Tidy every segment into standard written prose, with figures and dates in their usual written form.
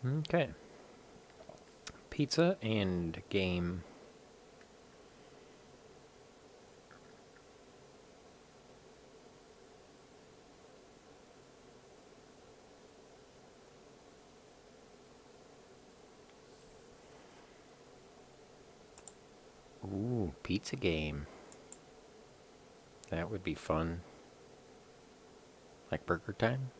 Okay. Pizza and game. Ooh, pizza game. That would be fun. Like burger time?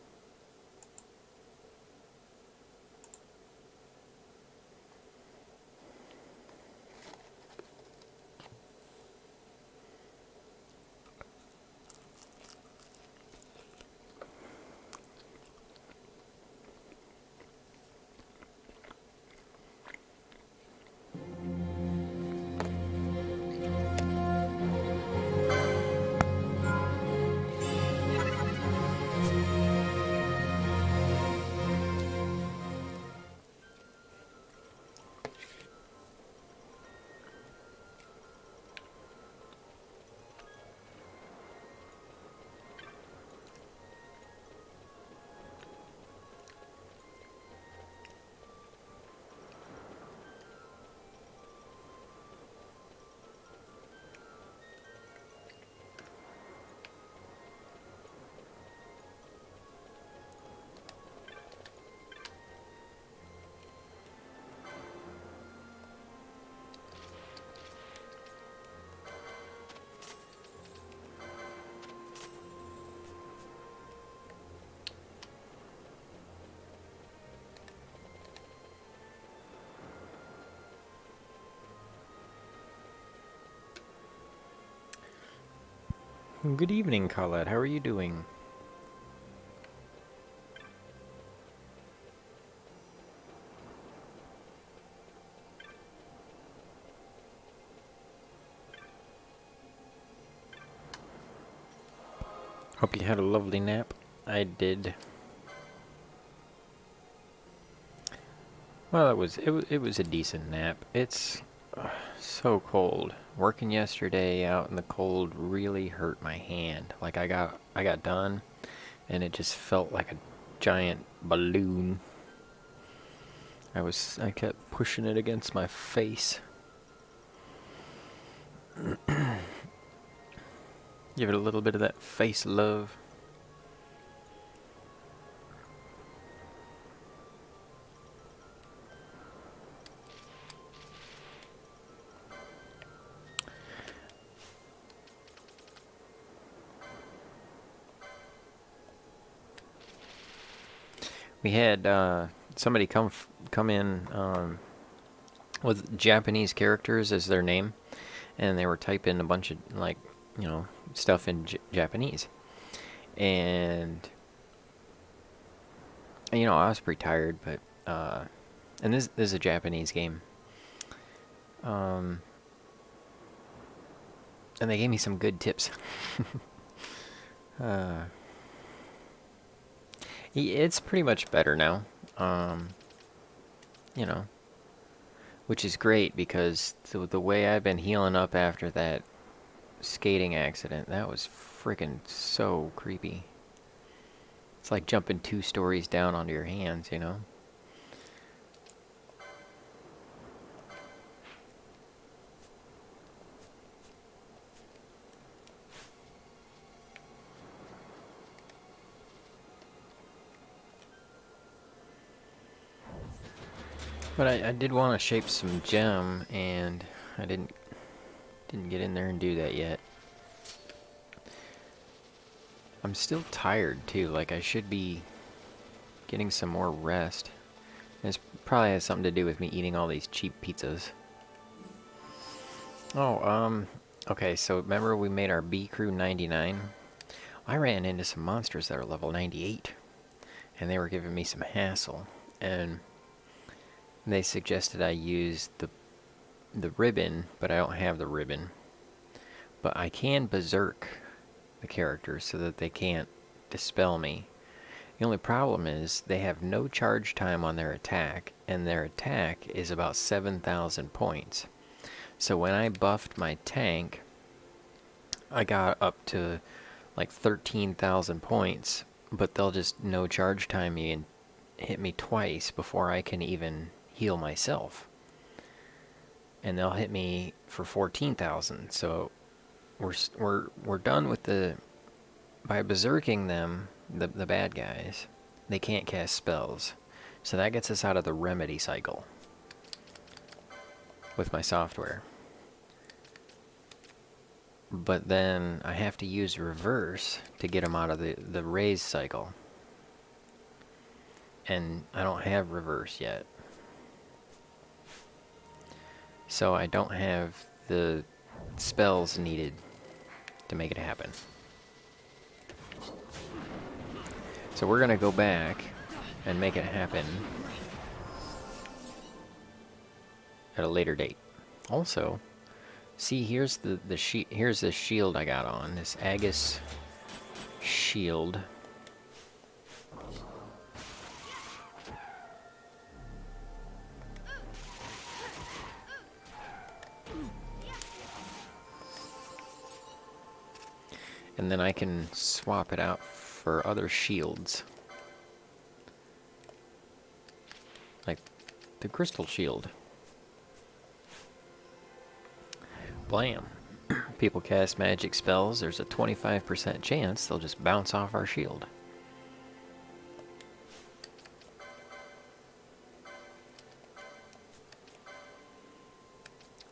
Good evening, Colette. How are you doing? Hope you had a lovely nap. I did. Well, it was a decent nap. It's so cold. Working yesterday out in the cold really hurt my hand. Like I got done and it just felt like a giant balloon. I kept pushing it against my face. Give it a little bit of that face love. We had somebody come in with Japanese characters as their name, and they were typing a bunch of like stuff in Japanese, and I was pretty tired, but and this is a Japanese game, um, and they gave me some good tips. uh, it's pretty much better now, um, you know, which is great because the way I've been healing up after that skating accident, that was freaking so creepy. It's like jumping 2 stories down onto your hands. But I did want to shape some gem, and I didn't get in there and do that yet. I'm still tired too. Like I should be getting some more rest. This probably has something to do with me eating all these cheap pizzas. Oh, okay, so remember we made our B Crew 99? I ran into some monsters that are level 98, and they were giving me some hassle, and they suggested I use the ribbon, but I don't have the ribbon. But I can berserk the characters so that they can't dispel me. The only problem is they have no charge time on their attack, and their attack is about 7,000 points. So when I buffed my tank, I got up to like 13,000 points, but they'll just no charge time me hit me twice before I can even heal myself. And they'll hit me for 14,000. So we're done with the... By berserking them, the bad guys, they can't cast spells. So that gets us out of the remedy cycle with my software. But then I have to use reverse to get them out of the raise cycle. And I don't have reverse yet. So I don't have the spells needed to make it happen. So we're gonna go back and make it happen at a later date. Also, see, here's here's the shield I got on, this Agus shield. And then I can swap it out for other shields. Like the crystal shield. Blam. People cast magic spells, there's a 25% chance they'll just bounce off our shield.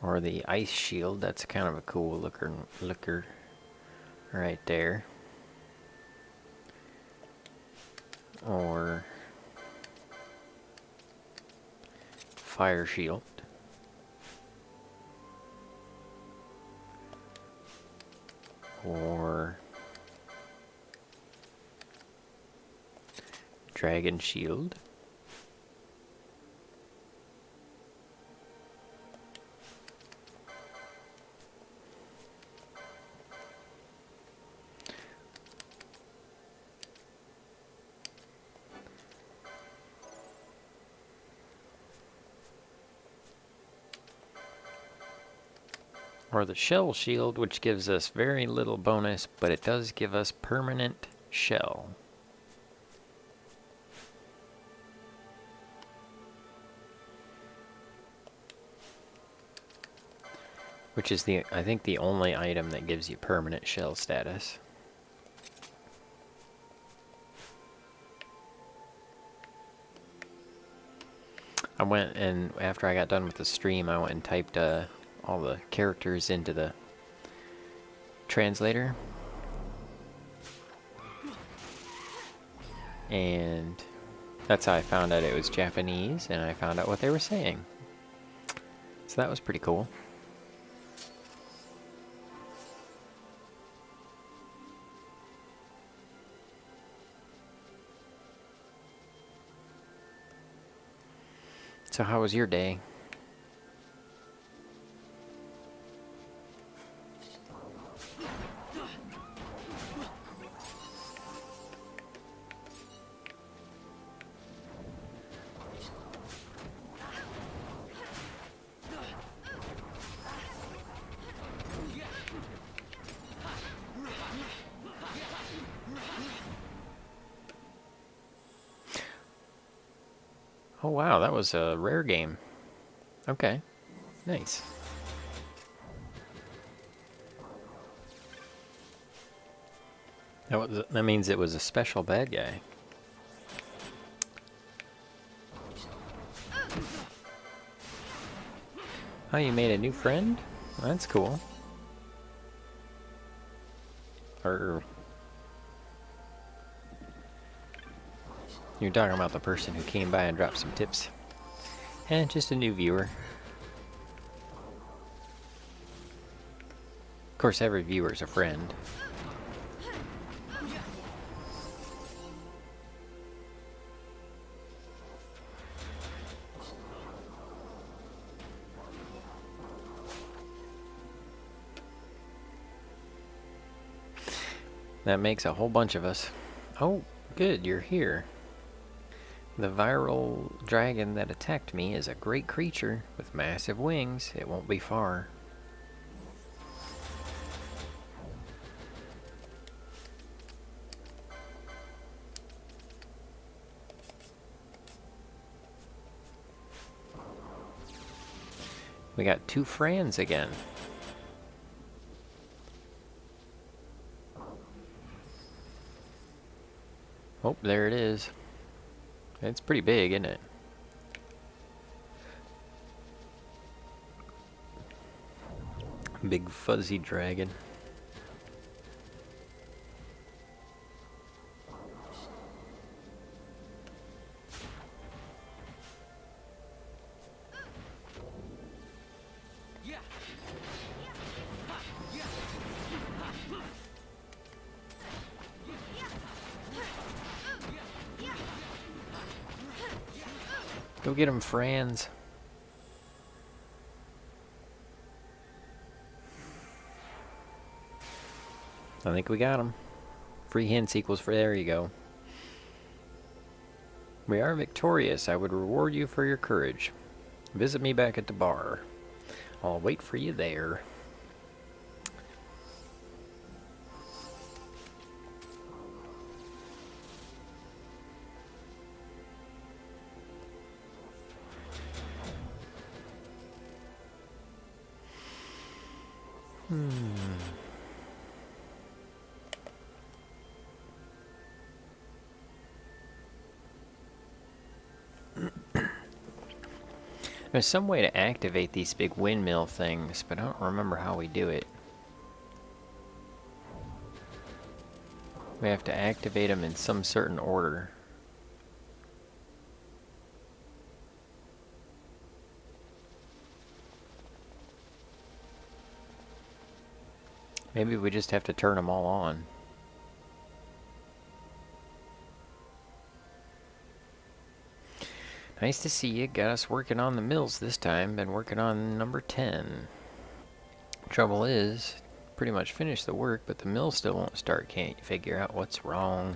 Or the ice shield, that's kind of a cool looker right there. Or fire shield. Or dragon shield. Or the shell shield, which gives us very little bonus, but it does give us permanent shell. Which is I think the only item that gives you permanent shell status. I went and after I got done with the stream, I went and typed all the characters into the translator. And that's how I found out it was Japanese, and I found out what they were saying. So that was pretty cool. So how was your day? Oh wow, that was a rare game. Okay, nice. That means it was a special bad guy. Oh, you made a new friend? That's cool. Or you're talking about the person who came by and dropped some tips. And just a new viewer. Of course, every viewer's a friend. That makes a whole bunch of us. Oh, good, you're here. The viral dragon that attacked me is a great creature with massive wings. It won't be far. We got 2 Frans again. Oh, there it is. It's pretty big, isn't it? Big fuzzy dragon. Go get him, Frans. I think we got him. Free hints equals for there you go. We are victorious. I would reward you for your courage. Visit me back at the bar. I'll wait for you there. There's some way to activate these big windmill things, but I don't remember how we do it. We have to activate them in some certain order. Maybe we just have to turn them all on. Nice to see you. Got us working on the mills this time. Been working on number 10. Trouble is, pretty much finished the work, but the mill still won't start. Can't figure out what's wrong.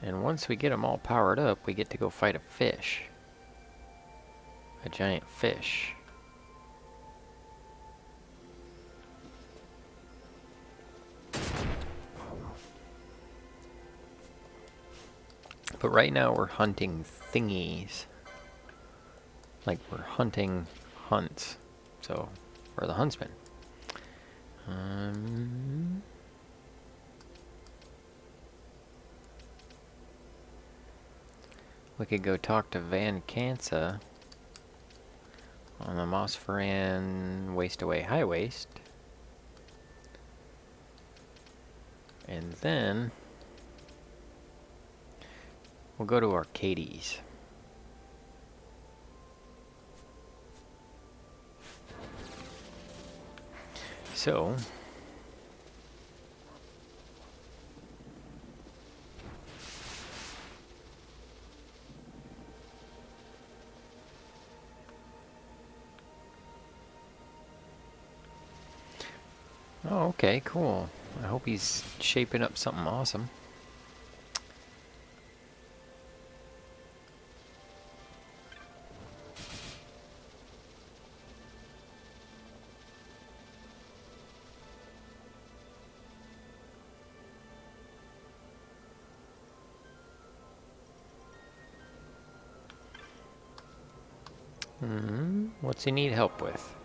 And once we get them all powered up, we get to go fight a fish. A giant fish. But right now we're hunting thingies. Like we're hunting hunts. So we're the huntsman. We could go talk to Van Kansa on the Mossferan Waste Away High Waste. And then we'll go to Arcades. So oh, okay, cool. I hope he's shaping up something awesome. What's he need help with?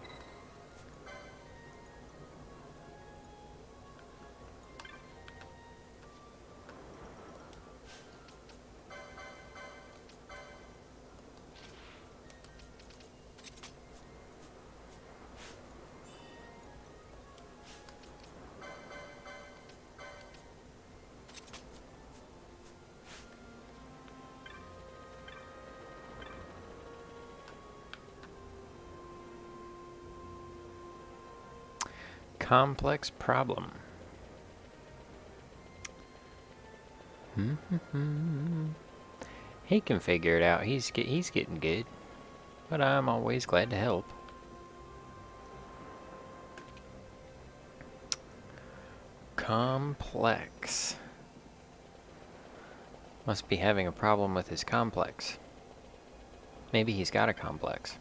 Complex problem. He can figure it out. He's getting good. But I'm always glad to help. Complex. Must be having a problem with his complex. Maybe he's got a complex.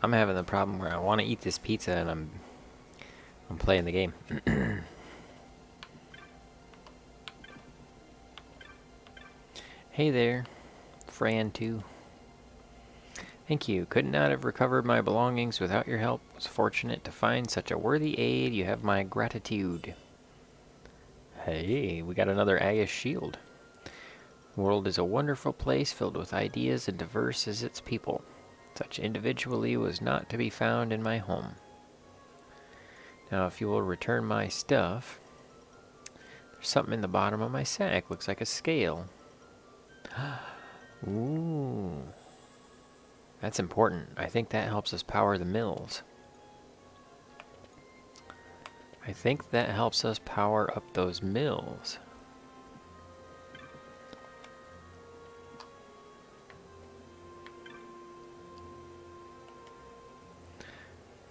I'm having the problem where I want to eat this pizza and I'm playing the game. Hey there, Fran 2. Thank you. Could not have recovered my belongings without your help. Was fortunate to find such a worthy aid. You have my gratitude. Hey, we got another Agus shield. The world is a wonderful place filled with ideas and diverse as its people. Such individually was not to be found in my home. Now, if you will return my stuff, there's something in the bottom of my sack. Looks like a scale. Ooh. That's important. I think that helps us power the mills. I think that helps us power up those mills.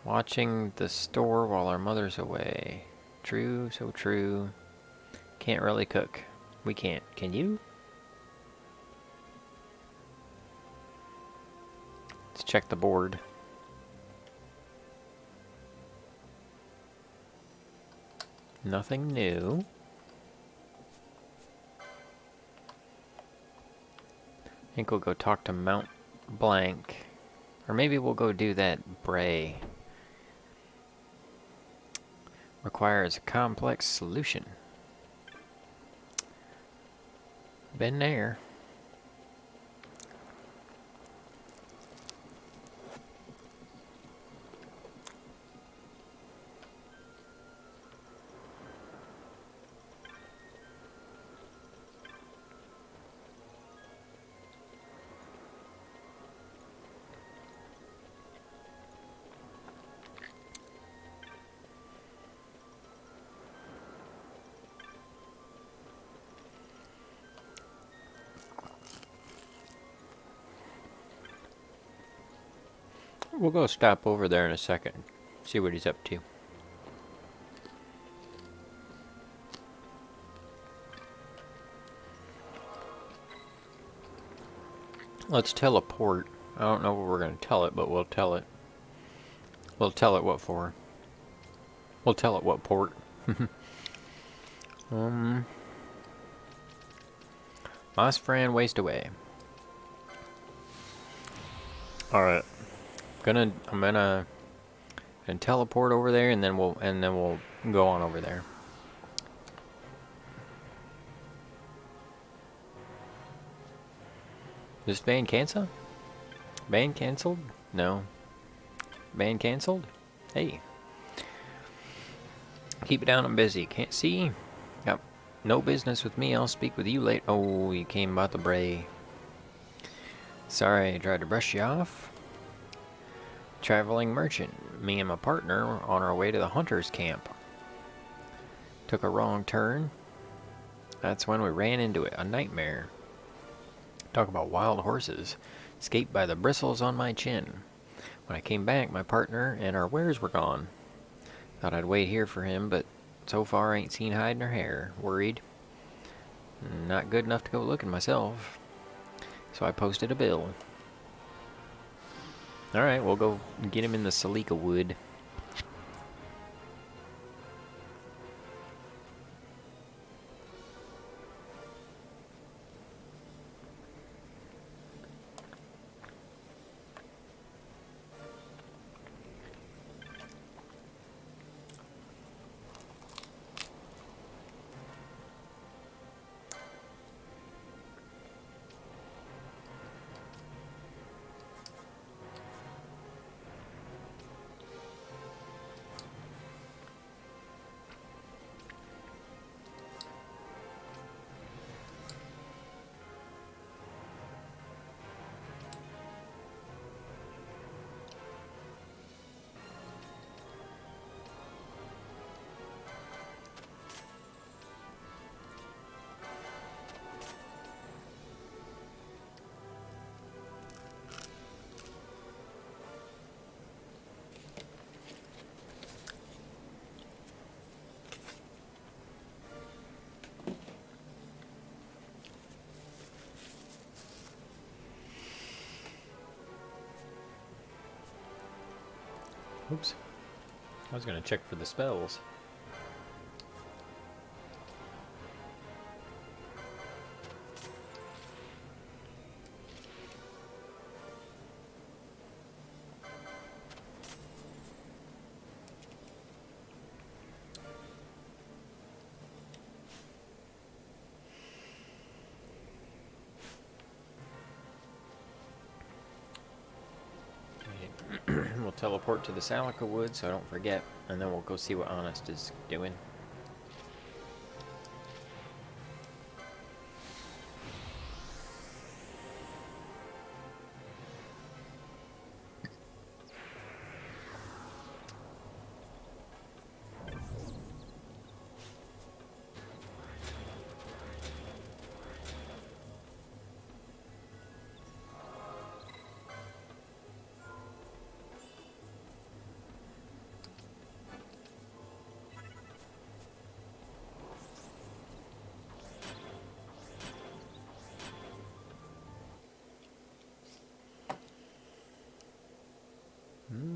Watching the store while our mother's away. True, so true. Can't really cook. We can't. Can you? Let's check the board. Nothing new. I think we'll go talk to Mount Blank. Or maybe we'll go do that Bray. Requires a complex solution. Been there. We'll go stop over there in a second. See what he's up to. Let's teleport. I don't know what we're going to tell it, but we'll tell it. We'll tell it what for. We'll tell it what port. Moss Fran waste away. Alright. I'm gonna teleport over there and then we'll go on over there. Is ban cancel? Ban cancelled? No. Ban cancelled? Hey. Keep it down, I'm busy. Can't see? Got no business with me, I'll speak with you later. Oh, you came about the Bray. Sorry, I tried to brush you off. Traveling merchant. Me and my partner were on our way to the hunter's camp. Took a wrong turn. That's when we ran into it. A nightmare. Talk about wild horses. Escaped by the bristles on my chin. When I came back, my partner and our wares were gone. Thought I'd wait here for him, but so far ain't seen hide nor hair. Worried. Not good enough to go looking myself. So I posted a bill. Alright, we'll go get him in the Salika wood. Oops. I was gonna check for the spells. We'll teleport to the Salica Wood so I don't forget, and then we'll go see what Honest is doing.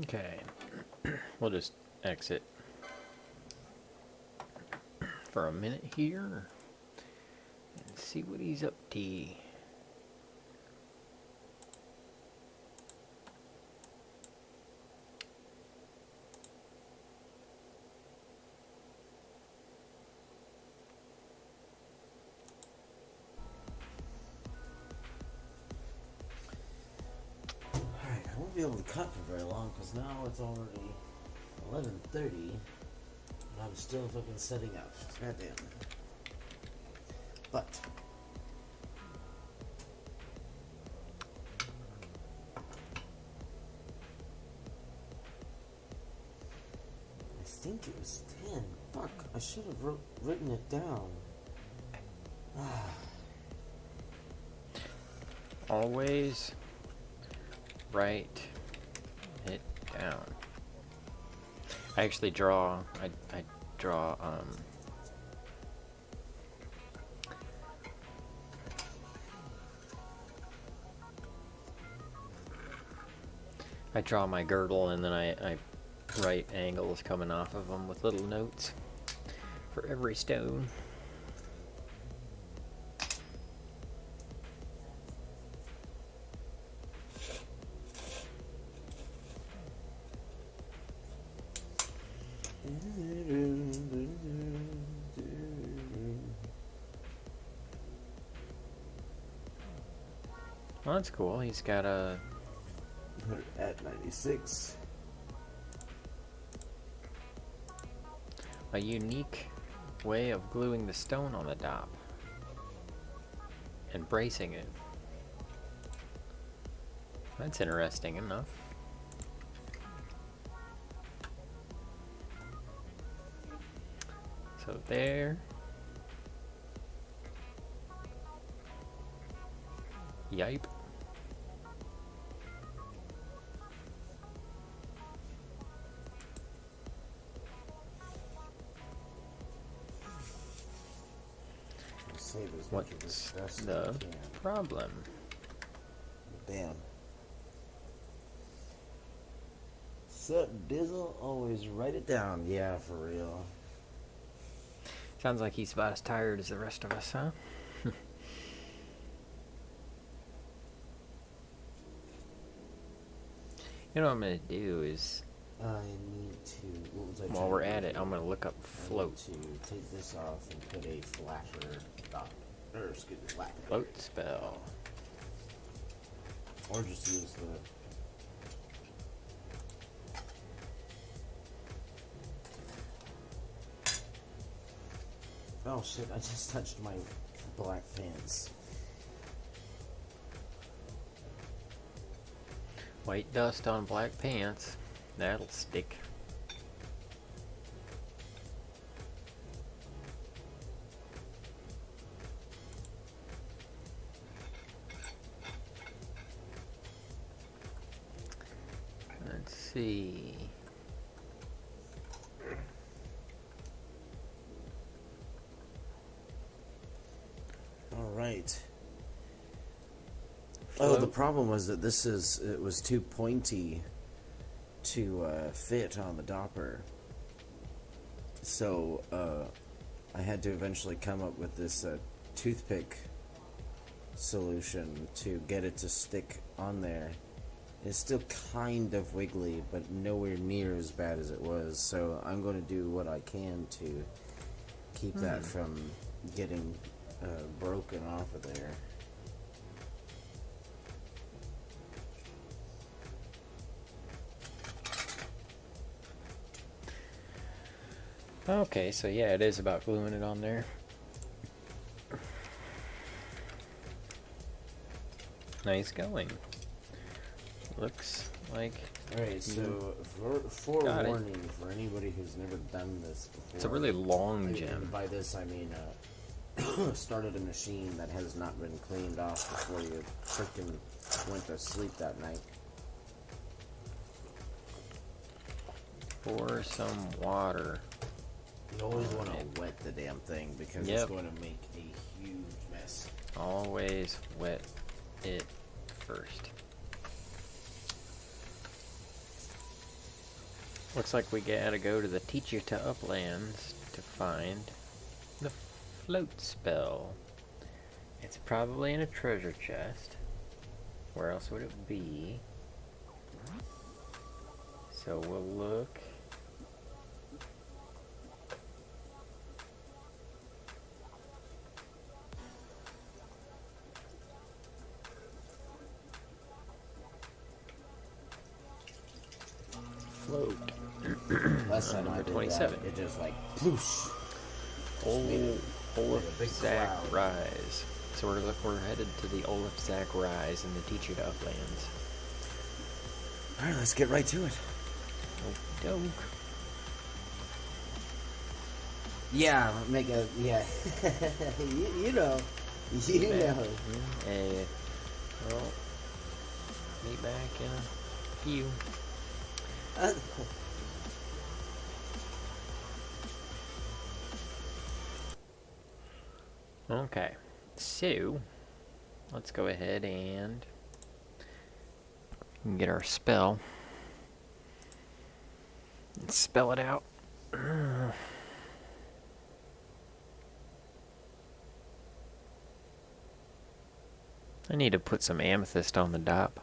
Okay, we'll just exit for a minute here and see what he's up to. I won't be able to cut for very long because now it's already 11:30 and I'm still fucking setting up. Goddamn. But I think it was 10. Fuck, I should have written it down. Always write it down. I actually draw, I draw, I draw my girdle and then I write angles coming off of them with little notes for every stone. Well, that's cool. He's got a... At 96. a unique way of gluing the stone on the top and bracing it. That's interesting enough. So there. Yipe. What's the problem? Damn. Sup, Dizzle? Always write it down. Yeah, for real. Sounds like he's about as tired as the rest of us, huh? You know what I'm going to do is... I need to... What was I while we're at it, I'm going to look up float. I need to take this off and put a flasher dot... Or, excuse me, flat. Float spell. Or just use the... Oh shit, I just touched my black fence. White dust on black pants. That'll stick. Let's see. Alright. Oh, the problem was that it was too pointy to fit on the dopper. So, I had to eventually come up with this toothpick solution to get it to stick on there. It's still kind of wiggly, but nowhere near as bad as it was. So I'm going to do what I can to keep that from getting broken off of there. Okay, so yeah, it is about gluing it on there. Nice going. Looks like... Alright, so forewarning for anybody who's never done this before. It's a really long gem. And by this I mean started a machine that has not been cleaned off before you freaking went to sleep that night. Pour some water. You always want to wet the damn thing because it's going to make a huge mess. Always wet it first. Looks like we gotta go to the Teacher to Uplands to find the float spell. It's probably in a treasure chest. Where else would it be? So we'll look. Float. Last time I did 27. that, it just like ploosh. Olaf Zach Rise. So we're headed to the Olaf Zach Rise in the Teacher to Uplands. Alright, let's get right to it. Doke. Yeah, make a you know. Hey, well, meet back in a few. Okay, so let's go ahead and get our spell and spell it out. I need to put some amethyst on the top.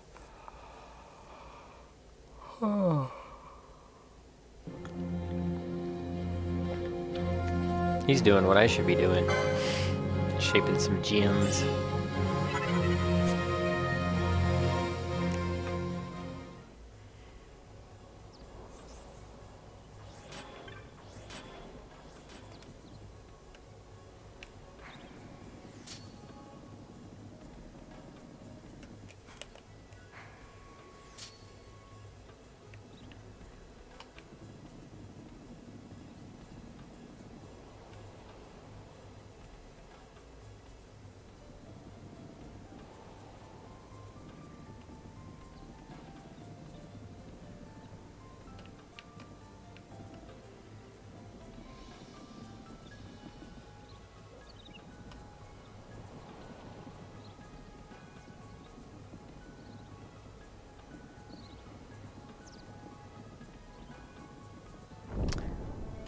He's doing what I should be doing. Shaping some gems.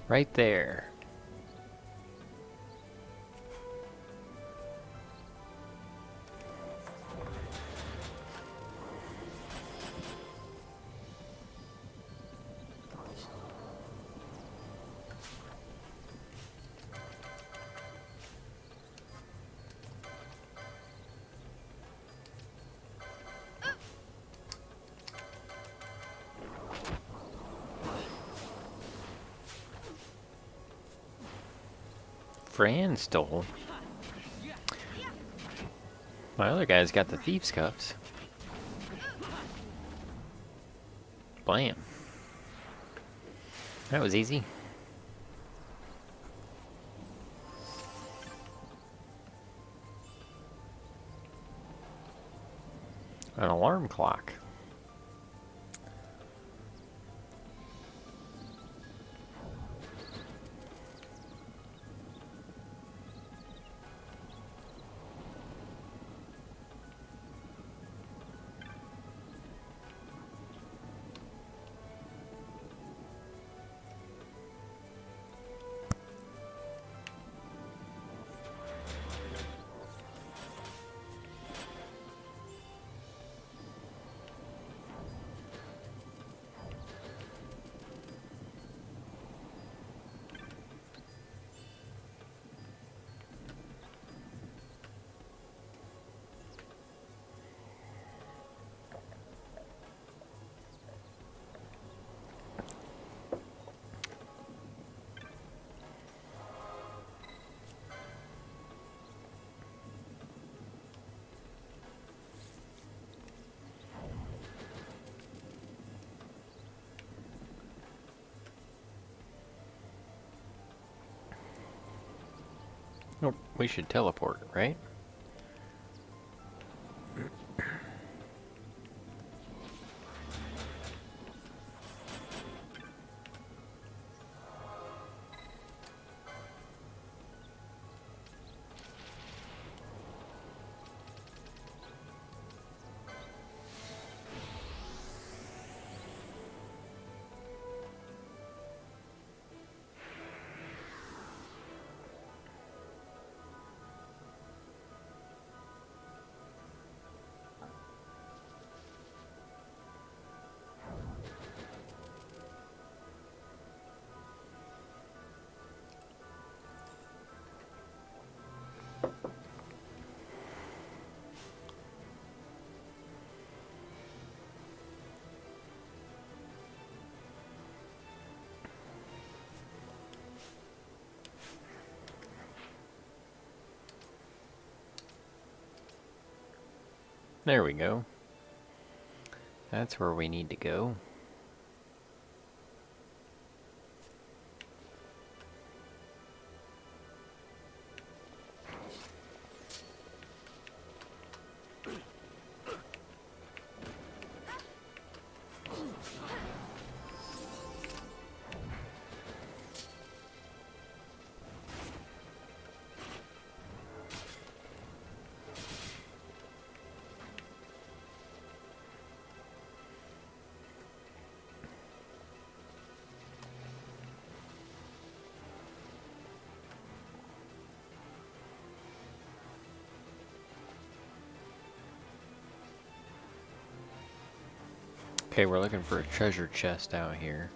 Right there. Fran stole. My other guy's got the thieves' cuffs. Blam. That was easy. An alarm clock. Nope, we should teleport, right? There we go. That's where we need to go. Okay, we're looking for a treasure chest out here.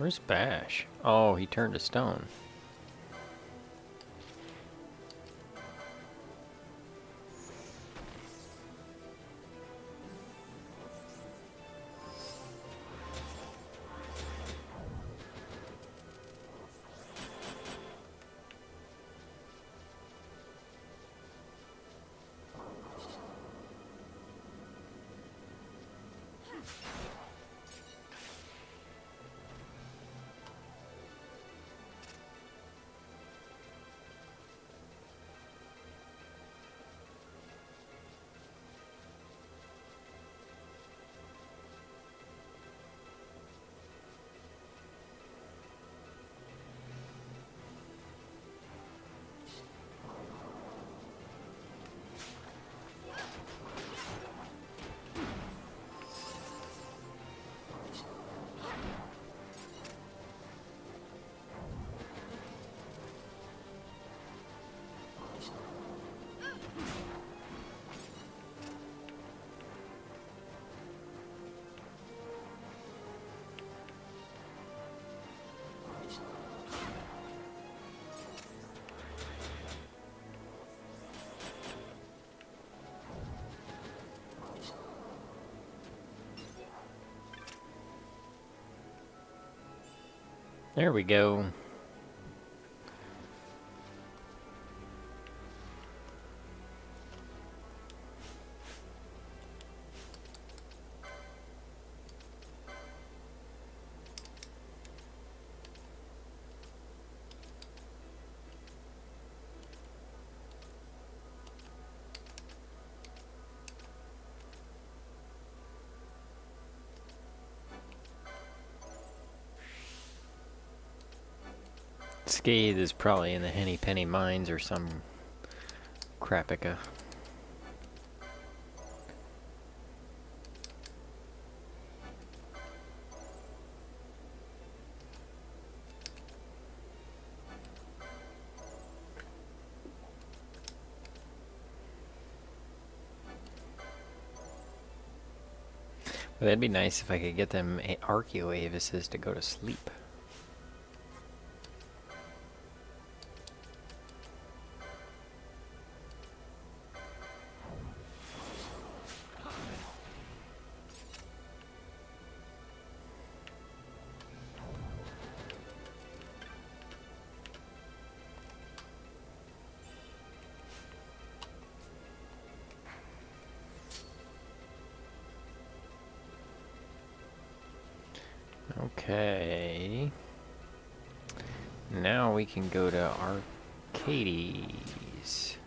Where's Bash? Oh, he turned to stone. There we go. Scathe is probably in the Henny Penny Mines or some crapica. Well, that'd be nice if I could get them Archaeoavises to go to sleep. Okay. Now we can go to Arcades.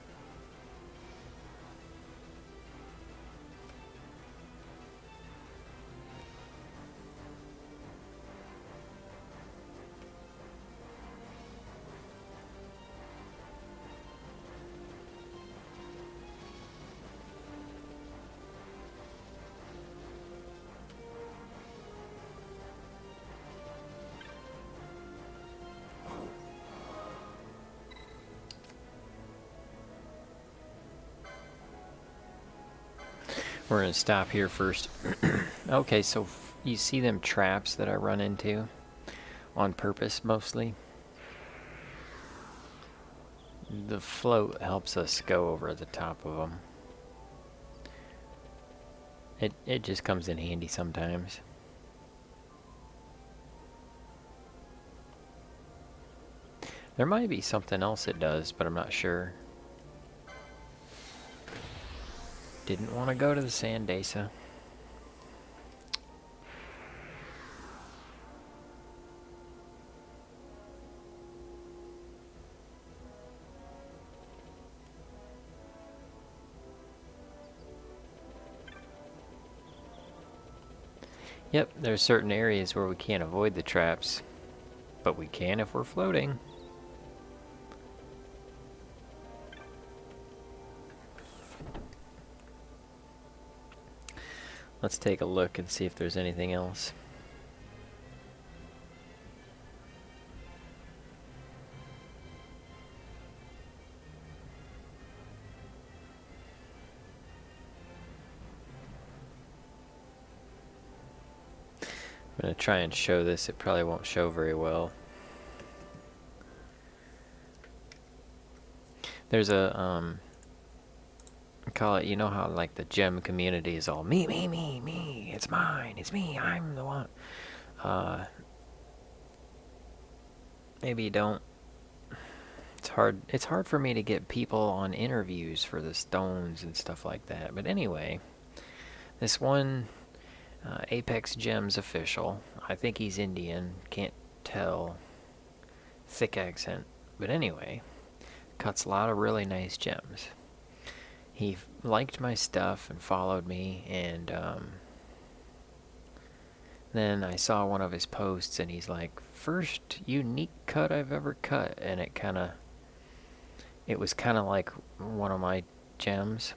We're gonna stop here first. Okay, so you see them traps that I run into? On purpose, mostly? The float helps us go over the top of them. It just comes in handy sometimes. There might be something else it does, but I'm not sure. Didn't want to go to the Sandesa. Yep, there's certain areas where we can't avoid the traps, but we can if we're floating. Let's take a look and see if there's anything else. I'm going to try and show this. It probably won't show very well. There's a, call it, you know how like the gem community is all me, me, me, me, it's mine, it's me, I'm the one. Maybe you don't. It's hard for me to get people on interviews for the stones and stuff like that. But anyway, this one Apex Gems official, I think he's Indian, can't tell, thick accent, but anyway, cuts a lot of really nice gems. He liked my stuff and followed me, and then I saw one of his posts and he's like, first unique cut I've ever cut, and it was kind of like one of my gems,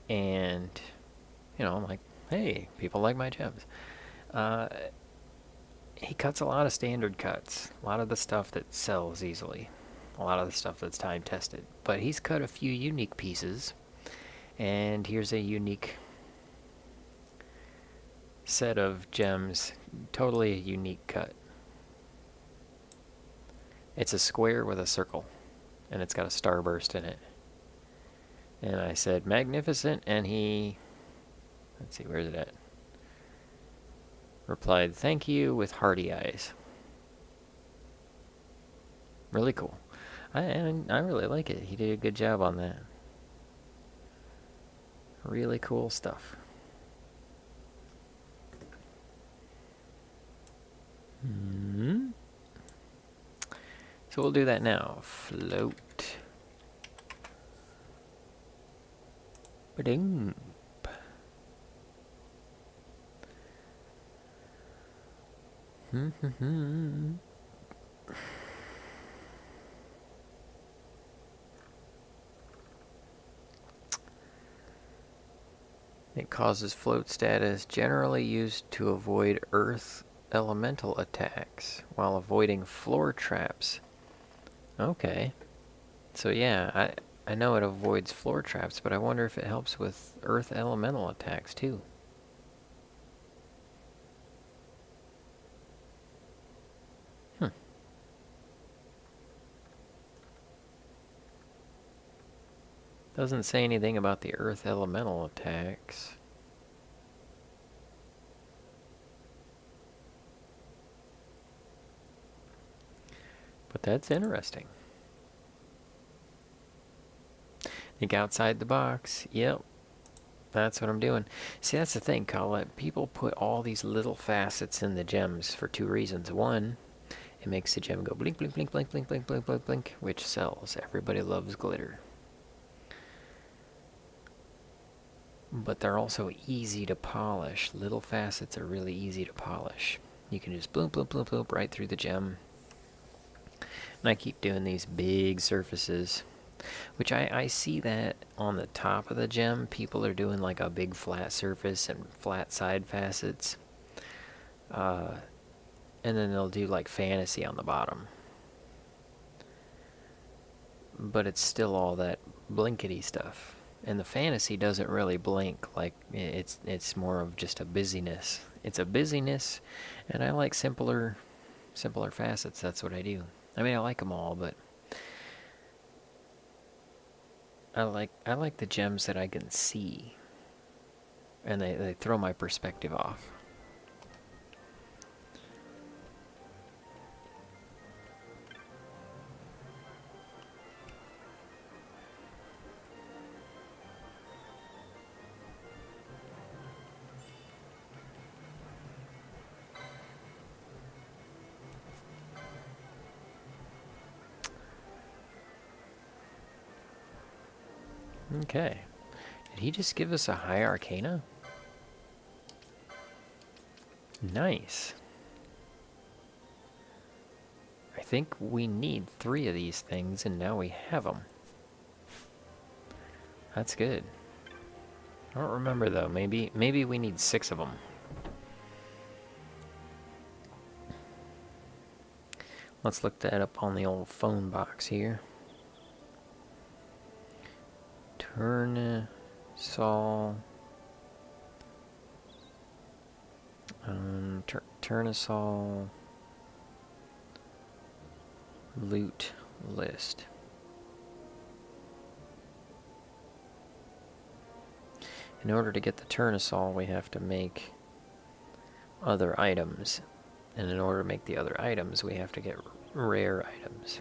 and you know, I'm like, hey, people like my gems. He cuts a lot of standard cuts, a lot of the stuff that sells easily, a lot of the stuff that's time tested, but he's cut a few unique pieces, and here's a unique set of gems, totally a unique cut. It's a square with a circle, and it's got a starburst in it. And I said, magnificent, and he, let's see, where's it at? Replied, thank you, with hearty eyes. Really cool. I really like it. He did a good job on that. Really cool stuff. So we'll do that now. Float. Ba-ding. It causes float status, generally used to avoid earth elemental attacks while avoiding floor traps. Okay. So yeah, I know it avoids floor traps, but I wonder if it helps with earth elemental attacks too. Doesn't say anything about the earth elemental attacks. But that's interesting. Think outside the box. Yep. That's what I'm doing. See, that's the thing, Colette. People put all these little facets in the gems for two reasons. One, it makes the gem go blink, blink, blink, blink, blink, blink, blink, blink, blink, which sells. Everybody loves glitter. But they're also easy to polish. Little facets are really easy to polish. You can just bloop, bloop, bloop, bloop right through the gem. And I keep doing these big surfaces, which I see that on the top of the gem. People are doing like a big flat surface and flat side facets. And then they'll do like fantasy on the bottom. But it's still all that blinkety stuff. And the fantasy doesn't really blink, like it's more of just a busyness. It's a busyness, and I like simpler facets. That's what I do. I mean, I like them all, but I like the gems that I can see, and they throw my perspective off. Okay. Did he just give us a high arcana? Nice. I think we need 3 of these things, and now we have them. That's good. I don't remember though. Maybe we need 6 of them. Let's look that up on the old phone box here. Tournesol. Tournesol loot list. In order to get the tournesol, we have to make other items. And in order to make the other items, we have to get rare items.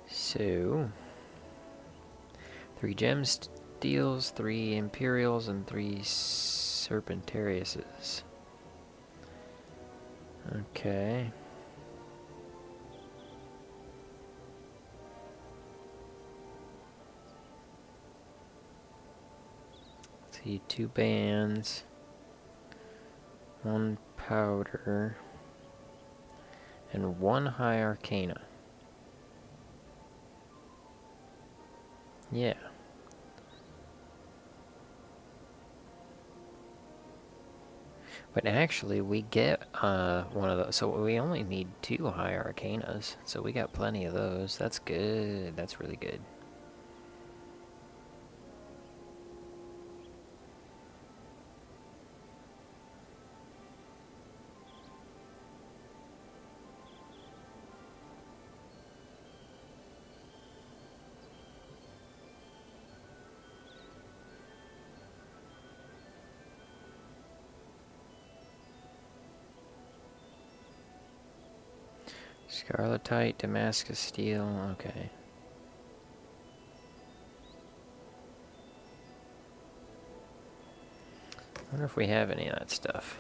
So 3 gem steels, 3 imperials, and 3 serpentariuses. Okay. Let's see, 2 bands, 1 powder, and 1 high arcana. Yeah. But actually, we get one of those. So we only need 2 high arcanas. So we got plenty of those. That's good. That's really good. Scarletite, Damascus steel, okay. I wonder if we have any of that stuff.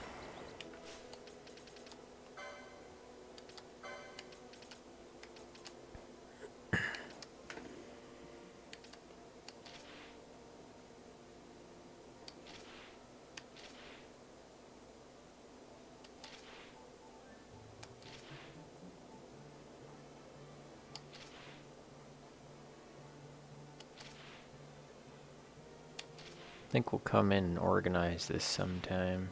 think we'll come in and organize this sometime.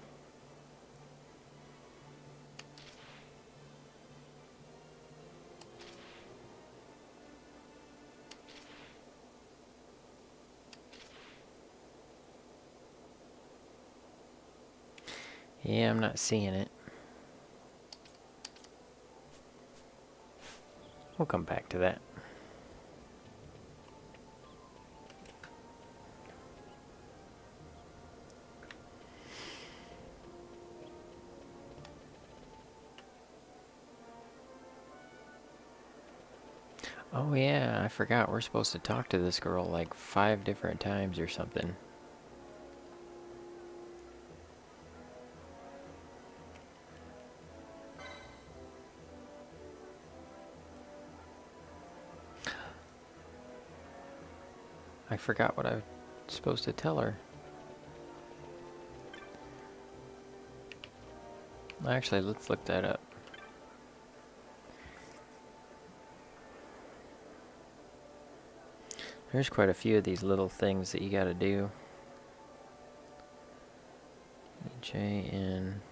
Yeah, I'm not seeing it. We'll come back to that. Oh yeah, I forgot. We're supposed to talk to this girl like 5 different times or something. I forgot what I was supposed to tell her. Actually, let's look that up. There's quite a few of these little things that you gotta do. J-N.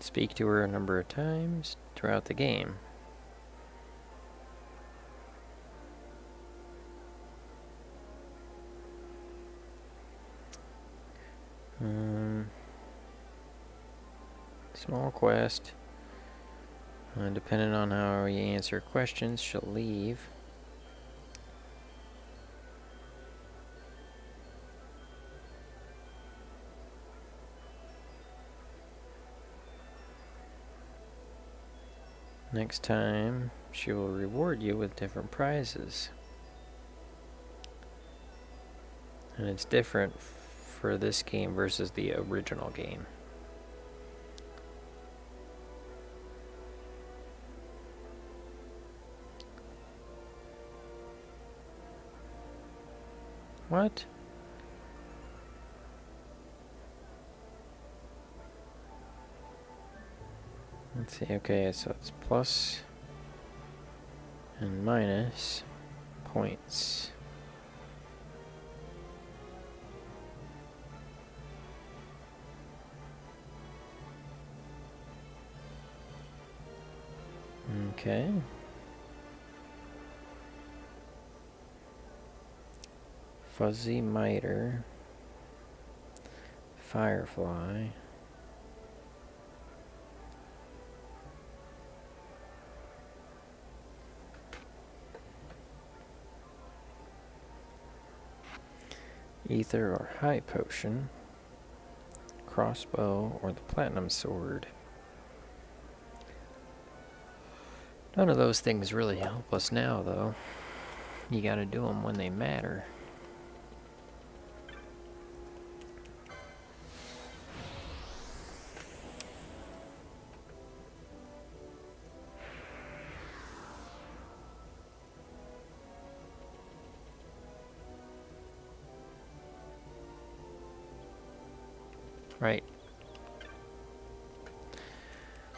Speak to her a number of times throughout the game. Small quest. Depending on how you answer questions, she'll leave. Next time, she will reward you with different prizes. And it's different for this game versus the original game. What? Let's see, okay, so it's plus and minus points. Okay. Fuzzy miter. Firefly. Ether or high potion. Crossbow or the platinum sword. None of those things really help us now, though. You gotta do them when they matter. Right.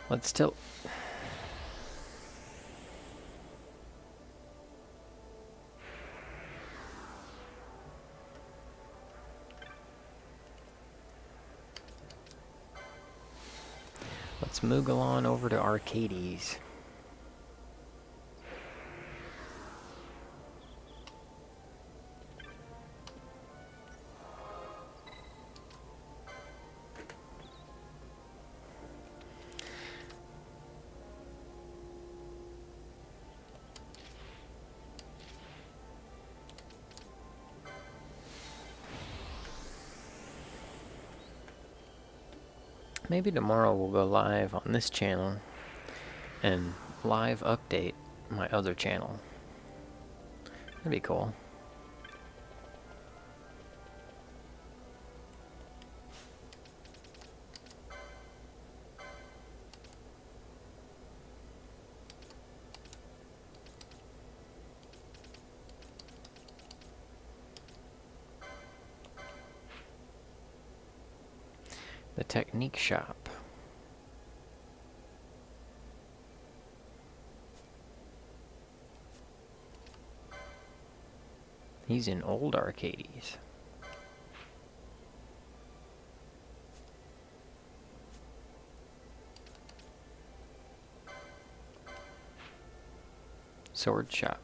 Let's tilt. Let's moogle on over to Arcades. Maybe tomorrow we'll go live on this channel and live update my other channel. That'd be cool. The Technique Shop. He's in old Arcades. Sword shop.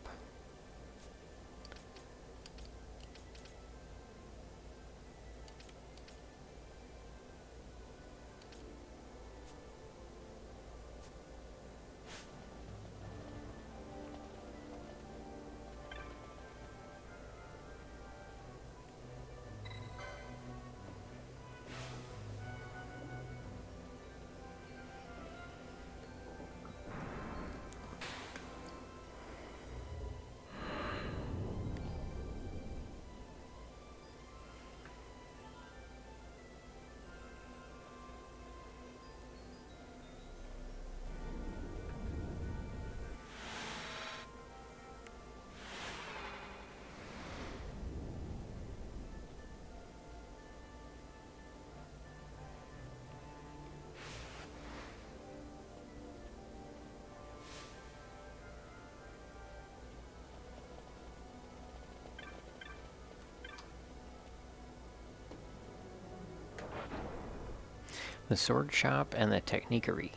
The sword shop and the techniquery.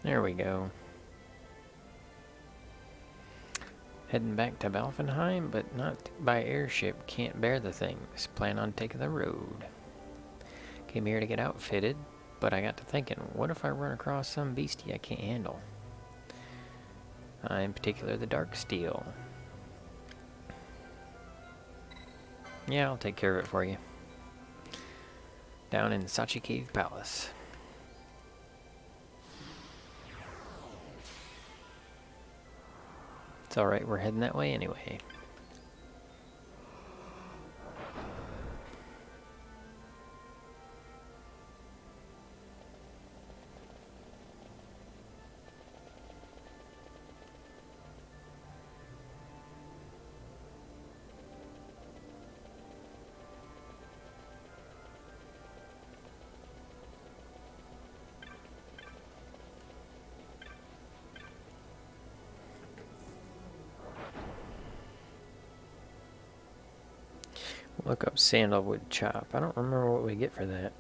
There we go. Heading back to Valfenheim, but not by airship. Can't bear the things. Plan on taking the road. Came here to get outfitted, but I got to thinking, what if I run across some beastie I can't handle? In particular, the dark steel. Yeah, I'll take care of it for you. Down in Sachi Cave Palace. It's alright, we're heading that way anyway. Look up sandalwood chop. I don't remember what we get for that.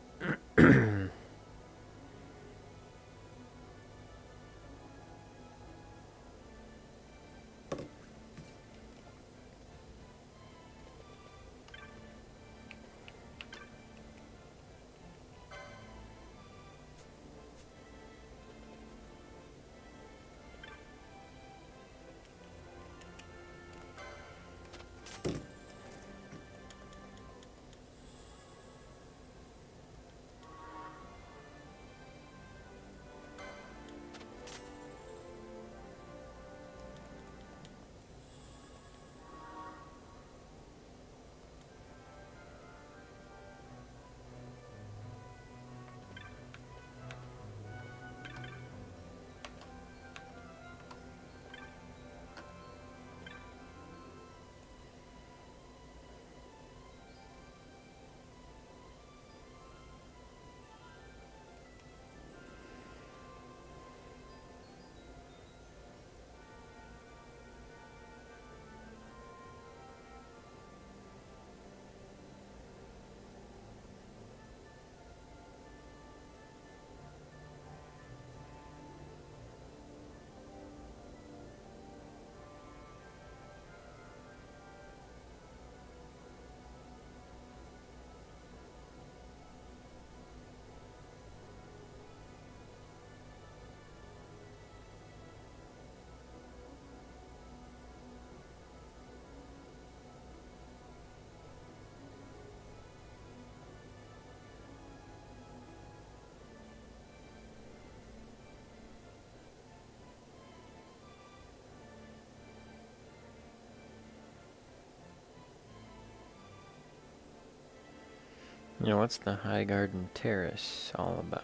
You know, what's the High Garden Terrace all about?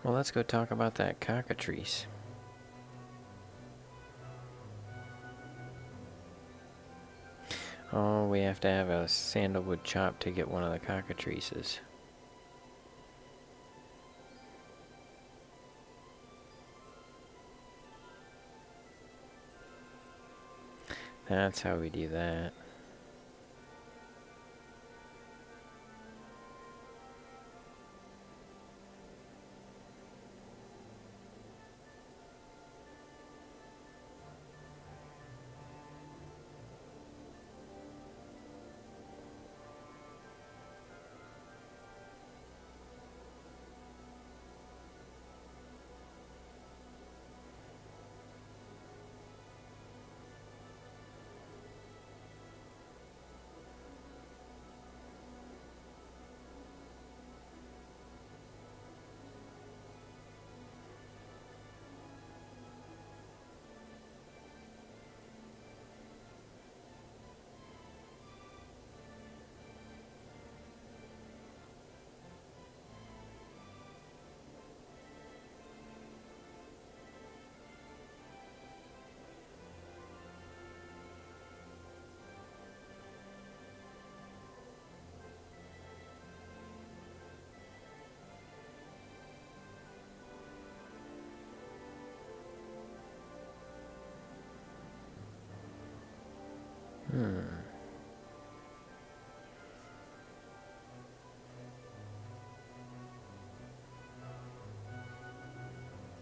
Well, let's go talk about that cockatrice. Oh, we have to have a sandalwood chop to get one of the cockatrices. That's how we do that.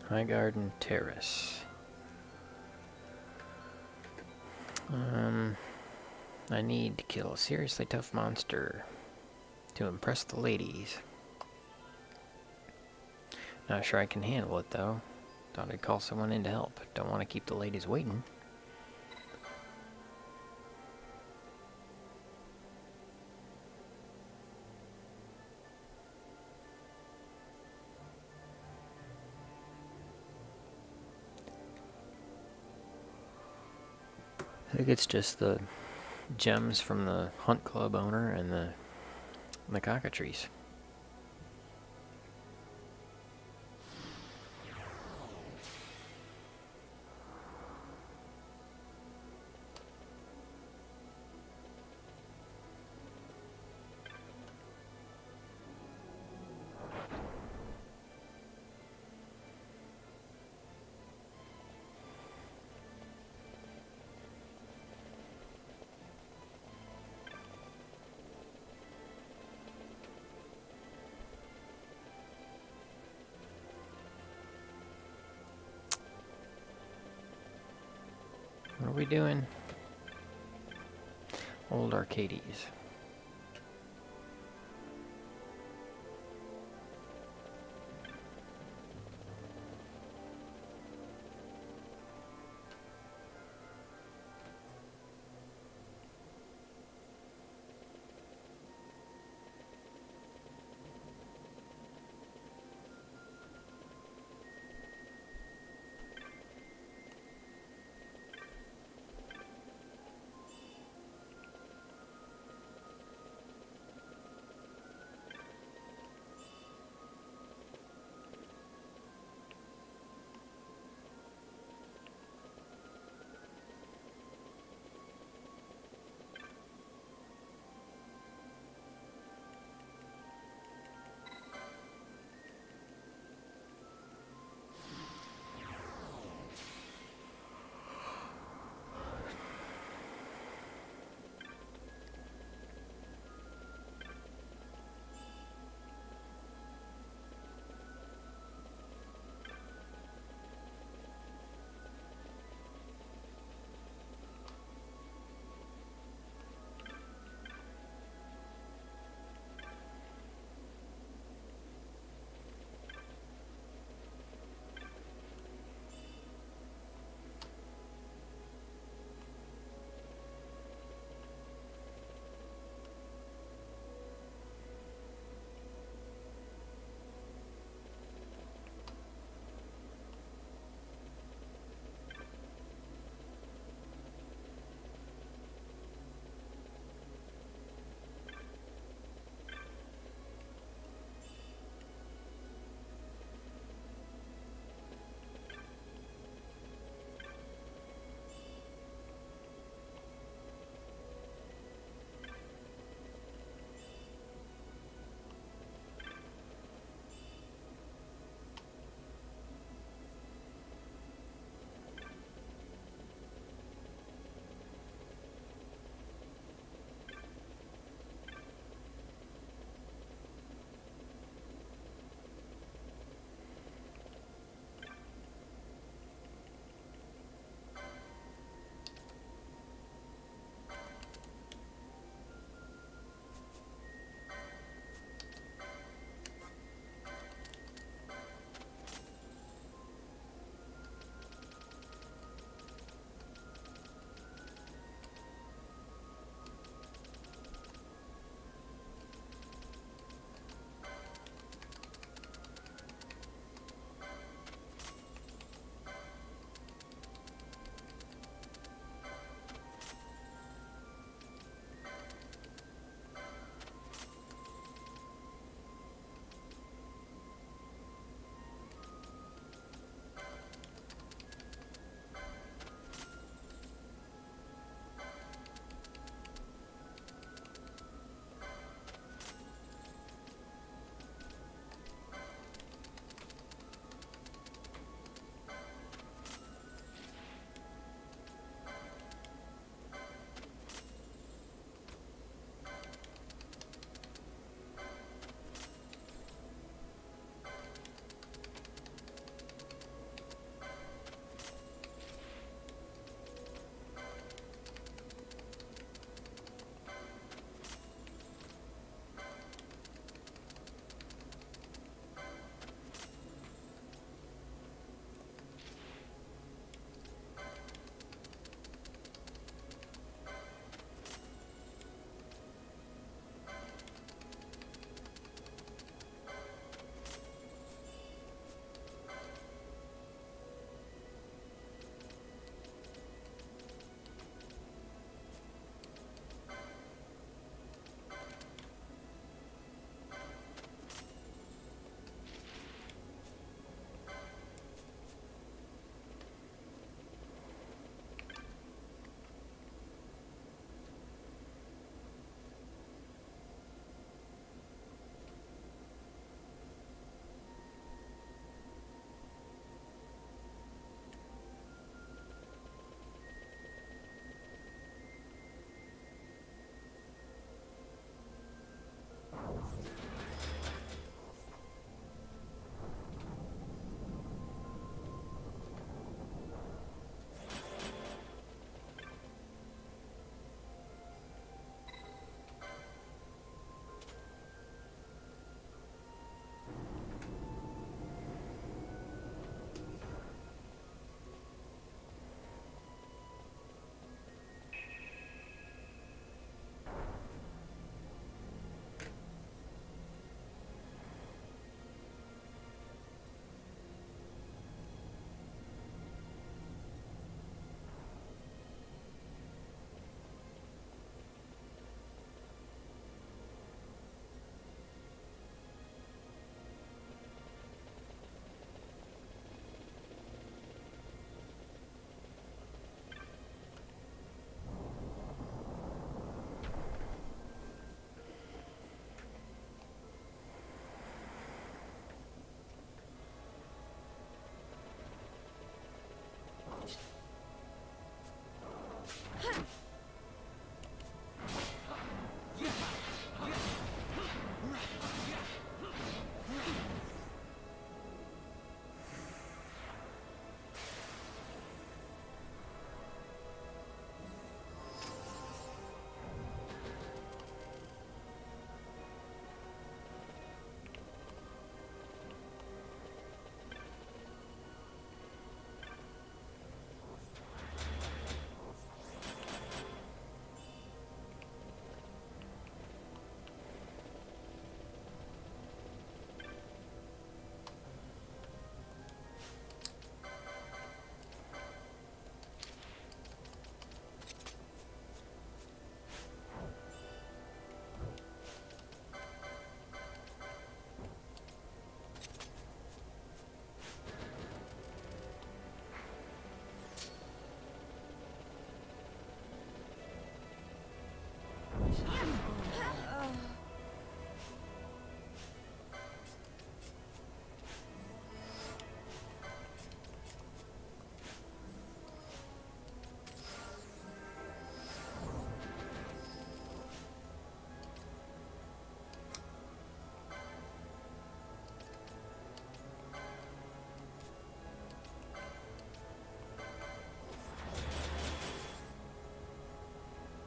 High Garden Terrace. I need to kill a seriously tough monster to impress the ladies. Not sure I can handle it though. Thought I'd call someone in to help. Don't want to keep the ladies waiting. I think it's just the gems from the hunt club owner and the cockatrice. What are we doing? Old Arcades.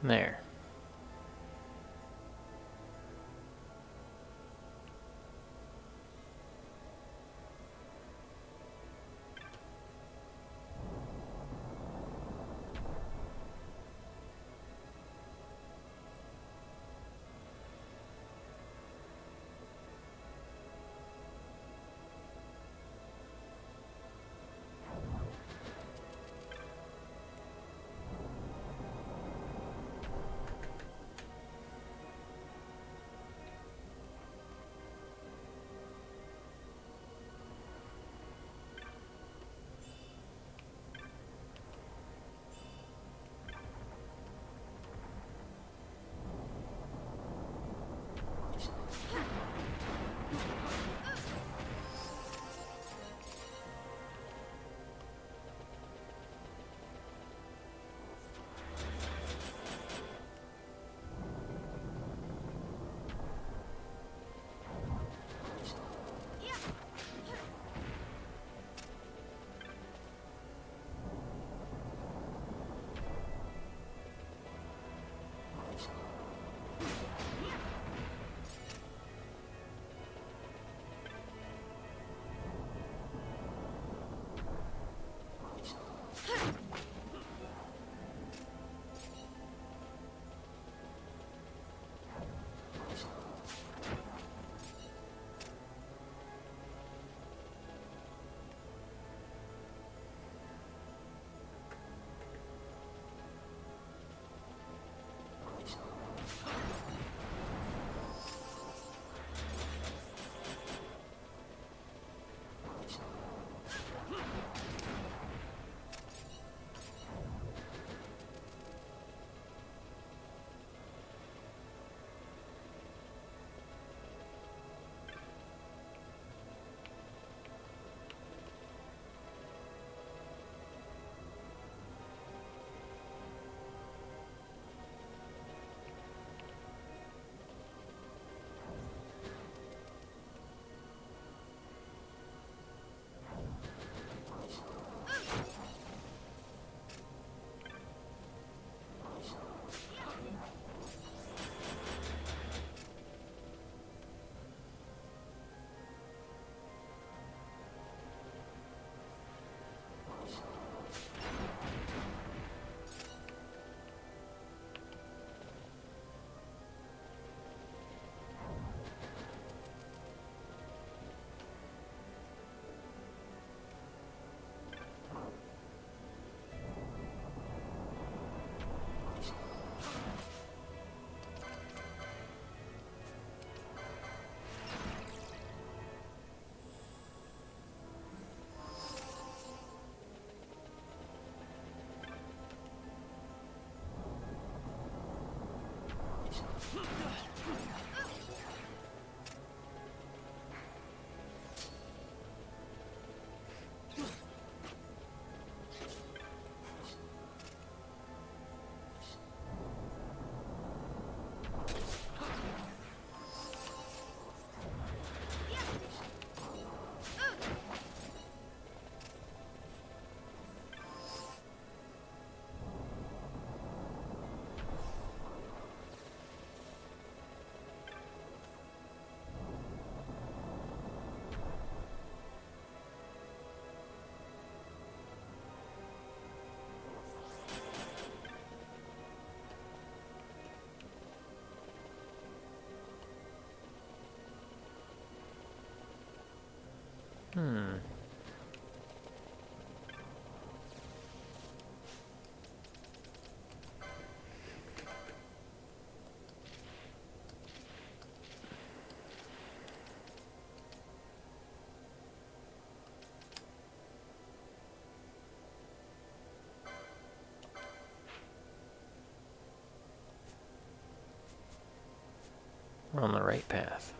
There. Hmm. We're on the right path.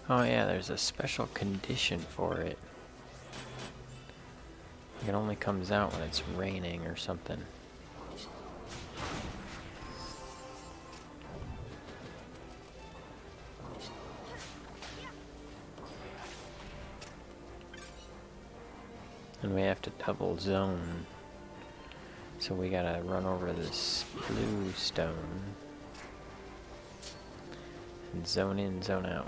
Oh yeah, there's a special condition for it. It only comes out when it's raining or something. And we have to double zone. So we gotta run over this blue stone. And zone in, zone out.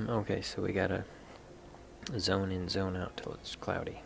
Okay, so we gotta zone in, zone out till it's cloudy.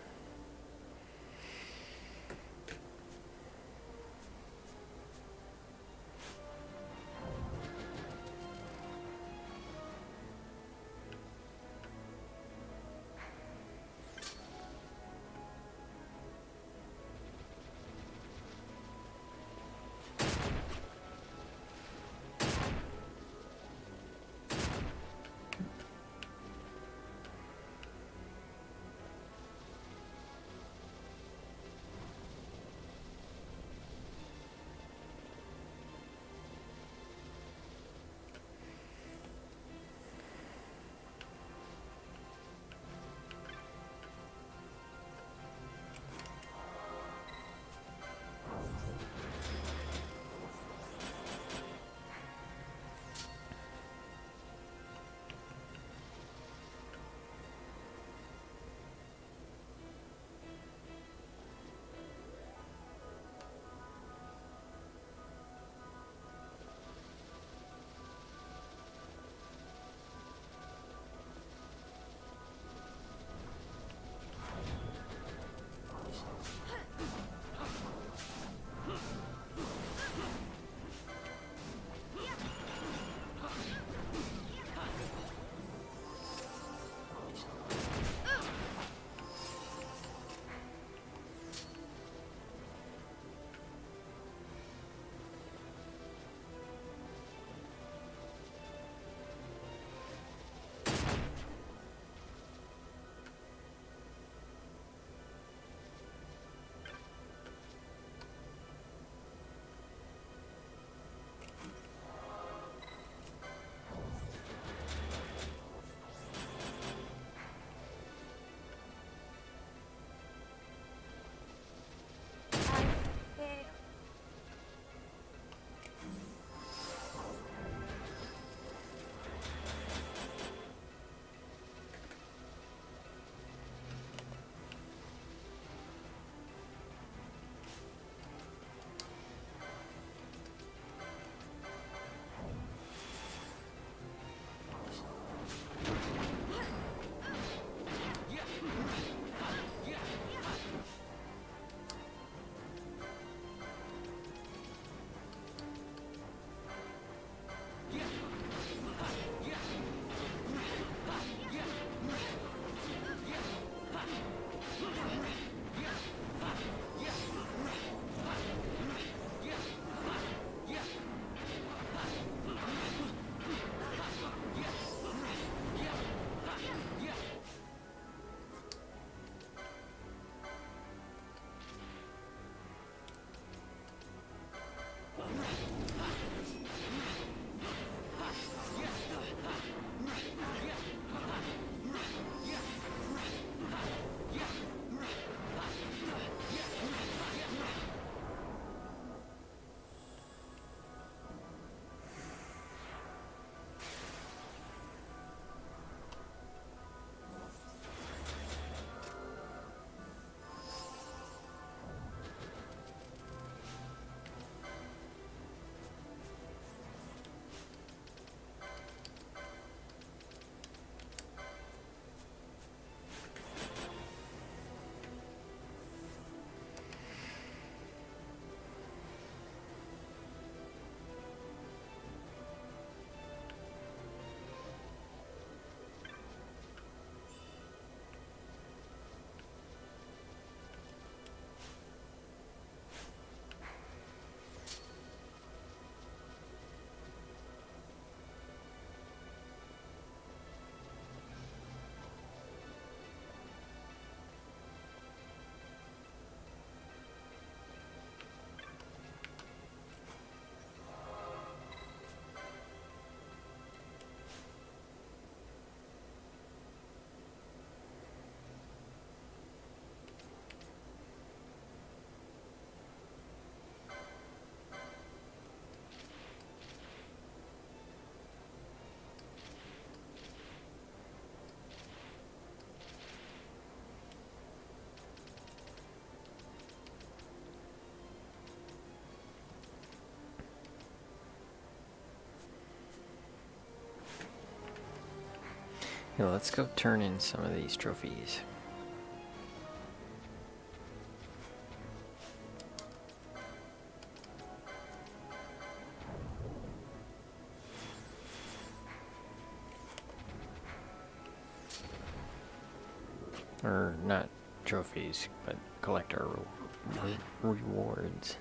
Here, let's go turn in some of these trophies. Or not trophies, but collect our rewards.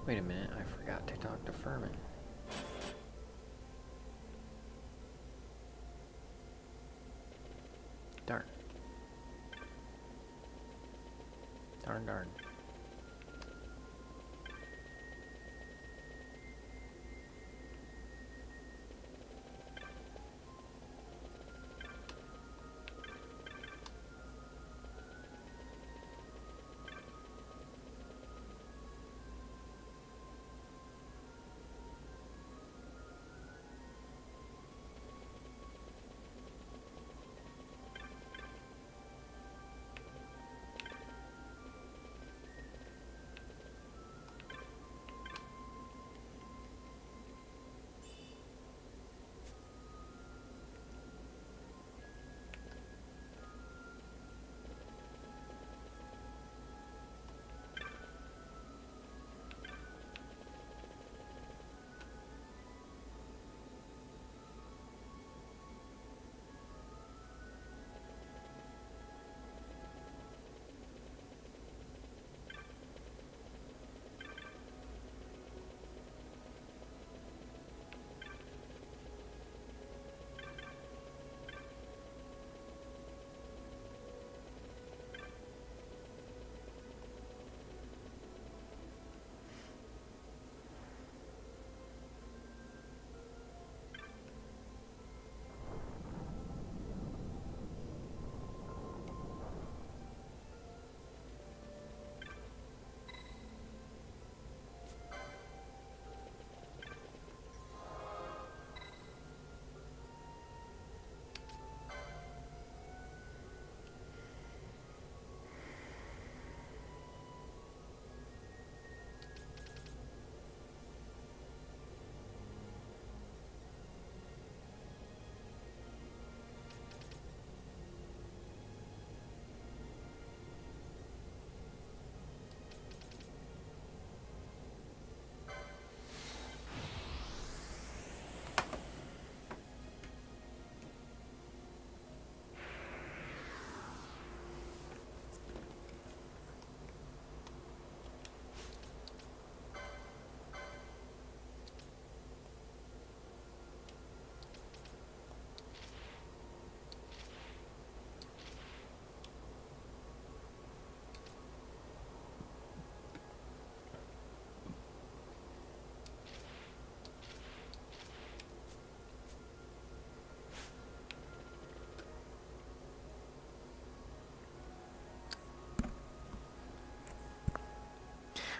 Wait a minute, I forgot to talk to Furman. Darn. Darn.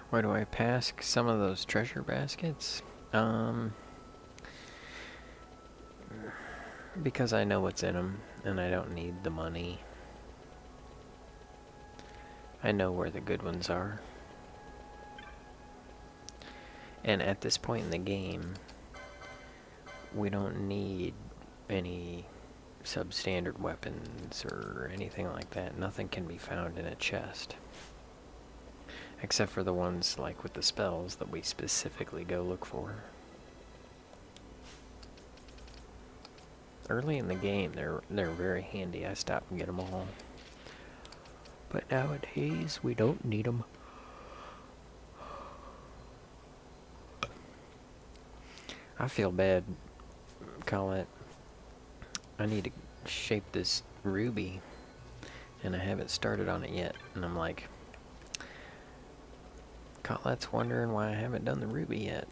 Why do I pass some of those treasure baskets? Because I know what's in them, and I don't need the money. I know where the good ones are. And at this point in the game, we don't need any substandard weapons or anything like that. Nothing can be found in a chest. Except for the ones like with the spells that we specifically go look for. Early in the game, they're very handy. I stop and get them all. But nowadays, we don't need them. I feel bad, Colette. I need to shape this ruby, and I haven't started on it yet. And I'm like, Colette's wondering why I haven't done the ruby yet.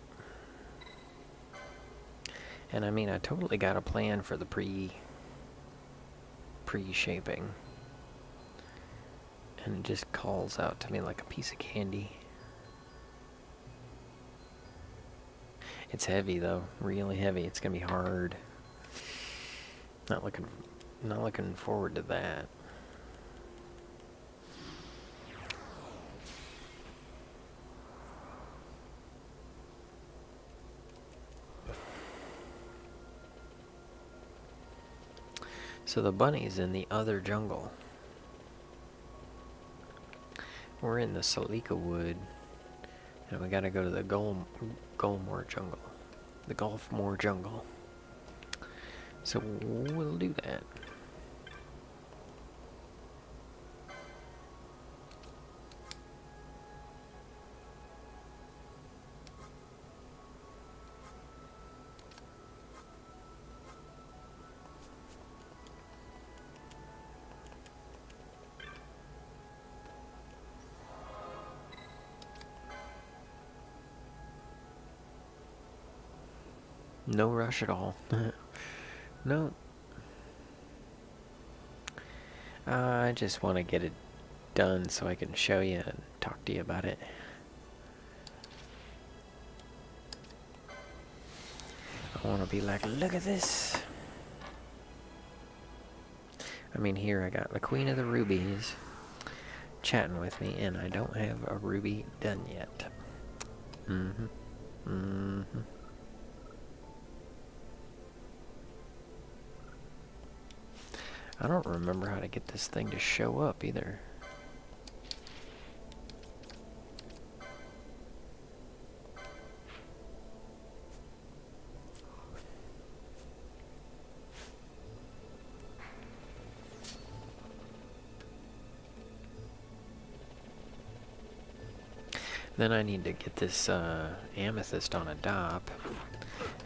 And I mean, I totally got a plan for the pre-shaping. And it just calls out to me like a piece of candy. It's heavy though, really heavy. It's gonna be hard. Not looking forward to that. So the bunny's in the other jungle. We're in the Salika Wood, and we gotta go to the Gulmore jungle. The Gulfmore jungle. So we'll do that. No rush at all. No. I just want to get it done so I can show you and talk to you about it. I want to be like, look at this. I mean, here I got the Queen of the Rubies chatting with me, and I don't have a ruby done yet. I don't remember how to get this thing to show up either. Then I need to get this amethyst on a dop,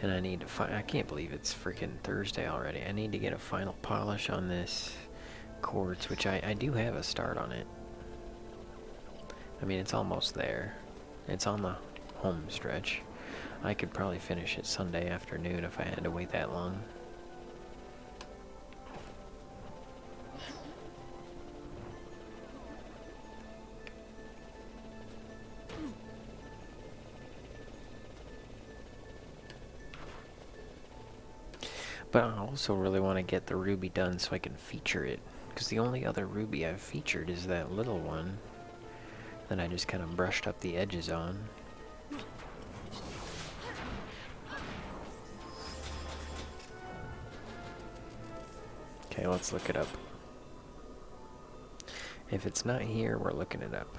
and I need to find. I can't believe it's freaking Thursday already. I need to get a final polish on this quartz, which I do have a start on it. I mean, it's almost there. It's on the home stretch. I could probably finish it Sunday afternoon if I had to wait that long. But I also really want to get the ruby done so I can feature it. Because the only other ruby I've featured is that little one that I just kind of brushed up the edges on. Okay, let's look it up. If it's not here, we're looking it up.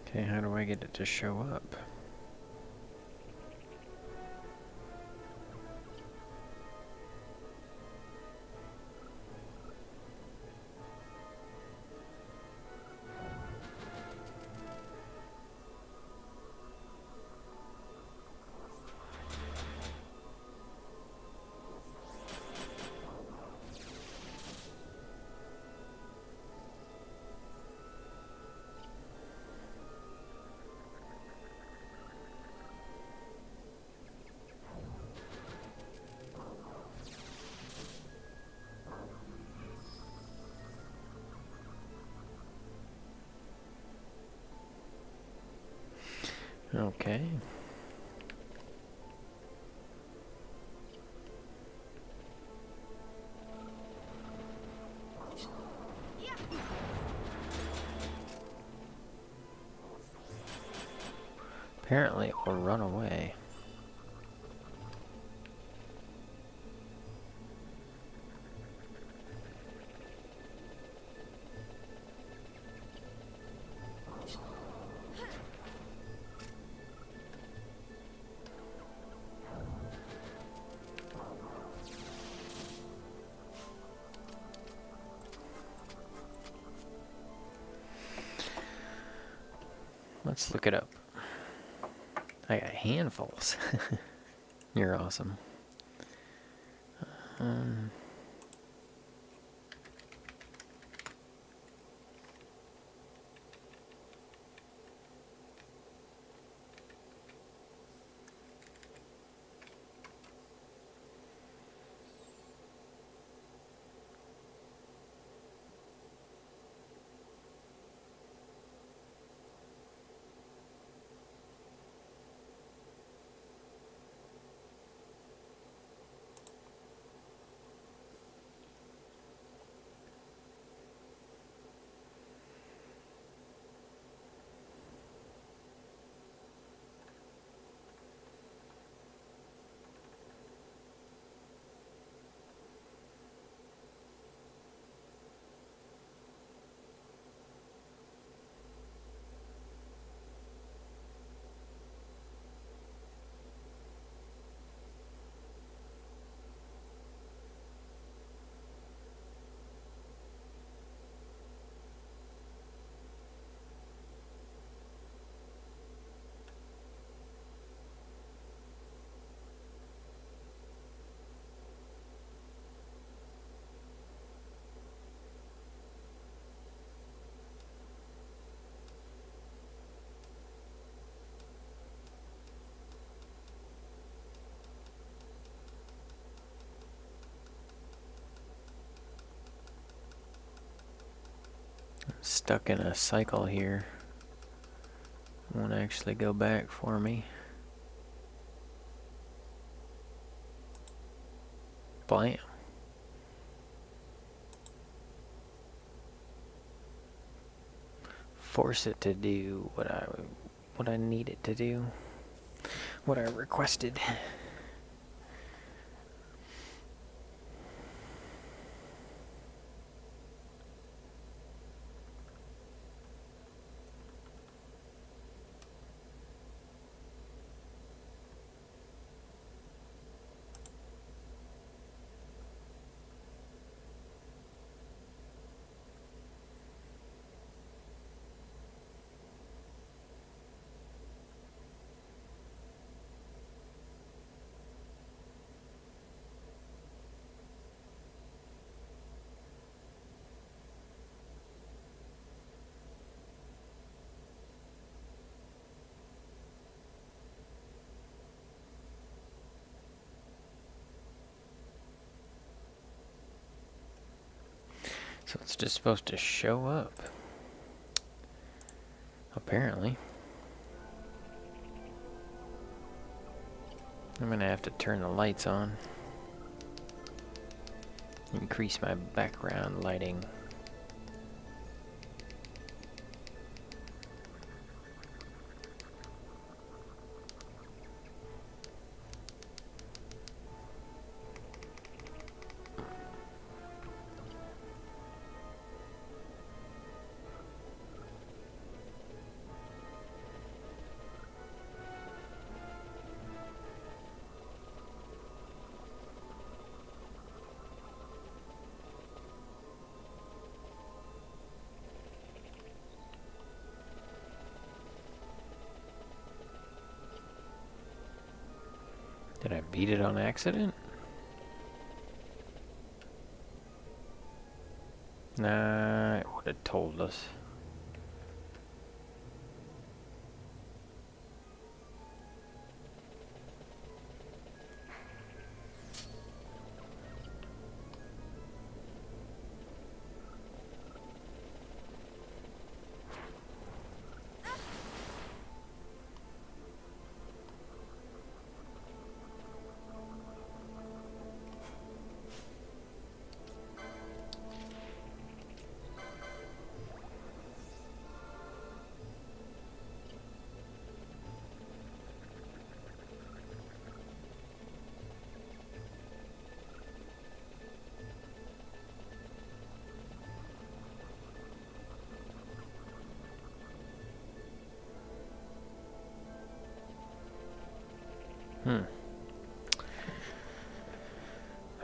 Okay, how do I get it to show up? Okay. Apparently it will run away. Let's look it up. I got handfuls. You're awesome. Stuck in a cycle here. Won't actually go back for me. Blam. Force it to do what I need it to do. What I requested. So it's just supposed to show up. Apparently. I'm gonna have to turn the lights on. Increase my background lighting. Did I beat it on accident? Nah, it would have told us.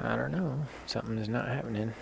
I don't know. Something is not happening.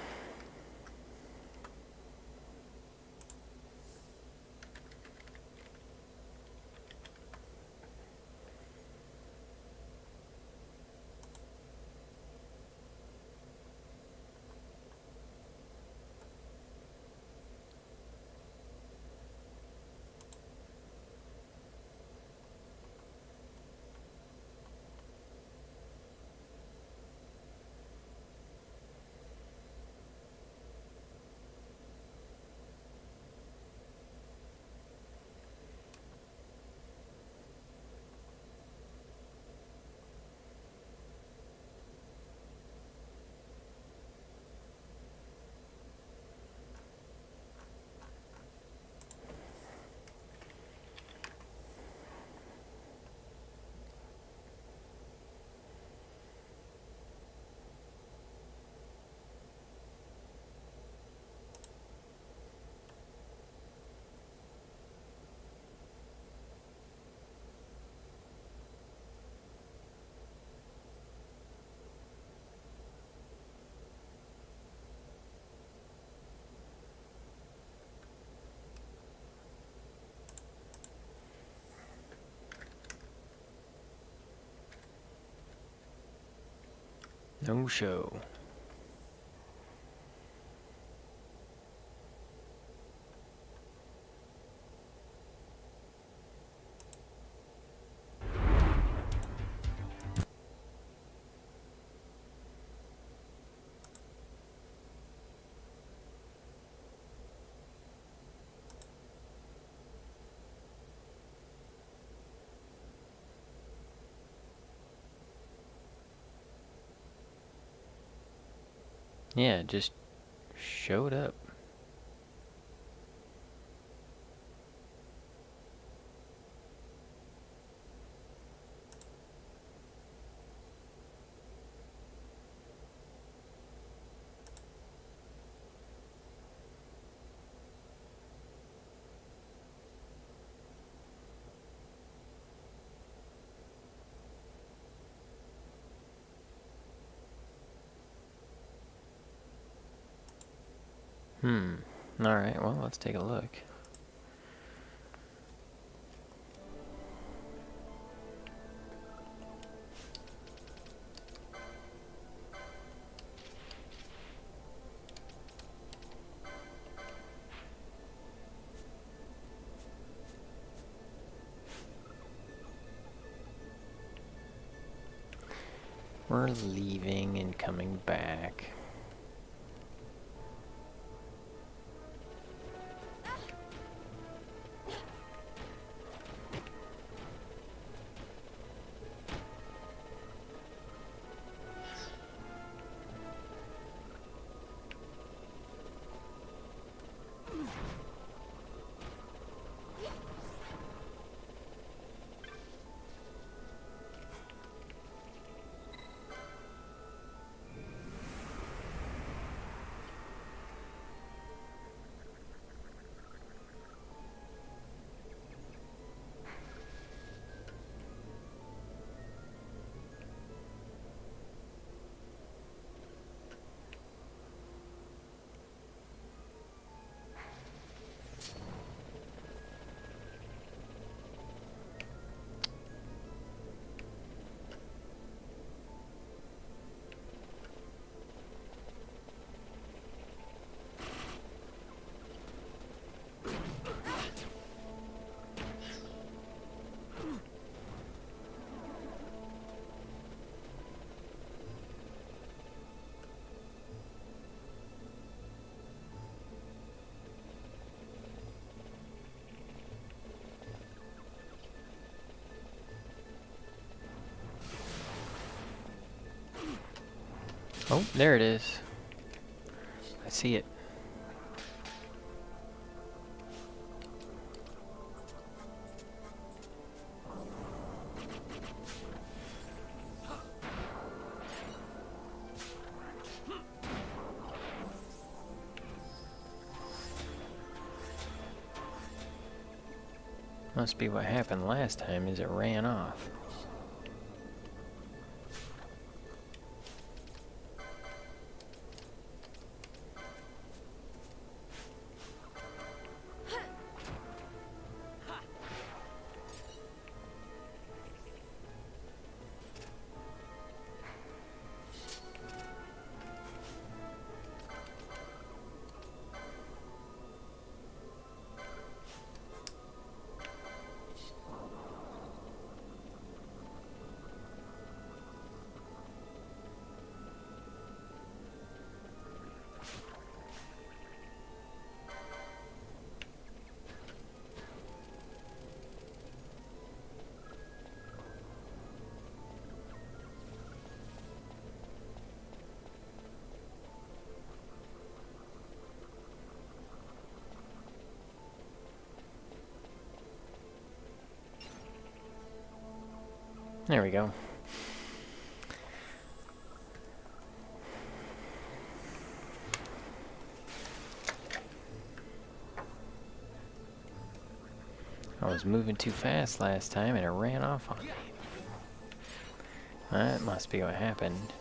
No show. Yeah, it just showed up. Alright, well, let's take a look. We're leaving and coming back. Oh, there it is. I see it. Must be what happened last time is it ran off. There we go. I was moving too fast last time and it ran off on me. That must be what happened.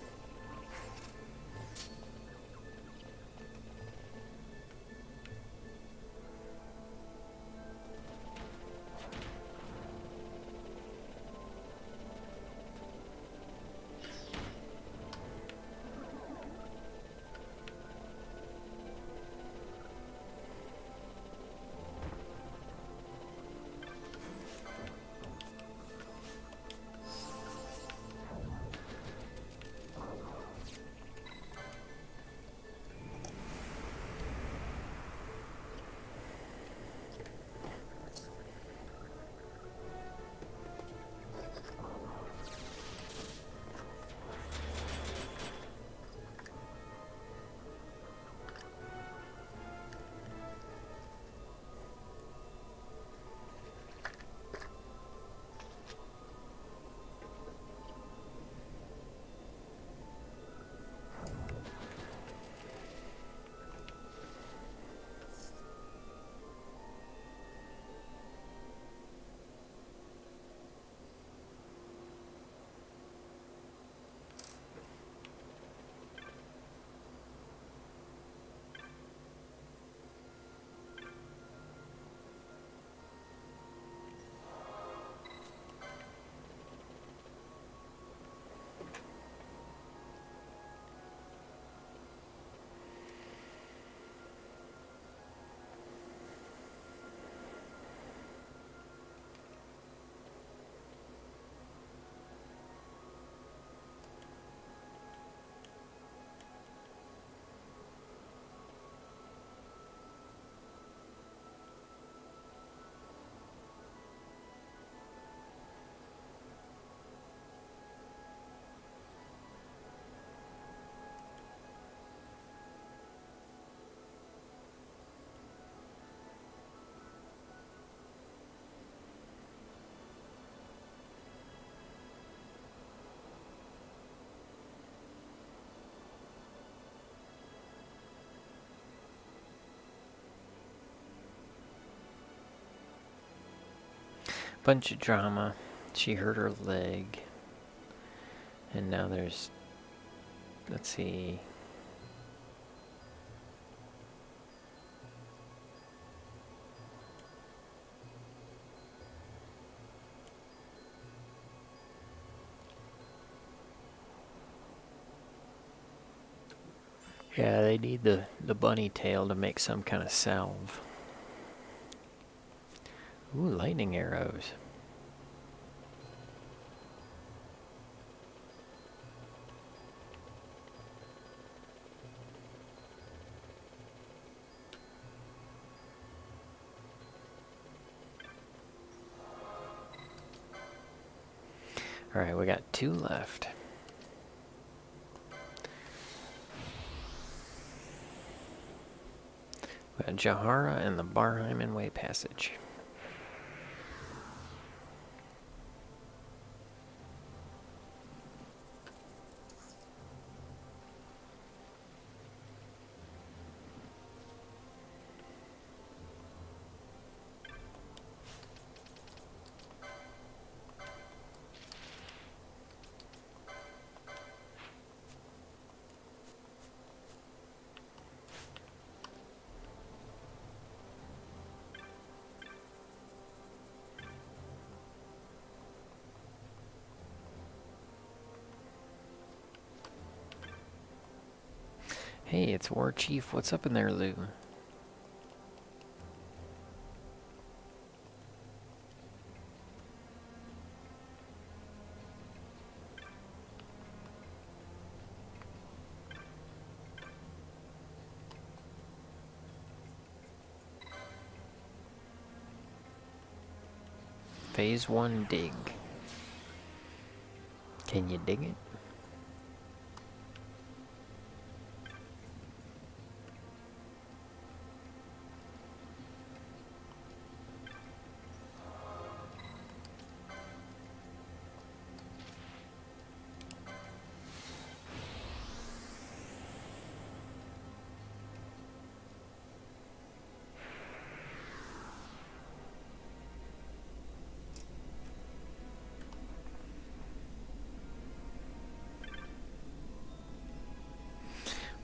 bunch of drama. She hurt her leg. And now there's... Let's see... Yeah, they need the bunny tail to make some kind of salve. Ooh, lightning arrows. Alright, we got 2 left. We got Jahara and the Barheimen Way Passage. Hey, it's War Chief. What's up in there, Lou? Phase 1 dig. Can you dig it?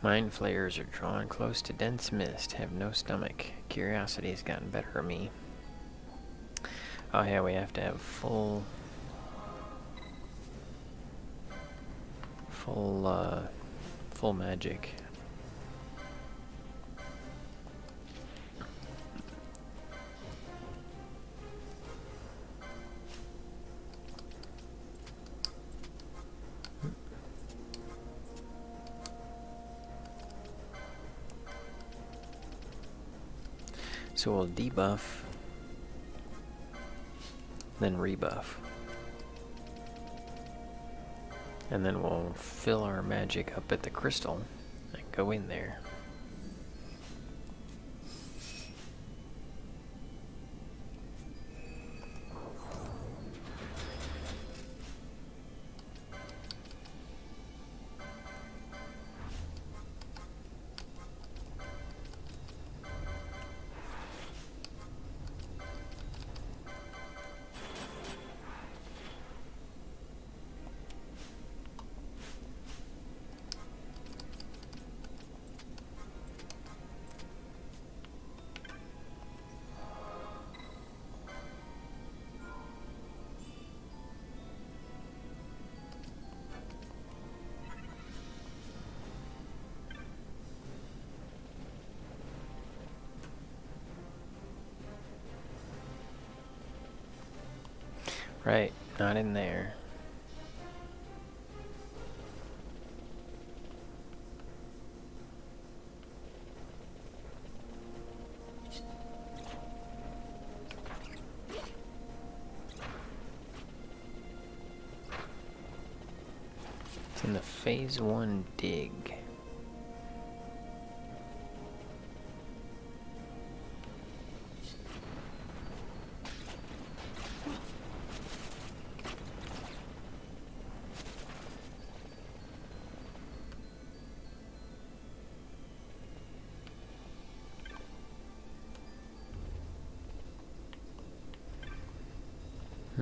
Mind flayers are drawn close to dense mist, have no stomach. Curiosity's gotten better of me. Oh yeah, we have to have full magic. So we'll debuff, then rebuff. And then we'll fill our magic up at the crystal and go in there. Right, not in there. It's in the phase 1 dig.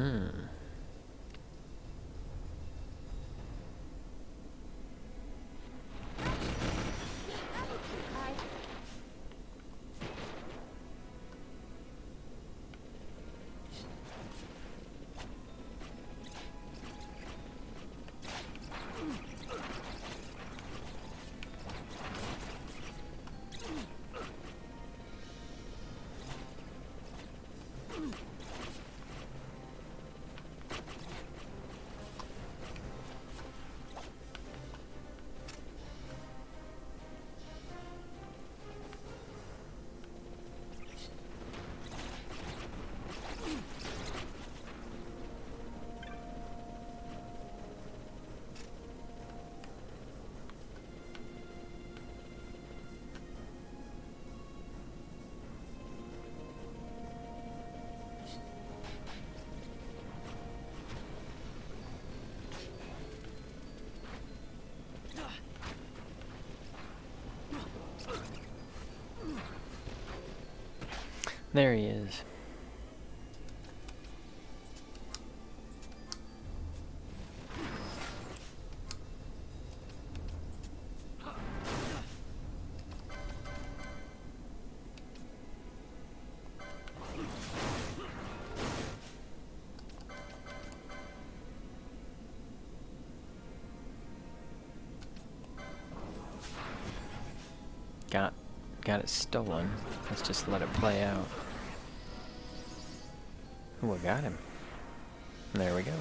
Hmm. There he is. Got it stolen. Let's just let it play out. Ooh, I got him. There we go.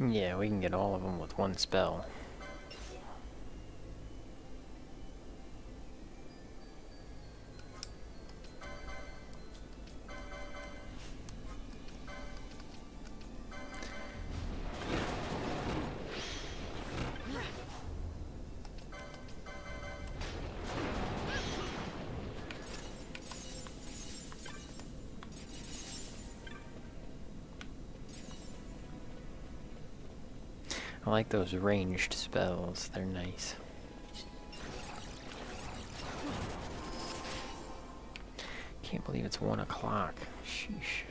Yeah, we can get all of them with one spell. I like those ranged spells, they're nice. Can't believe it's 1 o'clock. Sheesh.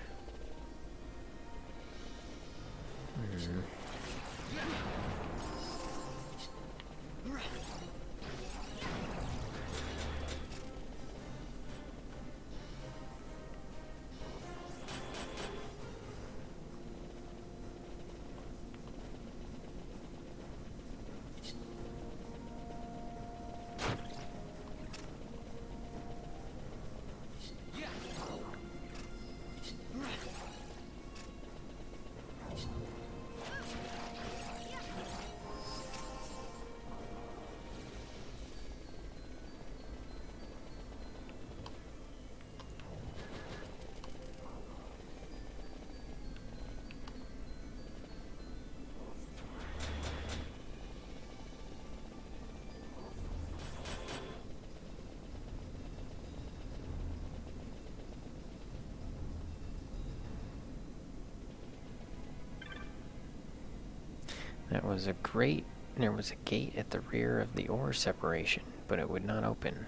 That was a great... There was a gate at the rear of the ore separation, but it would not open.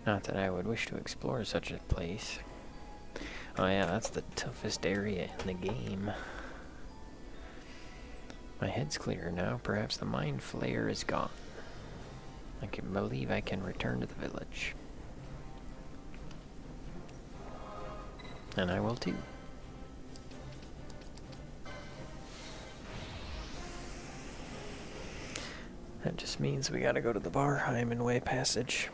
Not that I would wish to explore such a place. Oh yeah, that's the toughest area in the game. My head's clear now. Perhaps the mind flayer is gone. I can believe I can return to the village. And I will too. That just means we gotta go to the Barheim and Way Passage.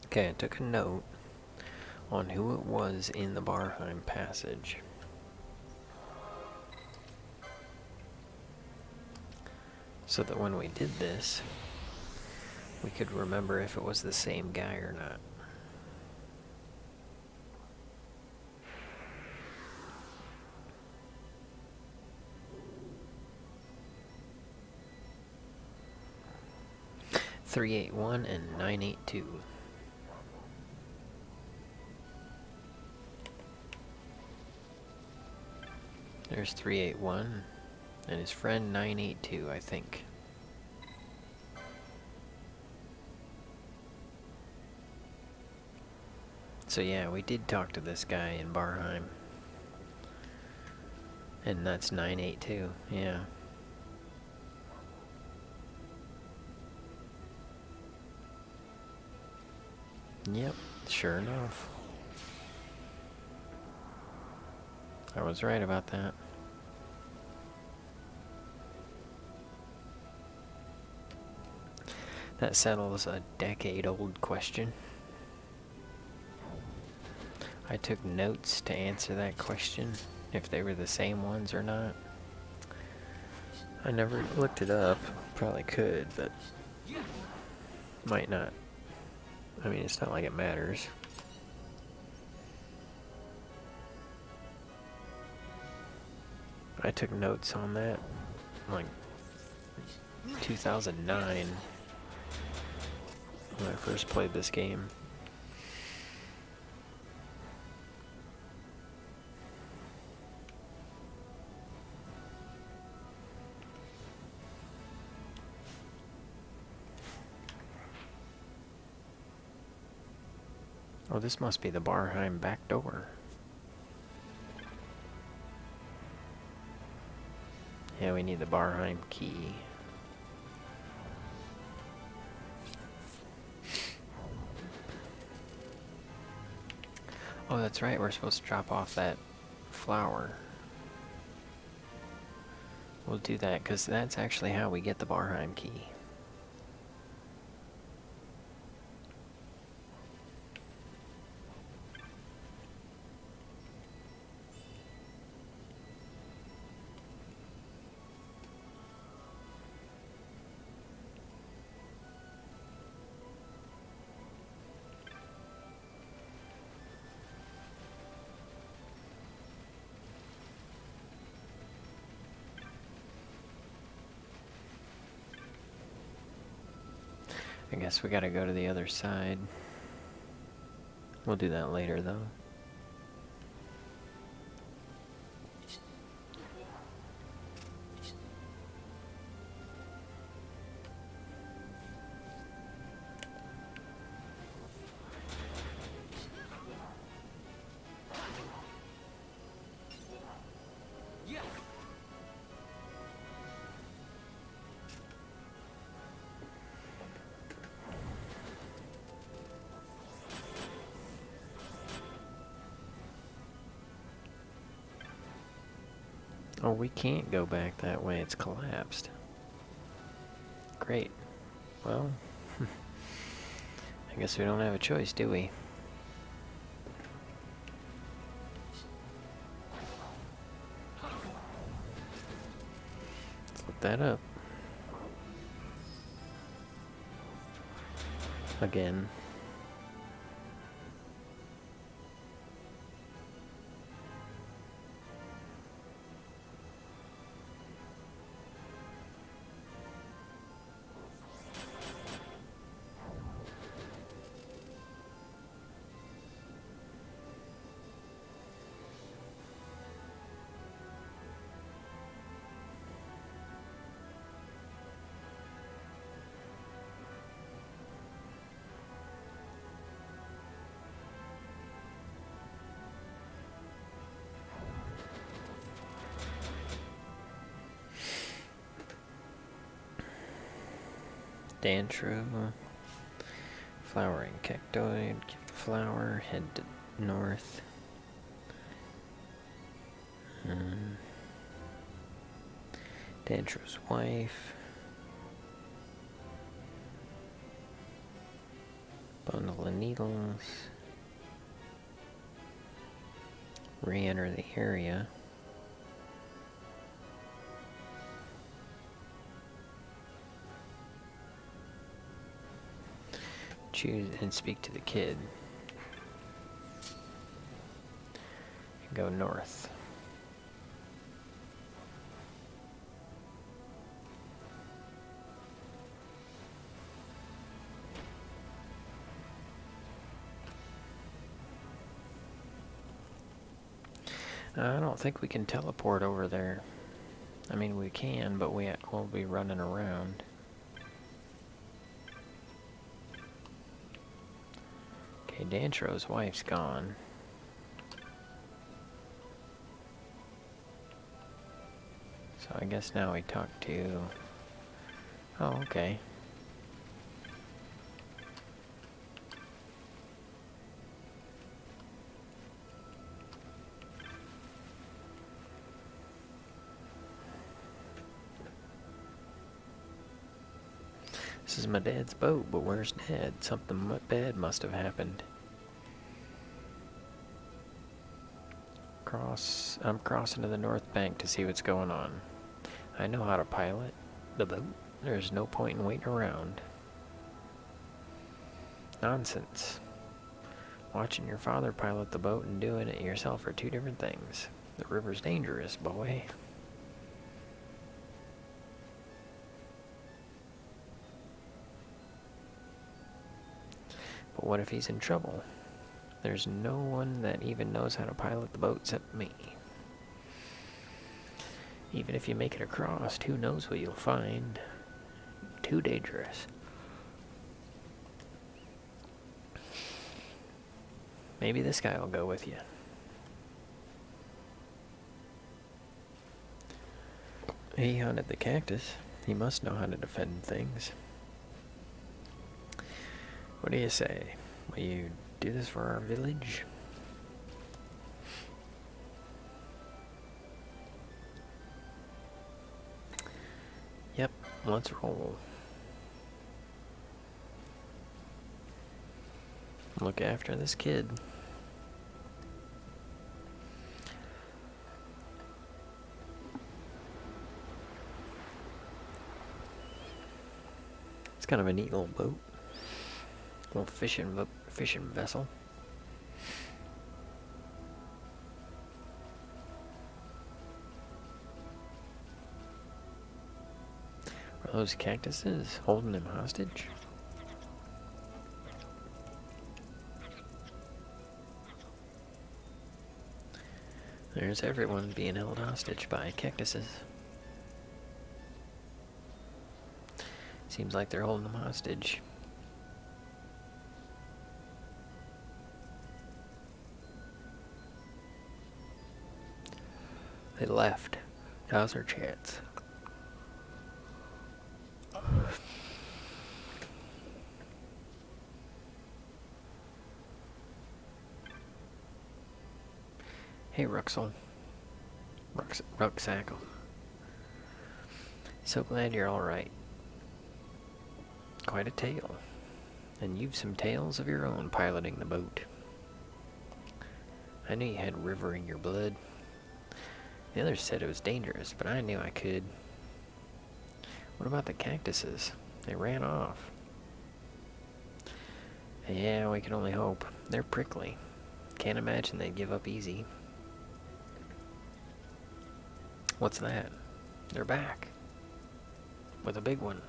Okay, I took a note on who it was in the Barheim passage. So that when we did this, we could remember if it was the same guy or not. (381) and (982). There's 381 and his friend 982, I think. So yeah, we did talk to this guy in Barheim. And that's 982, yeah. Yep, sure enough. I was right about that. That settles a decade-old question. I took notes to answer that question, if they were the same ones or not. I never looked it up. Probably could, but might not. I mean, it's not like it matters. I took notes on that, like, 2009, when I first played this game. Oh, this must be the Barheim back door. Yeah, we need the Barheim key. Oh, that's right, we're supposed to drop off that flower. We'll do that, because that's actually how we get the Barheim key. I guess we gotta go to the other side. We'll do that later, though. Oh, we can't go back that way. It's collapsed. Great. Well, I guess we don't have a choice, do we? that up. Again. Dantro, flowering cactoid, keep the flower, head to north. Dantro's wife. Bundle of needles. Re-enter the area. Choose and speak to the kid. And go north. I don't think we can teleport over there. I mean, we can, but we'll be running around. Okay, Dantro's wife's gone. So I guess now we talk to... Oh, okay. This is my dad's boat, but where's Dad? Something bad must have happened. I'm crossing to the north bank to see what's going on. I know how to pilot the boat. There's no point in waiting around. Nonsense. Watching your father pilot the boat and doing it yourself are two different things. The river's dangerous, boy. But what if he's in trouble? There's no one that even knows how to pilot the boat except me. Even if you make it across, who knows what you'll find? Too dangerous. Maybe this guy will go with you. He hunted the cactus. He must know how to defend things. What do you say? Will you do this for our village? Yep, let's roll. Look after this kid. It's kind of a neat little boat. Little fishing vessel. Are those cactuses holding him hostage? There's everyone being held hostage by cactuses. Seems like they're holding them hostage. They left. Now's our chance. Hey, Ruxel. Rucksackle. So glad you're alright. Quite a tale. And you've some tales of your own piloting the boat. I knew you had river in your blood. The others said it was dangerous, but I knew I could. What about the cactuses? They ran off. Yeah, we can only hope. They're prickly. Can't imagine they'd give up easy. What's that? They're back. With a big one.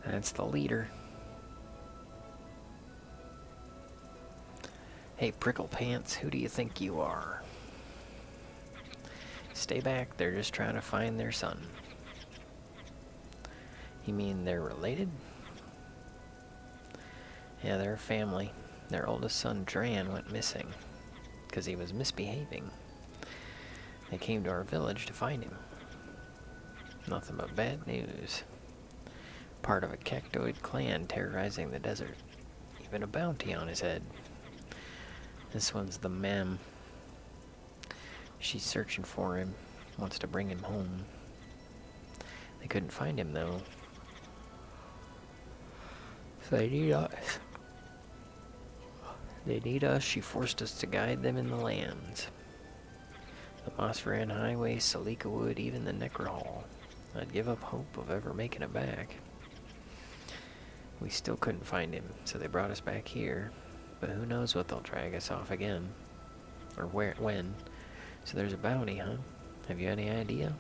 That's the leader. Hey, Prickle Pants, who do you think you are? Stay back, they're just trying to find their son. You mean they're related? Yeah, they're a family. Their oldest son, Dran, went missing because he was misbehaving. They came to our village to find him. Nothing but bad news. Part of a cactoid clan terrorizing the desert. Even a bounty on his head. This one's the Mem. She's searching for him. Wants to bring him home. They couldn't find him, though. So they need us. They need us. She forced us to guide them in the lands. The Mosferan Highway, Salika Wood, even the Necro Hall. I'd give up hope of ever making it back. We still couldn't find him, so they brought us back here. But who knows what they'll drag us off again. Or where, when. So there's a bounty, huh? Have you any idea?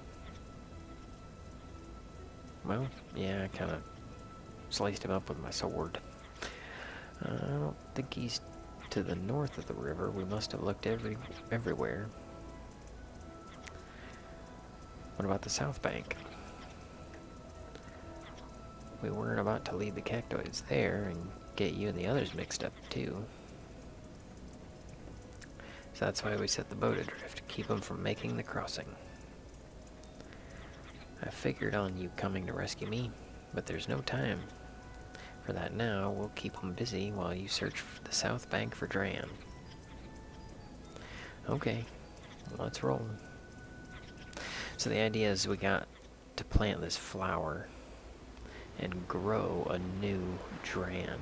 Well, yeah, I kind of sliced him up with my sword. I don't think he's to the north of the river. We must have looked everywhere. What about the south bank? We weren't about to lead the cactoids there and get you and the others mixed up too. So that's why we set the boat adrift, to keep them from making the crossing. I figured on you coming to rescue me, but there's no time for that now. We'll keep them busy while you search for the south bank for Dran. Okay, let's roll. So the idea is we got to plant this flower and grow a new Dran.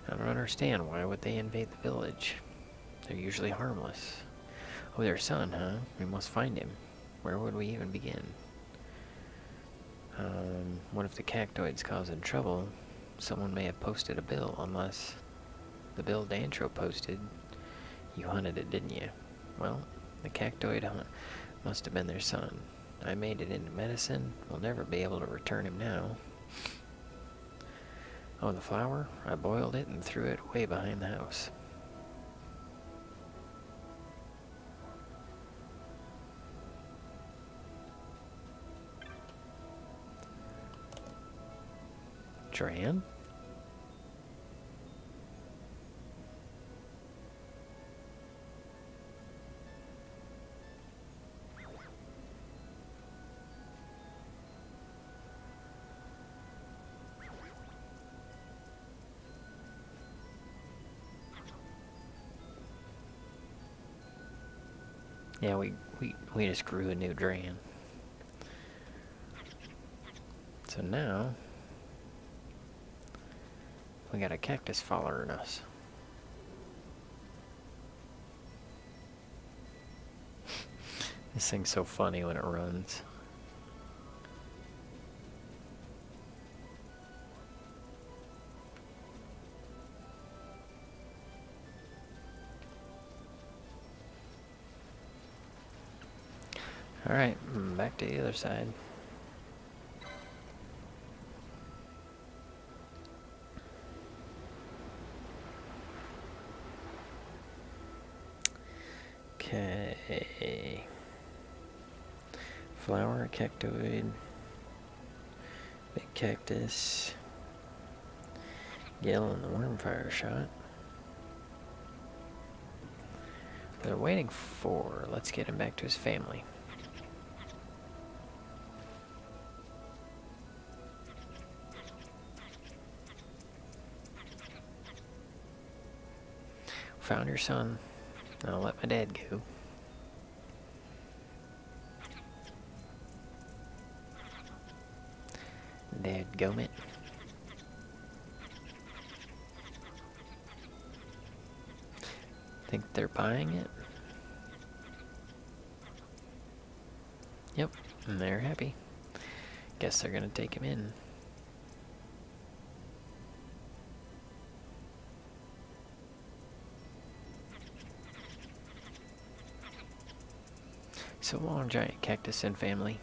I don't understand. Why would they invade the village? They're usually harmless. Oh, their son, huh? We must find him. Where would we even begin? What if the cactoid's causing trouble? Someone may have posted a bill, unless the bill Dantro posted. You hunted it, didn't you? Well, the cactoid must have been their son. I made it into medicine. We'll never be able to return him now. Oh, the flour? I boiled it and threw it way behind the house. Dran? Yeah, we just grew a new Dran. So now we got a cactus following us. This thing's so funny when it runs. Alright, back to the other side. Okay. Flower, cactoid, big cactus, Gil and the wormfire shot. They're waiting for, let's get him back to his family. found your son. I'll let my dad go. Dadgummit. Think they're buying it? Yep, and they're happy. Guess they're gonna take him in. So long, giant cactus and family.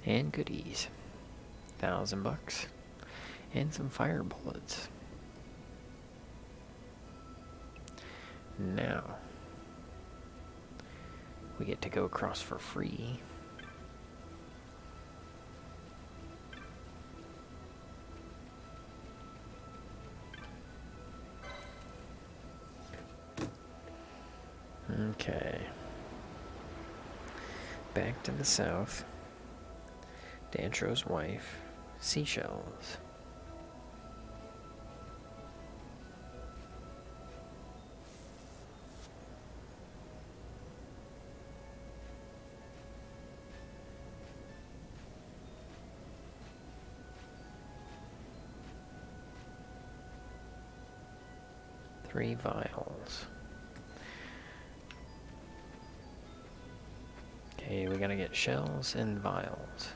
And goodies. $1,000 and some fire bullets. Now we get to go across for free. Okay. Back to the south. Dantro's wife. Seashells. Three vials. Okay, we gotta get shells and vials.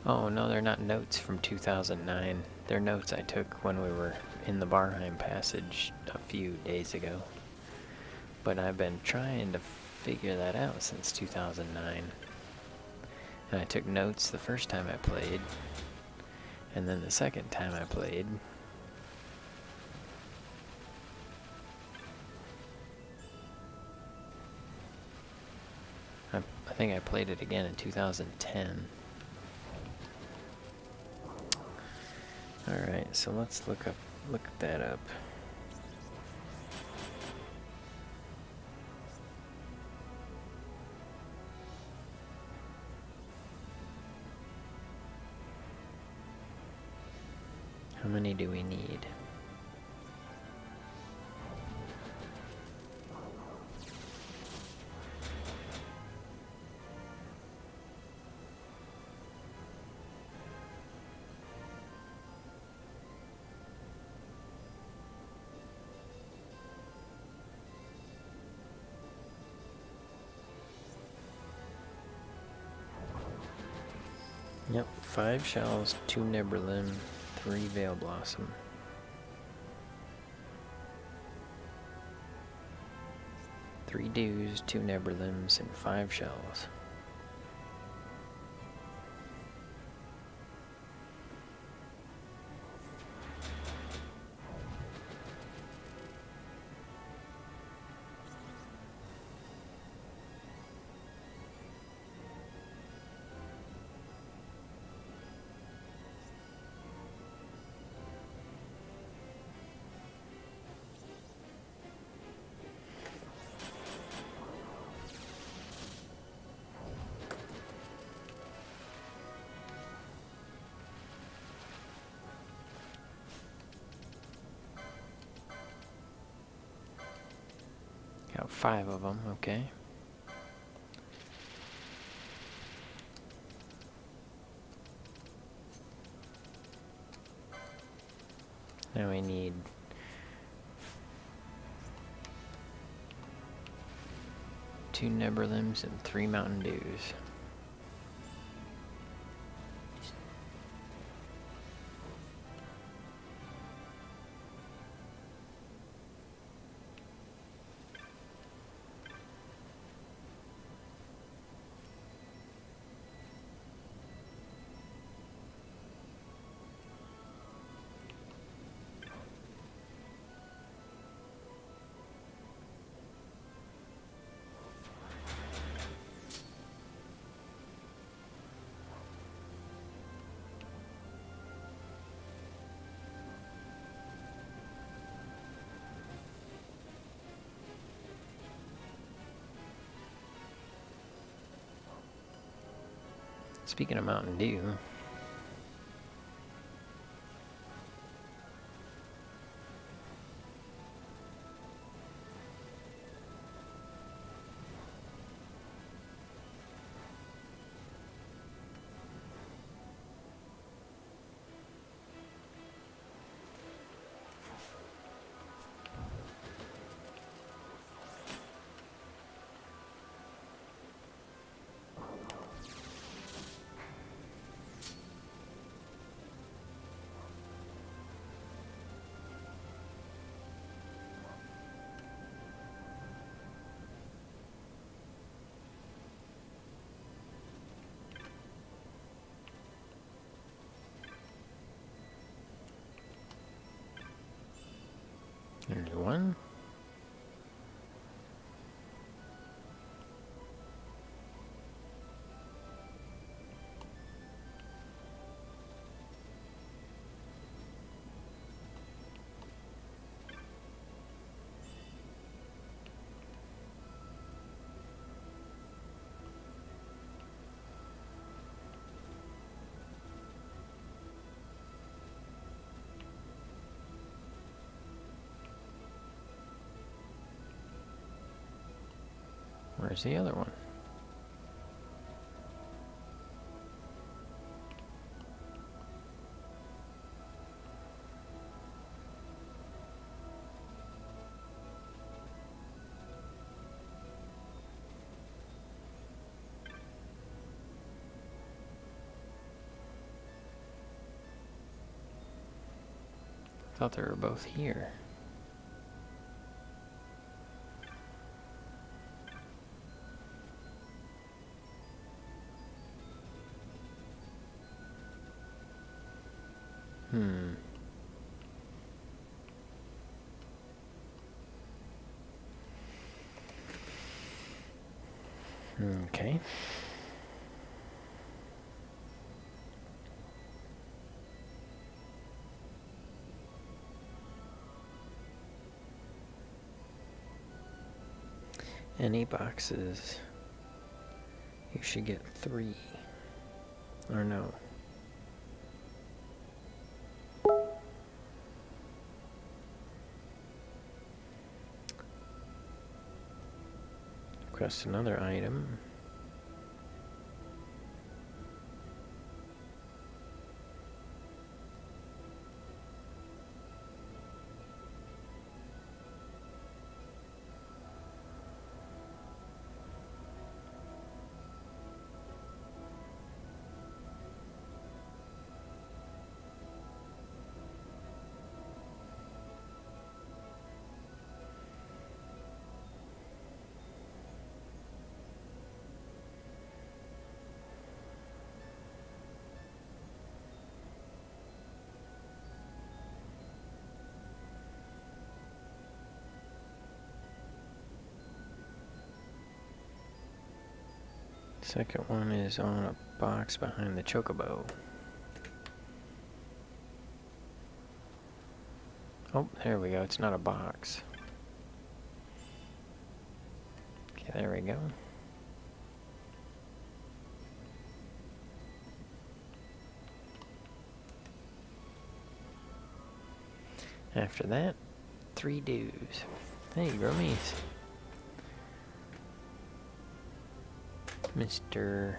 Oh no, they're not notes from 2009. They're notes I took when we were in the Barheim Passage a few days ago. But I've been trying to figure that out since 2009. And I took notes the first time I played, and then the second time I played. I think I played it again in 2010. Alright, so let's look that up. How many do we need? Yep, 5 shells, 2 Neberlim, 3 Veil Blossom. Three dews, 2 Neberlims, and 5 shells. Got 5 of them, okay. Now we need 2 Neberlims and 3 Mountain Dews. Speaking of Mountain Dew, there's one. Where's the other one? Thought they were both here. Okay. Any boxes? You should get 3. Or no. Request another item. Second one is on a box behind the chocobo. Oh, there we go. It's not a box. Okay, there we go. After that, 3 dues. Hey, Growmiez. Mr.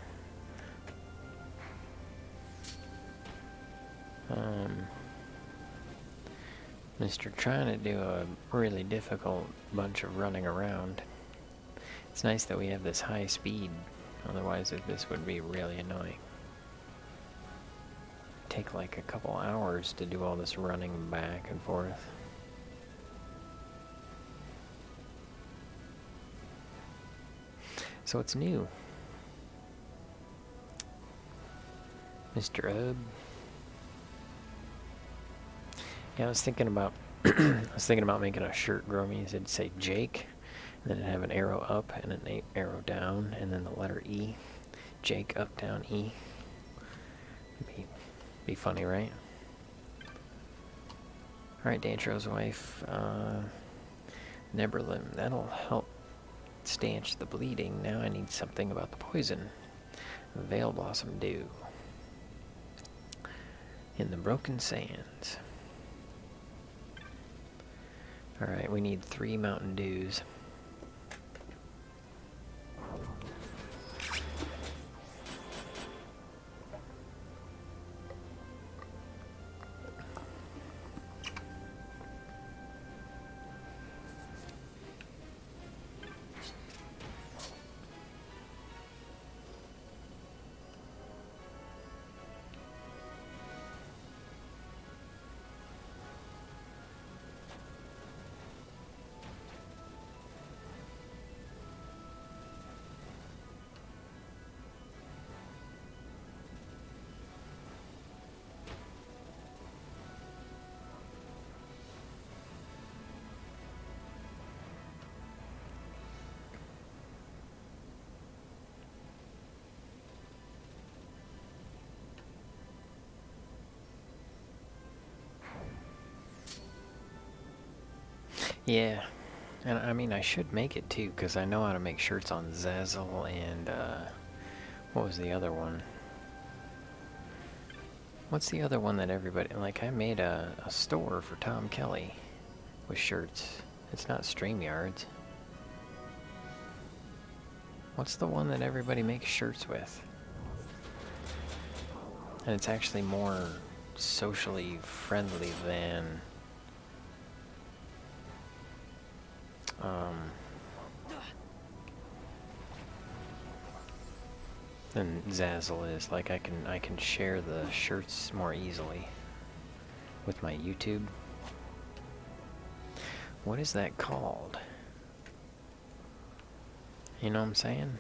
Mr. trying to do a really difficult bunch of running around. It's nice that we have this high speed, otherwise this would be really annoying. Take like a couple hours to do all this running back and forth. So it's new. Mr. Ub. Yeah, I was thinking about making a shirt, Growmiez. It'd say Jake, and then it'd have an arrow up and an arrow down, and then the letter E. Jake up, down, E. Be funny, right? Alright, Dantro's wife, Neberlim. That'll help stanch the bleeding. Now I need something about the poison. Veil Blossom Dew. In the Broken Sands. Alright, we need 3 Mountain Dews. Yeah, and I mean I should make it too, because I know how to make shirts on Zazzle and, what was the other one? What's the other one that everybody, like I made a store for Tom Kelly with shirts. It's not StreamYards. What's the one that everybody makes shirts with? And it's actually more socially friendly than Zazzle is. Like I can share the shirts more easily with my YouTube. What is that called? You know what I'm saying?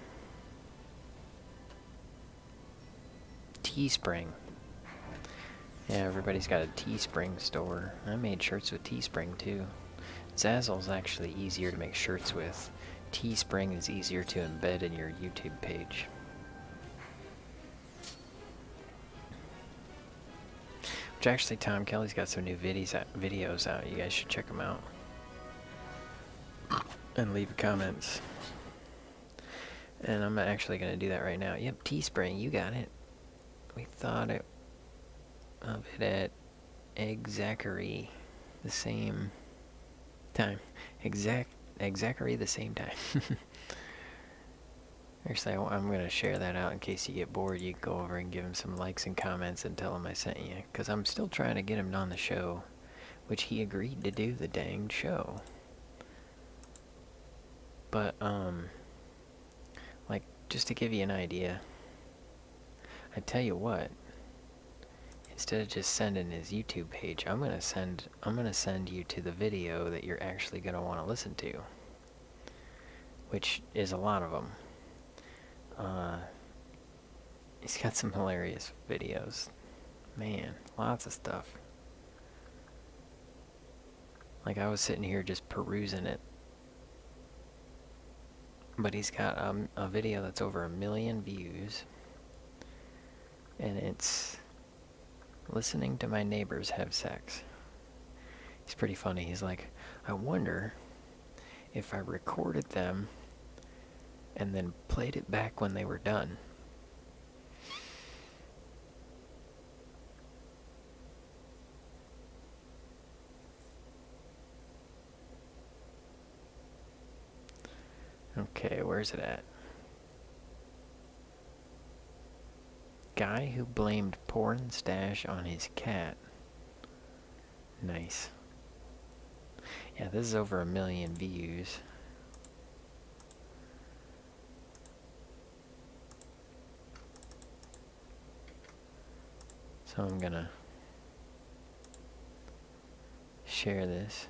Teespring. Yeah, everybody's got a Teespring store. I made shirts with Teespring too. Zazzle's actually easier to make shirts with. Teespring is easier to embed in your YouTube page. Which actually, Tom Kelly's got some new videos out. You guys should check them out. And leave comments. And I'm actually going to do that right now. Yep, Teespring, you got it. We thought of it at Zachary the same time. Zachary the same time. Actually, I'm going to share that out in case you get bored. You can go over and give him some likes and comments and tell him I sent you. Because I'm still trying to get him on the show, which he agreed to do the dang show. But, like, just to give you an idea, I tell you what, instead of just sending his YouTube page, I'm gonna send you to the video that you're actually gonna want to listen to, which is a lot of them. He's got some hilarious videos, man, lots of stuff. Like I was sitting here just perusing it, but he's got a video that's over 1 million views, and it's listening to my neighbors have sex. He's pretty funny. He's like, I wonder if I recorded them and then played it back when they were done. Okay, where's it at? Guy who blamed porn stash on his cat. Nice. Yeah, this is over 1 million views. So I'm gonna share this.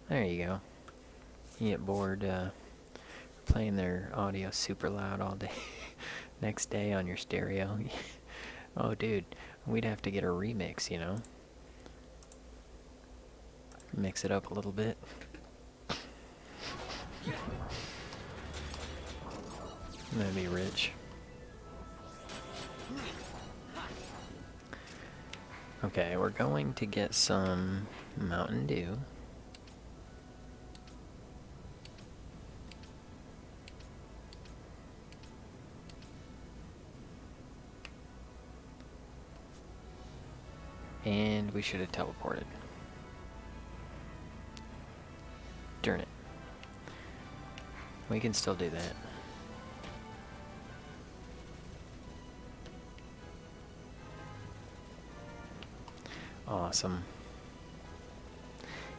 There you go. You get bored playing their audio super loud all day. Next day on your stereo. Oh dude, we'd have to get a remix, you know? Mix it up a little bit. That'd be rich. Okay, we're going to get some Mountain Dew. And we should have teleported. Darn it. We can still do that. Awesome.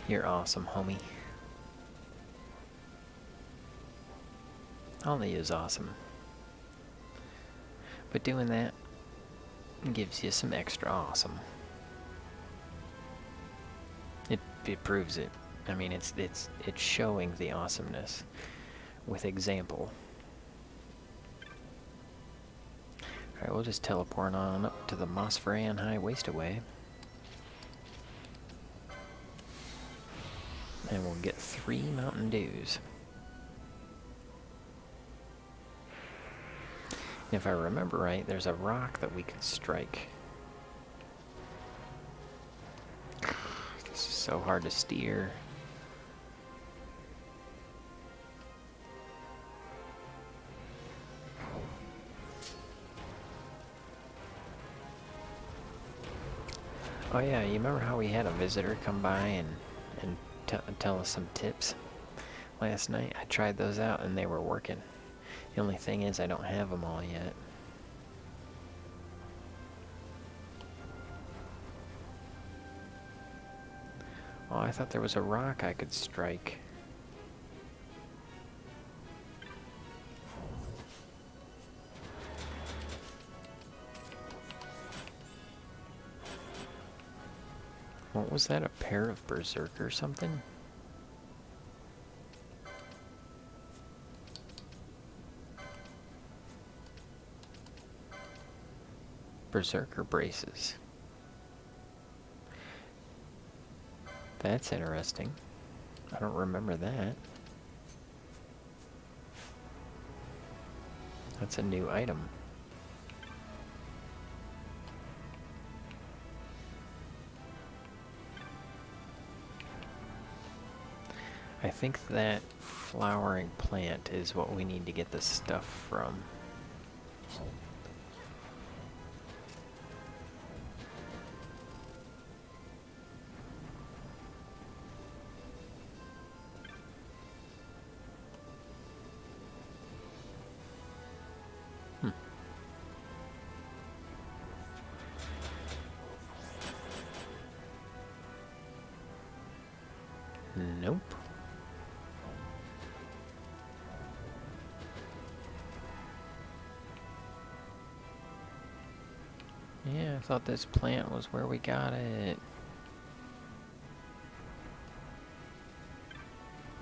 You're awesome, homie. Only is awesome. But doing that gives you some extra awesome. It proves it. I mean, it's showing the awesomeness with example. Alright, we'll just teleport on up to the Mosfran High Wasteaway. And we'll get 3 Mountain Dews. And if I remember right, there's a rock that we can strike. This is so hard to steer. Oh yeah, you remember how we had a visitor come by and tell us some tips last night? I tried those out and they were working. The only thing is I don't have them all yet. Oh, I thought there was a rock I could strike. What was that, a pair of berserk or something? Berserker braces. That's interesting. I don't remember that. That's a new item. I think that flowering plant is what we need to get the stuff from. Nope. Yeah, I thought this plant was where we got it.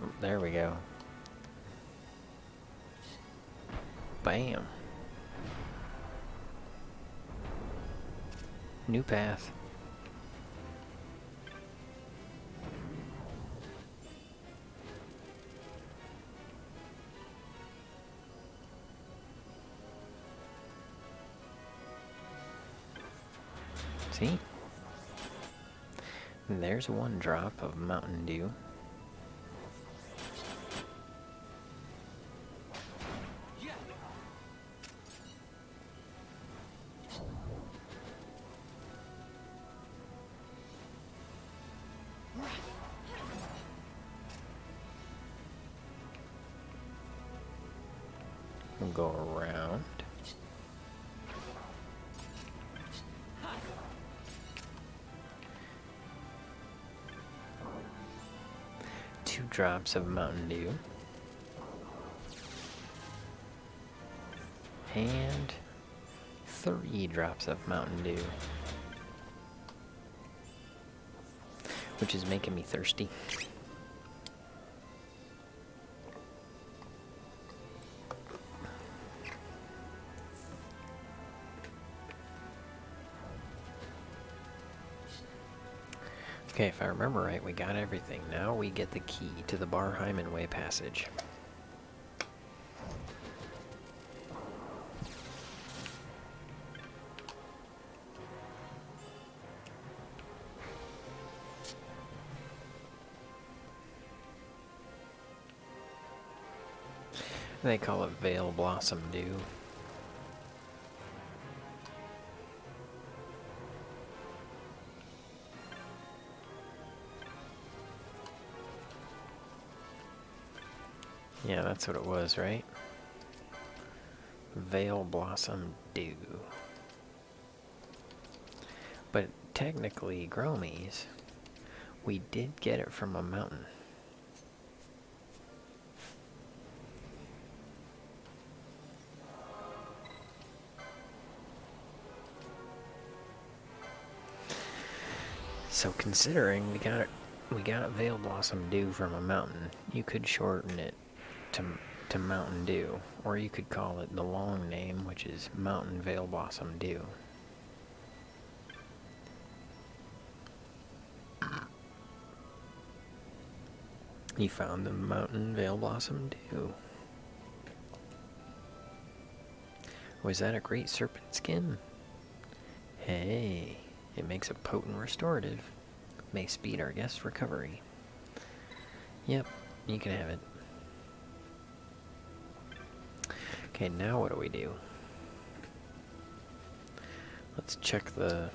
Oh, there we go. Bam. New path. See? And there's 1 drop of Mountain Dew. We'll go around. Drops of Mountain Dew. And 3 drops of Mountain Dew. Which is making me thirsty. Okay, if I remember right, we got everything. Now we get the key to the Barheimen Way passage. They call it Veil Blossom Dew. Yeah, that's what it was, right? Veil Blossom Dew. But technically, Growmiez, we did get it from a mountain. So considering we got Veil Blossom Dew from a mountain, you could shorten it to Mountain Dew, or you could call it the long name, which is Mountain Veil Blossom Dew. You found the Mountain Veil Blossom Dew. Was that a great serpent skin? Hey, it makes a potent restorative. May speed our guest's recovery. Yep, you can have it. Okay, now what do we do? Let's check the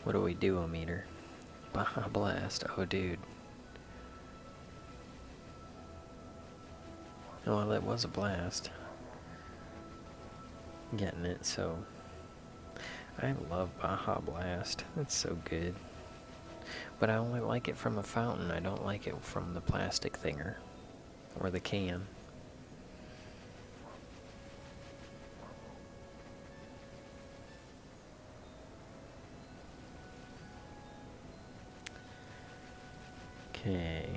what do we do meter. Baja Blast. Oh, dude. Oh, well, that was a blast. Getting it, so I love Baja Blast. It's so good. But I only like it from a fountain. I don't like it from the plastic thinger or the can. Okay.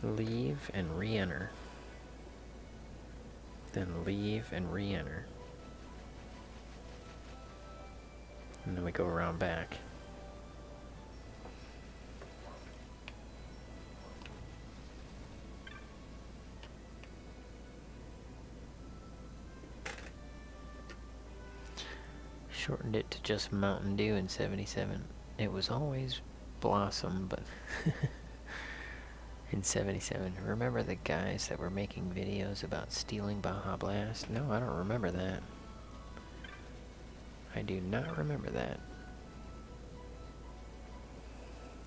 Leave and re-enter. Then leave and re-enter. And then we go around back. Shortened it to just Mountain Dew in 77. It was always Blossom, but in 77. Remember the guys that were making videos about stealing Baja Blast? No, I don't remember that. I do not remember that.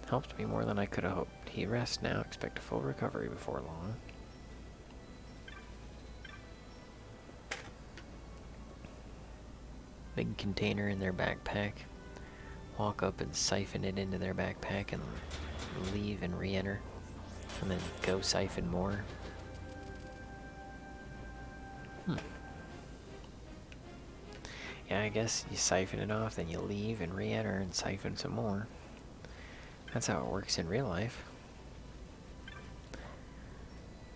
Helped me more than I could have hoped. He rests now. Expect a full recovery before long. Big container in their backpack. Walk up and siphon it into their backpack and leave and re-enter. And then go siphon more. Yeah, I guess you siphon it off, then you leave and re-enter and siphon some more. That's how it works in real life.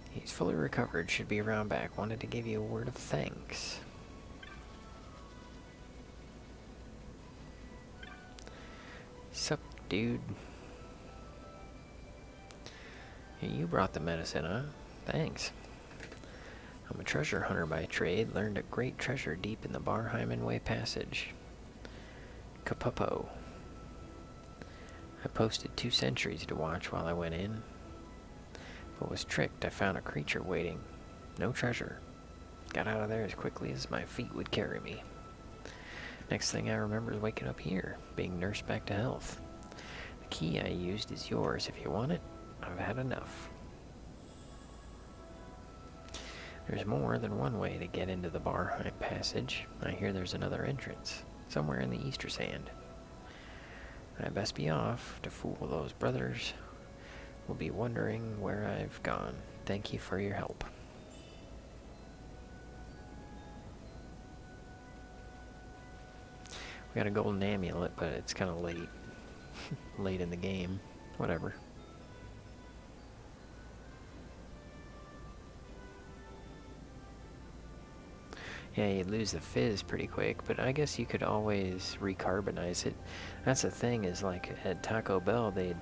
He's fully recovered, should be around back. Wanted to give you a word of thanks. Sup, dude? You brought the medicine, huh? Thanks. I'm a treasure hunter by trade. Learned a great treasure deep in the Barheimen Way passage. Kapupo. I posted 2 sentries to watch while I went in, but was tricked. I found a creature waiting. No treasure. Got out of there as quickly as my feet would carry me. Next thing I remember is waking up here, being nursed back to health. The key I used is yours. If you want it, I've had enough. There's more than one way to get into the Barheim passage. I hear there's another entrance, somewhere in the Easter Sand. I best be off to fool those brothers. Will be wondering where I've gone. Thank you for your help. We got a golden amulet, but it's kind of late. Late in the game. Whatever. Yeah, you lose the fizz pretty quick, but I guess you could always recarbonize it. That's the thing, is like at Taco Bell, they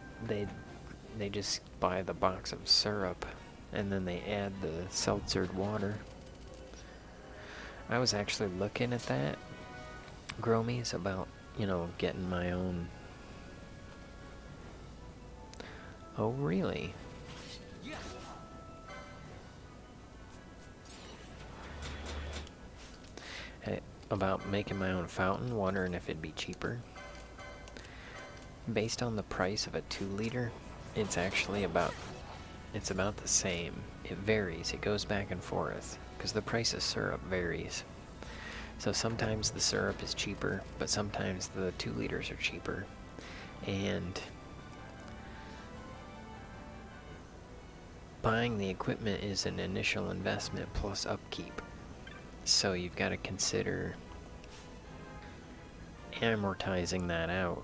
just buy the box of syrup, and then they add the seltzered water. I was actually looking at that, Growmiez about, you know, getting my own. Oh, really? Hey, about making my own fountain, wondering if it'd be cheaper. Based on the price of a 2-liter, it's actually about the same. It varies. It goes back and forth because the price of syrup varies. So sometimes the syrup is cheaper, but sometimes the 2 liters are cheaper. And buying the equipment is an initial investment plus upkeep. So you've got to consider amortizing that out,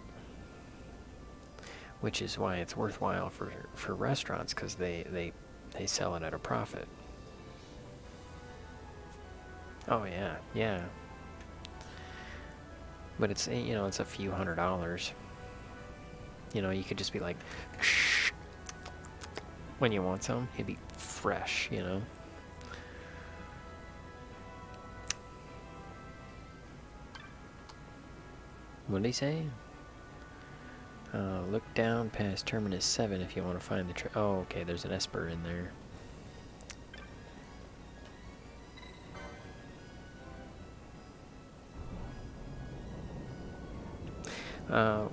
which is why it's worthwhile for restaurants, because they sell it at a profit. Oh yeah, yeah. But it's, you know, it's a few $100s. You know, you could just be like, shh, when you want some, it'd be fresh, you know. What did he say? Look down past Terminus 7 if you want to find the oh, okay, there's an Esper in there.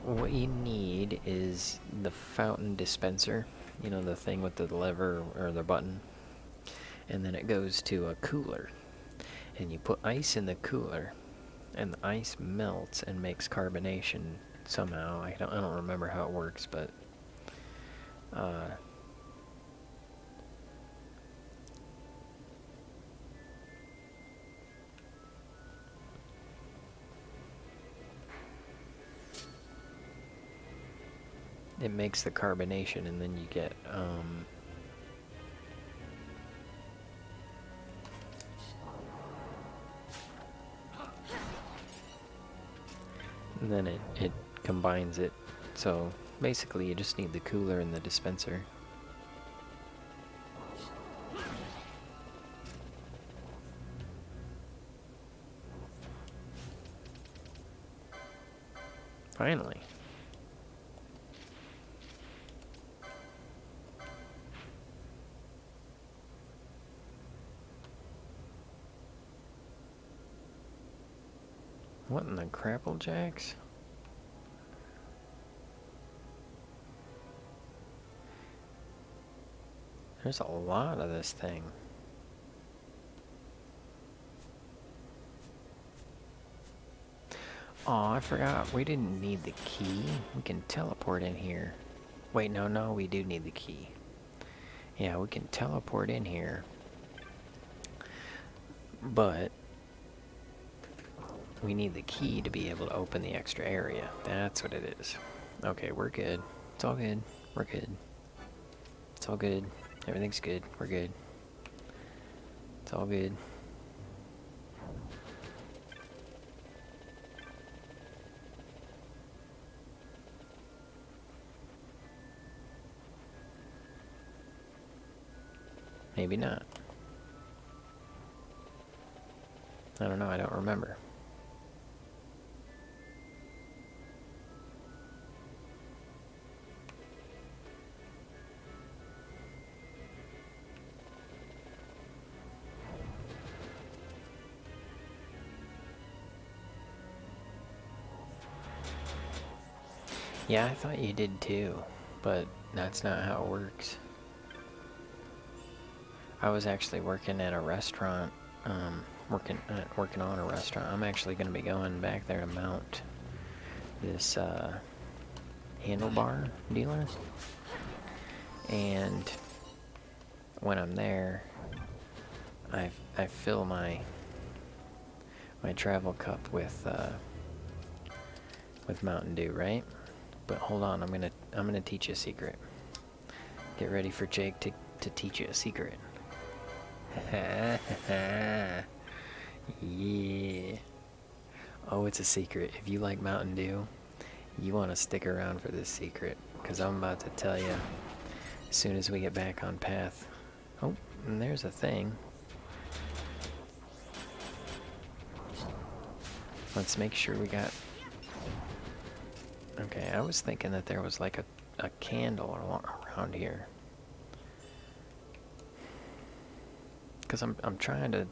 What you need is the fountain dispenser, you know, the thing with the lever or the button, and then it goes to a cooler, and you put ice in the cooler, and the ice melts and makes carbonation somehow. I don't remember how it works, but it makes the carbonation, and then you get and then it combines it. So basically you just need the cooler and the dispenser. Finally. What in the crapple jacks? There's a lot of this thing. Oh, I forgot. We didn't need the key. We can teleport in here. Wait, no, we do need the key. Yeah, we can teleport in here. But we need the key to be able to open the extra area. That's what it is. Okay, we're good. It's all good. We're good. It's all good. Everything's good. We're good. It's all good. Maybe not. I don't know. I don't remember. Yeah, I thought you did too, but that's not how it works. I was actually working at a restaurant, working on a restaurant. I'm actually going to be going back there to mount this handlebar dealer, and when I'm there, I fill my travel cup with Mountain Dew, right? But hold on, I'm gonna teach you a secret. Get ready for Jake to teach you a secret. Yeah. Oh, it's a secret. If you like Mountain Dew, you want to stick around for this secret, because I'm about to tell you as soon as we get back on path. Oh, and there's a thing. Let's make sure we got... Okay, I was thinking that there was like a candle around here. Because I'm trying to...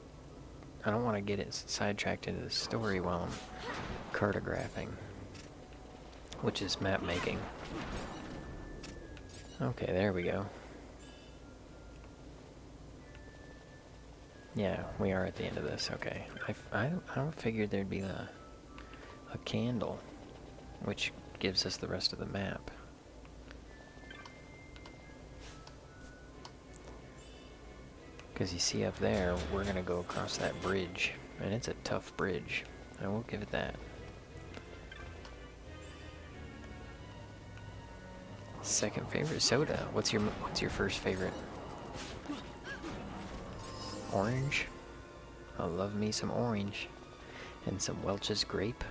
I don't want to get it sidetracked into the story while I'm cartographing. Which is map making. Okay, there we go. Yeah, we are at the end of this. Okay, I figured there'd be a candle, which gives us the rest of the map. Because you see up there, we're gonna go across that bridge, and it's a tough bridge. I will give it that. Second favorite soda. What's your first favorite? Orange. I love me some orange. And some Welch's grape.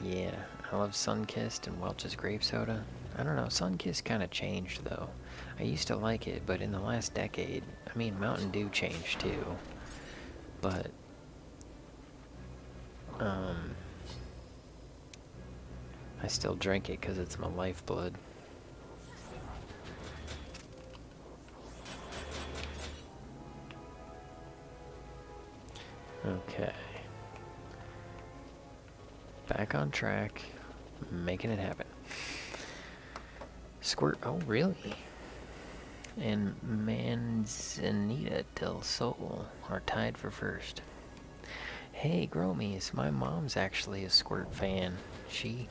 Yeah, I love Sunkist and Welch's grape soda. I don't know, Sunkist kind of changed though. I used to like it, but in the last decade, I mean, Mountain Dew changed too. But, I still drink it because it's my lifeblood. Okay. Back on track. Making it happen. Squirt. Oh, really? And Manzanita del Sol are tied for first. Hey, Growmiez. My mom's actually a Squirt fan. She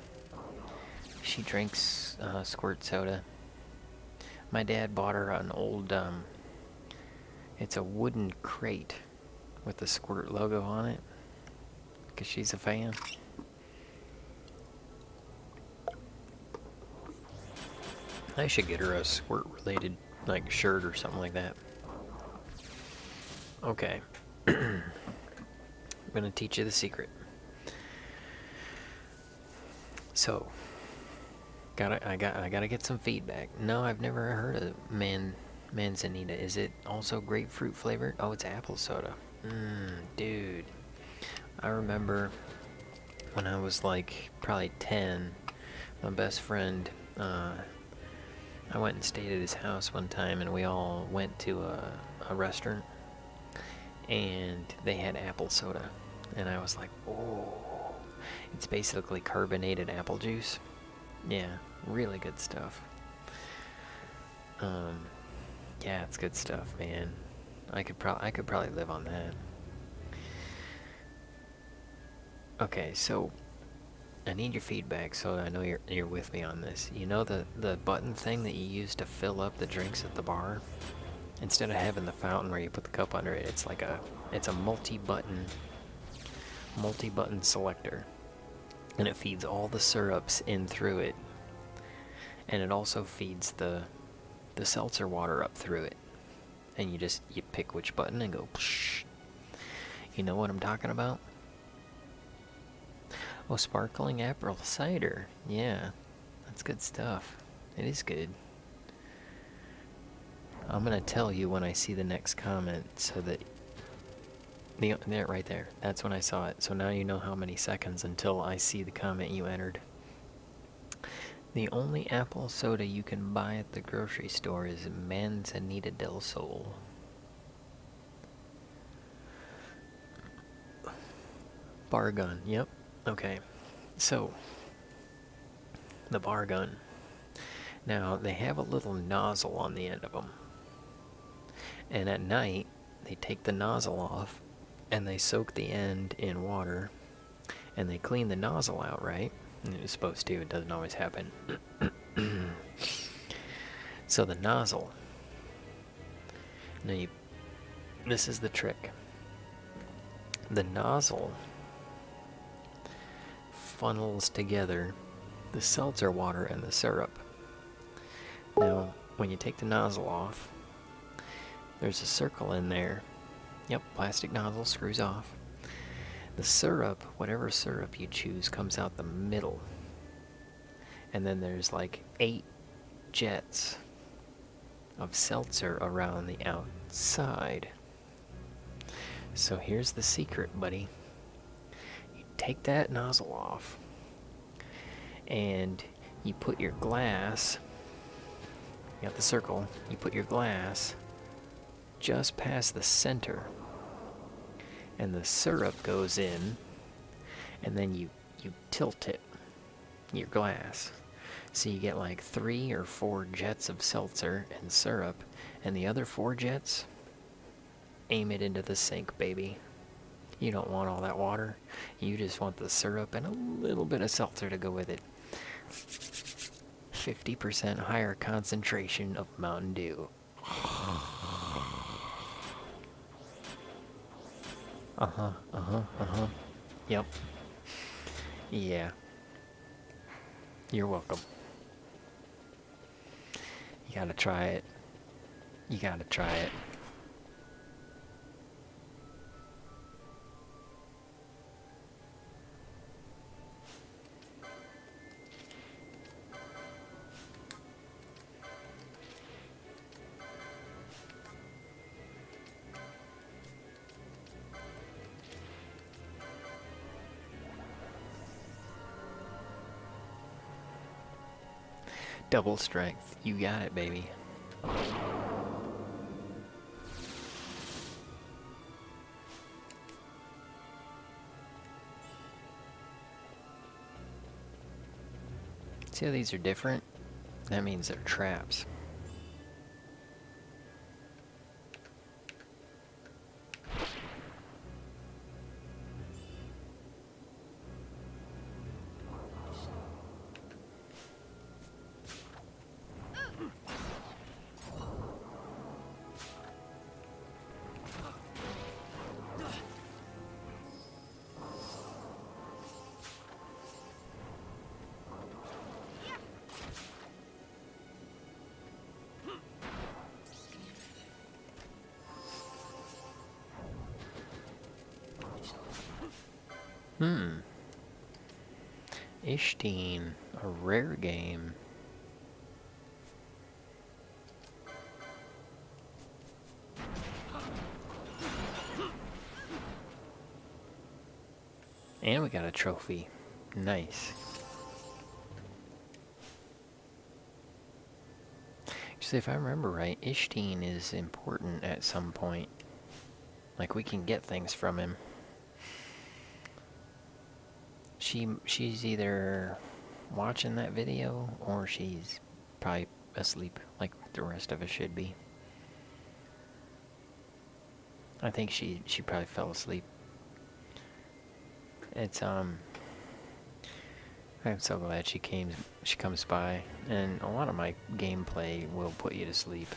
drinks Squirt soda. My dad bought her an old, it's a wooden crate with the Squirt logo on it, because she's a fan. I should get her a Squirt related, like, shirt or something like that. Okay. I'm gonna teach you the secret. So, I gotta get some feedback. No, I've never heard of Manzanita. Is it also grapefruit flavored? Oh, it's apple soda. Dude. I remember when I was like probably 10, my best friend, I went and stayed at his house one time, and we all went to a restaurant, and they had apple soda, and I was like, oh, it's basically carbonated apple juice. Yeah, really good stuff. Yeah, it's good stuff, man. I could probably live on that. Okay, so I need your feedback so I know you're with me on this. You know the button thing that you use to fill up the drinks at the bar? Instead of having the fountain where you put the cup under it, it's a multi-button selector. And it feeds all the syrups in through it. And it also feeds the seltzer water up through it. And you pick which button and go psh. You know what I'm talking about? Oh, sparkling apple cider. Yeah, that's good stuff. It is good. I'm gonna tell you when I see the next comment so that... There, right there. That's when I saw it. So now you know how many seconds until I see the comment you entered. The only apple soda you can buy at the grocery store is Manzanita del Sol. Bar gun, yep. Okay, so the bar gun. Now, they have a little nozzle on the end of them. And at night, they take the nozzle off and they soak the end in water and they clean the nozzle out, right? And it's supposed to, it doesn't always happen. So the nozzle. Now this is the trick. The nozzle funnels together the seltzer water and the syrup. Now, when you take the nozzle off, there's a circle in there. Yep, plastic nozzle screws off. The syrup, whatever syrup you choose, comes out the middle. And then there's like 8 jets of seltzer around the outside. So here's the secret, buddy. take that nozzle off, and you put your glass, you got the circle, you put your glass just past the center, and the syrup goes in, and then you tilt it, your glass. So you get like 3 or 4 jets of seltzer and syrup, and the other 4 jets, aim it into the sink, baby. You don't want all that water. You just want the syrup and a little bit of seltzer to go with it. 50% higher concentration of Mountain Dew. Yep. Yeah. You're welcome. You gotta try it. You gotta try it. Double strength. You got it, baby. See how these are different? That means they're traps. Ishteen, a rare game. And we got a trophy. Nice. Actually, if I remember right, Ishteen is important at some point. Like, we can get things from him. She's either watching that video or she's probably asleep, like the rest of us should be. I think she probably fell asleep. It's I'm so glad she comes by, and a lot of my gameplay will put you to sleep.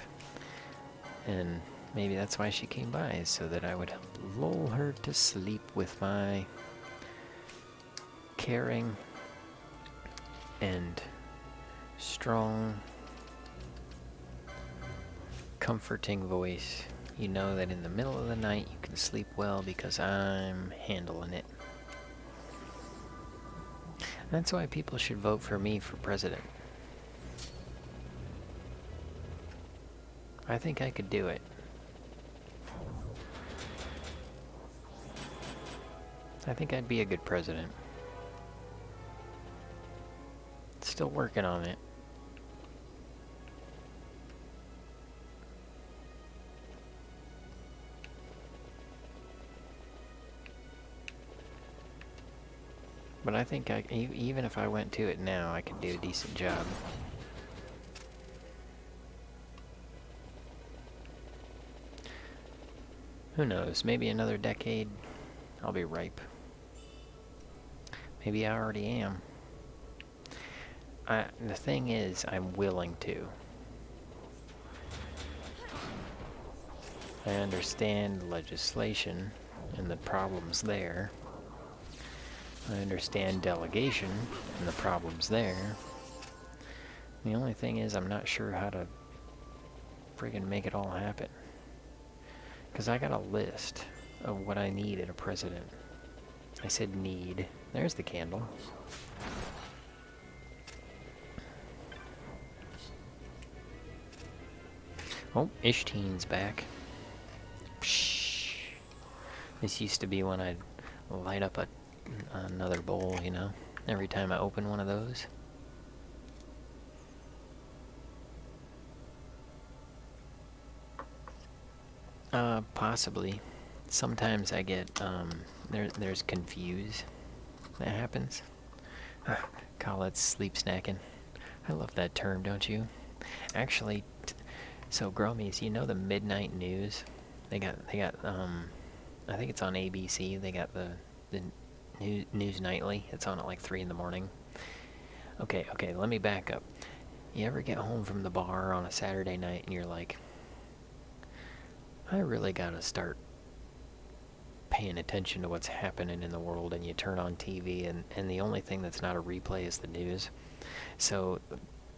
And maybe that's why she came by, so that I would lull her to sleep with my caring and strong, comforting voice. You know that in the middle of the night you can sleep well because I'm handling it. That's why people should vote for me for president. I think I could do it. I think I'd be a good president. Still working on it. But I think even if I went to it now, I could do a decent job. Who knows? Maybe another decade, I'll be ripe. Maybe I already am. The thing is, I'm willing to. I understand legislation and the problems there. I understand delegation and the problems there. The only thing is, I'm not sure how to friggin' make it all happen. Because I got a list of what I need in a president. I said need. There's the candle. Oh, Ishteen's back. Psh. This used to be when I'd light up a another bowl, you know, every time I open one of those. Possibly. Sometimes I get, there's confuse that happens. Colette's sleep snacking. I love that term, don't you? Actually, so Growmiez, you know the midnight news? They got, I think it's on ABC. They got the news nightly. It's on at like 3 in the morning. Okay, let me back up. You ever get home from the bar on a Saturday night and you're like, I really gotta start paying attention to what's happening in the world, and you turn on TV and the only thing that's not a replay is the news. So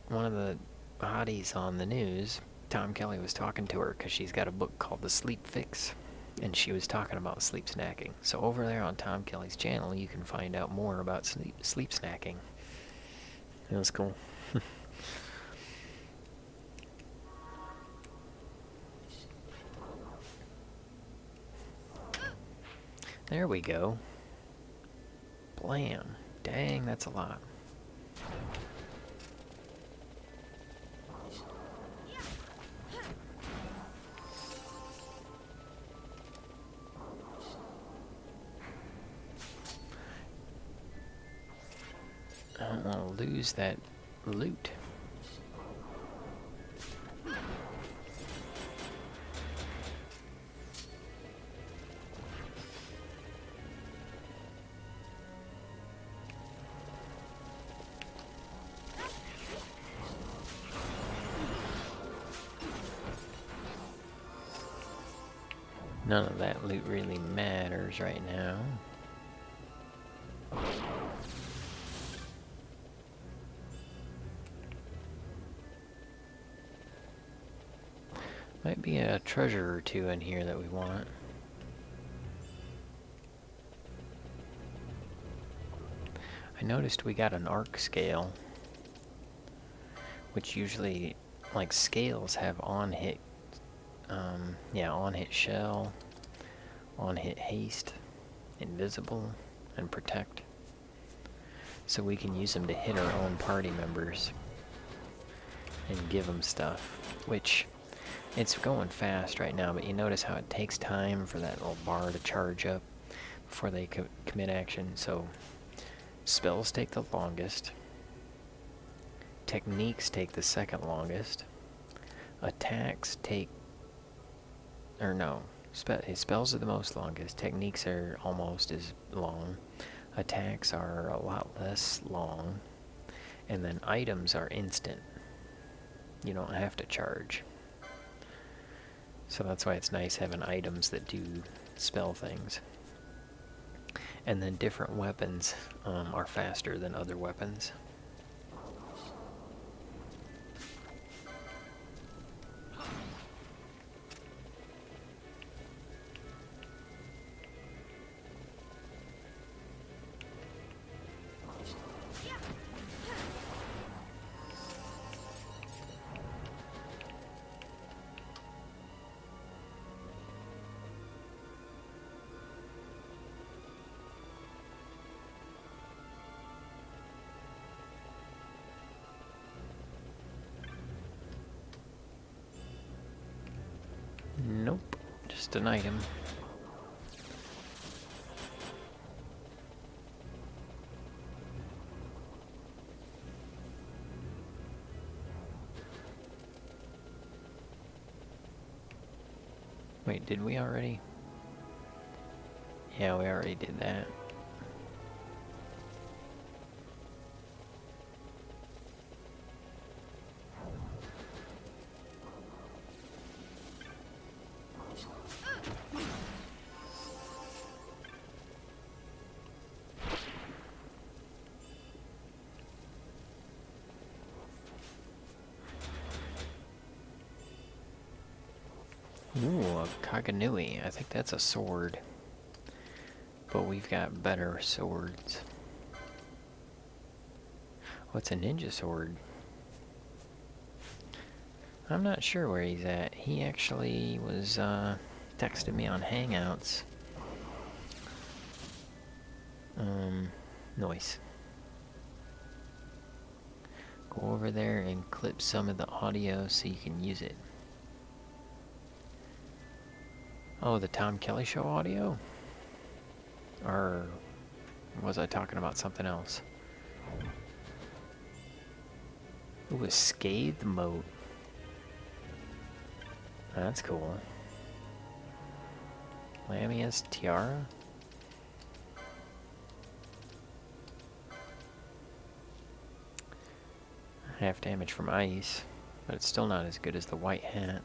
one of the hotties on the news, Tom Kelly was talking to her because she's got a book called The Sleep Fix, and she was talking about sleep snacking. So over there on Tom Kelly's channel, you can find out more about sleep snacking. It was cool. There we go. Blam. Dang, that's a lot. I don't want to lose that loot. None of that loot really matters right now. Might be a treasure or two in here that we want. I noticed we got an arc scale, which usually, like, scales have on-hit, on-hit shell, on-hit haste, invisible, and protect. So we can use them to hit our own party members and give them stuff, which it's going fast right now, but you notice how it takes time for that little bar to charge up before they commit action. So spells take the longest, techniques take the second longest, attacks take, or no, spells are the most longest, techniques are almost as long, attacks are a lot less long, and then items are instant. You don't have to charge. So that's why it's nice having items that do spell things. And then different weapons are faster than other weapons. Nope, just an item. Wait, did we already? Yeah, we already did that. Ooh, a Kaganui. I think that's a sword. But we've got better swords. What's a ninja sword? I'm not sure where he's at. He actually was texting me on Hangouts. Noise. Go over there and clip some of the audio so you can use it. Oh, the Tom Kelly Show audio? Or was I talking about something else? Ooh, a scathed moat. That's cool. Lamia's tiara? Half damage from ice, but it's still not as good as the white hat.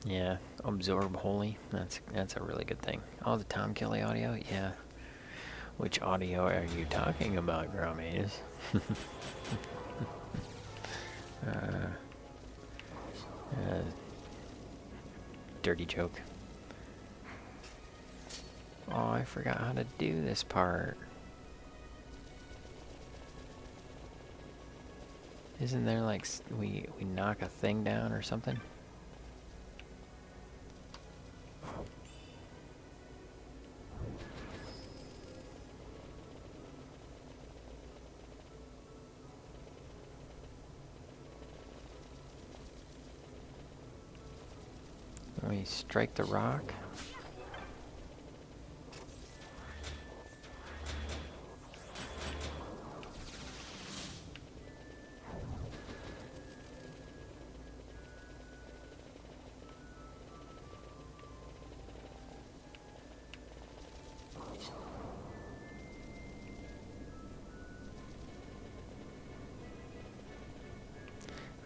Yeah, absorb holy. That's a really good thing. Oh, the Tom Kelly audio? Yeah. Which audio are you talking about, Growmiez? Dirty joke. Oh, I forgot how to do this part. Isn't there like we knock a thing down or something? We strike the rock.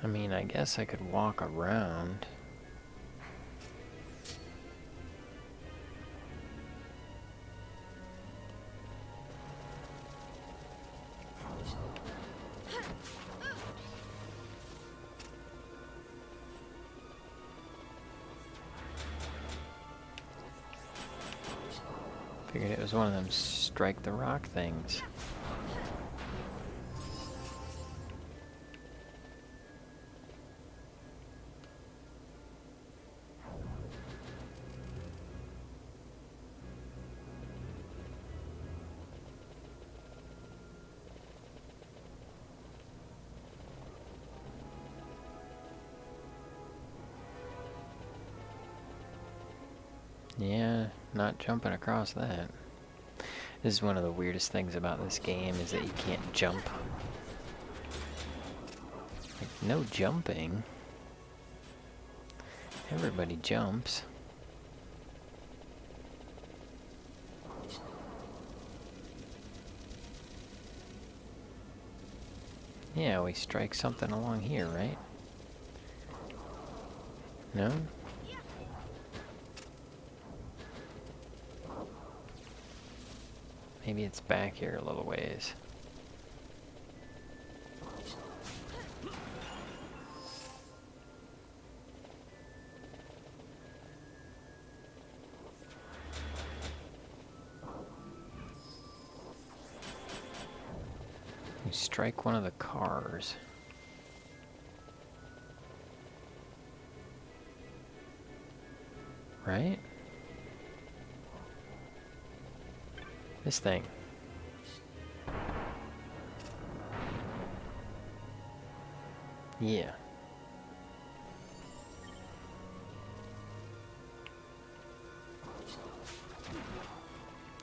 I mean, I guess I could walk around. Figured it was one of them strike the rock things. Yeah, not jumping across that. This is one of the weirdest things about this game, is that you can't jump. Like, no jumping. Everybody jumps. Yeah, we strike something along here, right? No? Maybe it's back here a little ways. You strike one of the cars. Right? This thing. Yeah.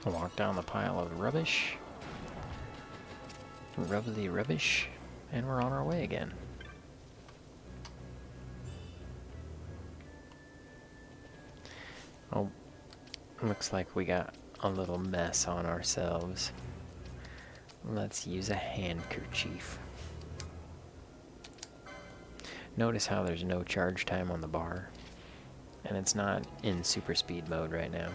I'll walk down the pile of rubbish. Rub the rubbish. And we're on our way again. Oh, looks like we got a little mess on ourselves. Let's use a handkerchief. Notice how there's no charge time on the bar. And it's not in super speed mode right now.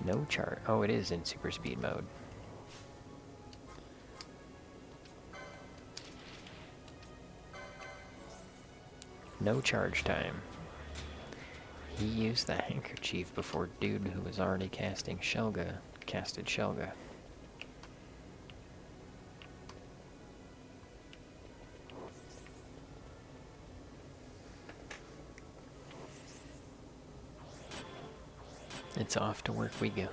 No charge. Oh, it is in super speed mode. No charge time. He used the handkerchief before dude who was already casting Shelga casted Shelga. It's off to work we go.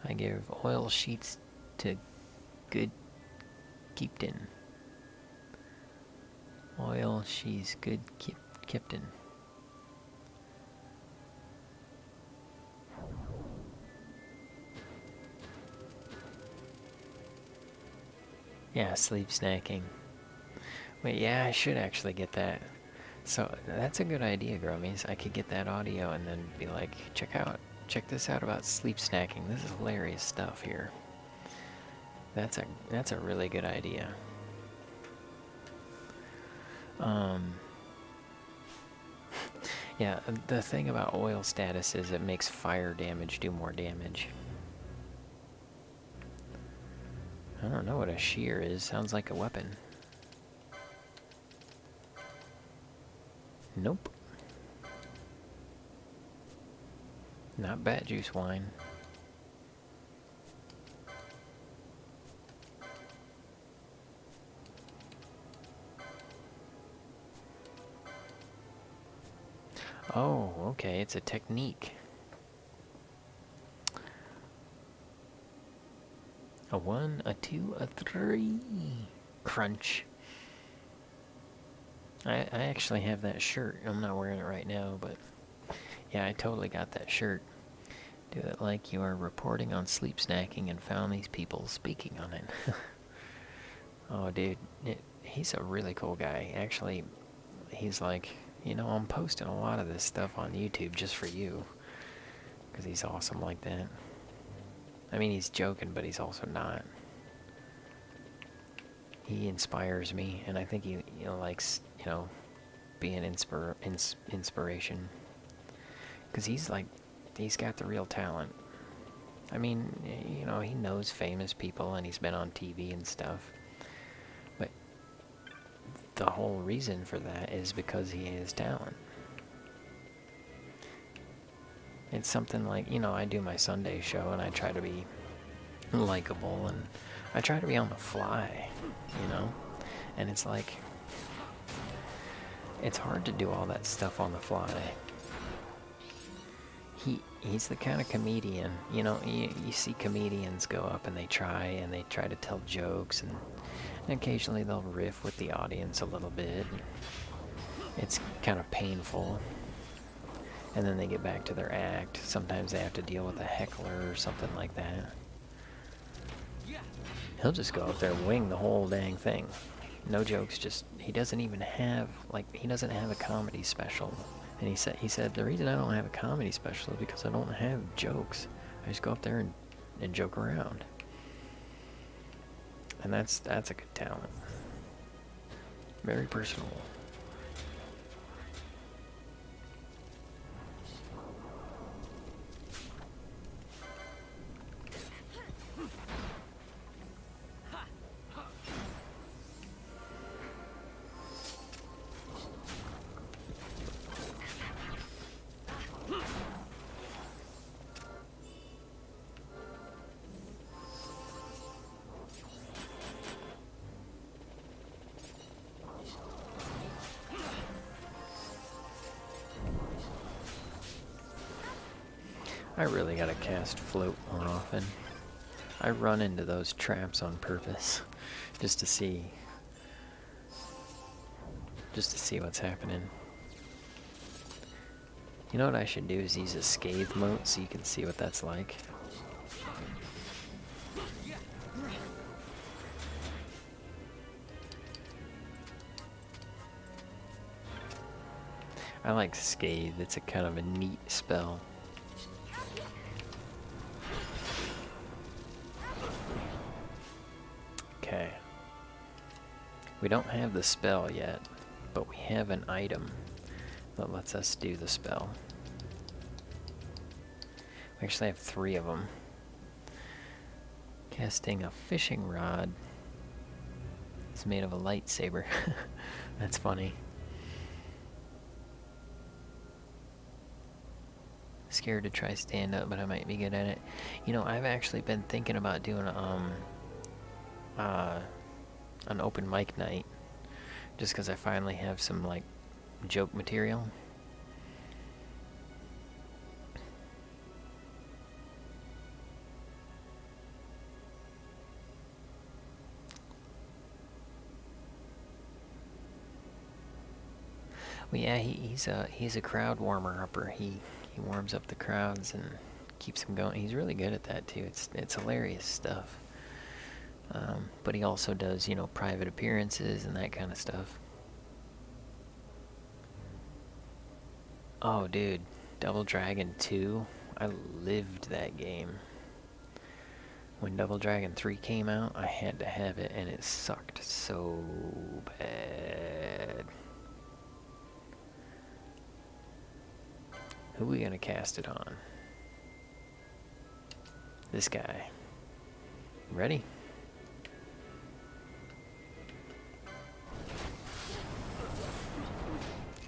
I give oil sheets to good Keepton. Oil, she's good Kipton. Yeah, sleep snacking. Wait, yeah, I should actually get that. So that's a good idea, Growmiez. I could get that audio and then be like, check this out about sleep snacking. This is hilarious stuff here. That's a really good idea. Yeah, the thing about oil status is it makes fire damage do more damage. I don't know what a shear is. Sounds like a weapon. Nope. Not bat juice wine. Oh, okay, it's a technique. A 1, a 2, a 3. Crunch. I actually have that shirt. I'm not wearing it right now, but yeah, I totally got that shirt. Do it like you are reporting on sleep snacking and found these people speaking on it. Oh, dude, he's a really cool guy. Actually, he's like, you know, I'm posting a lot of this stuff on YouTube just for you. Because he's awesome like that. I mean, he's joking, but he's also not. He inspires me, and I think he likes, being inspiration. Because he's like, he's got the real talent. I mean, he knows famous people, and he's been on TV and stuff. But the whole reason for that is because he has talent. It's something like, I do my Sunday show, and I try to be likable, and I try to be on the fly, and it's like, it's hard to do all that stuff on the fly. He's the kind of comedian, you see comedians go up and they try to tell jokes, and occasionally they'll riff with the audience a little bit. It's kind of painful, and then they get back to their act. Sometimes they have to deal with a heckler or something like that. He'll just go up there and wing the whole dang thing. No jokes, just, he doesn't have a comedy special. And he said, the reason I don't have a comedy special is because I don't have jokes. I just go up there and joke around. And that's a good talent. Very personal. I really gotta cast float more often. I run into those traps on purpose, just to see what's happening. You know what I should do is use a scathe mote so you can see what that's like. I like scathe, it's a kind of a neat spell. Okay. We don't have the spell yet, but we have an item that lets us do the spell. We actually have 3 of them. Casting a fishing rod. This is made of a lightsaber. That's funny. Scared to try stand up, but I might be good at it. You know, I've actually been thinking about doing an open mic night, just because I finally have some like joke material. Well, yeah, he's a crowd warmer upper. He warms up the crowds and keeps them going. He's really good at that too. It's hilarious stuff. But he also does, you know, private appearances and that kind of stuff. Oh, dude, Double Dragon 2. I lived that game. When Double Dragon 3 came out, I had to have it, and it sucked so bad. Who are we gonna cast it on? This guy. Ready?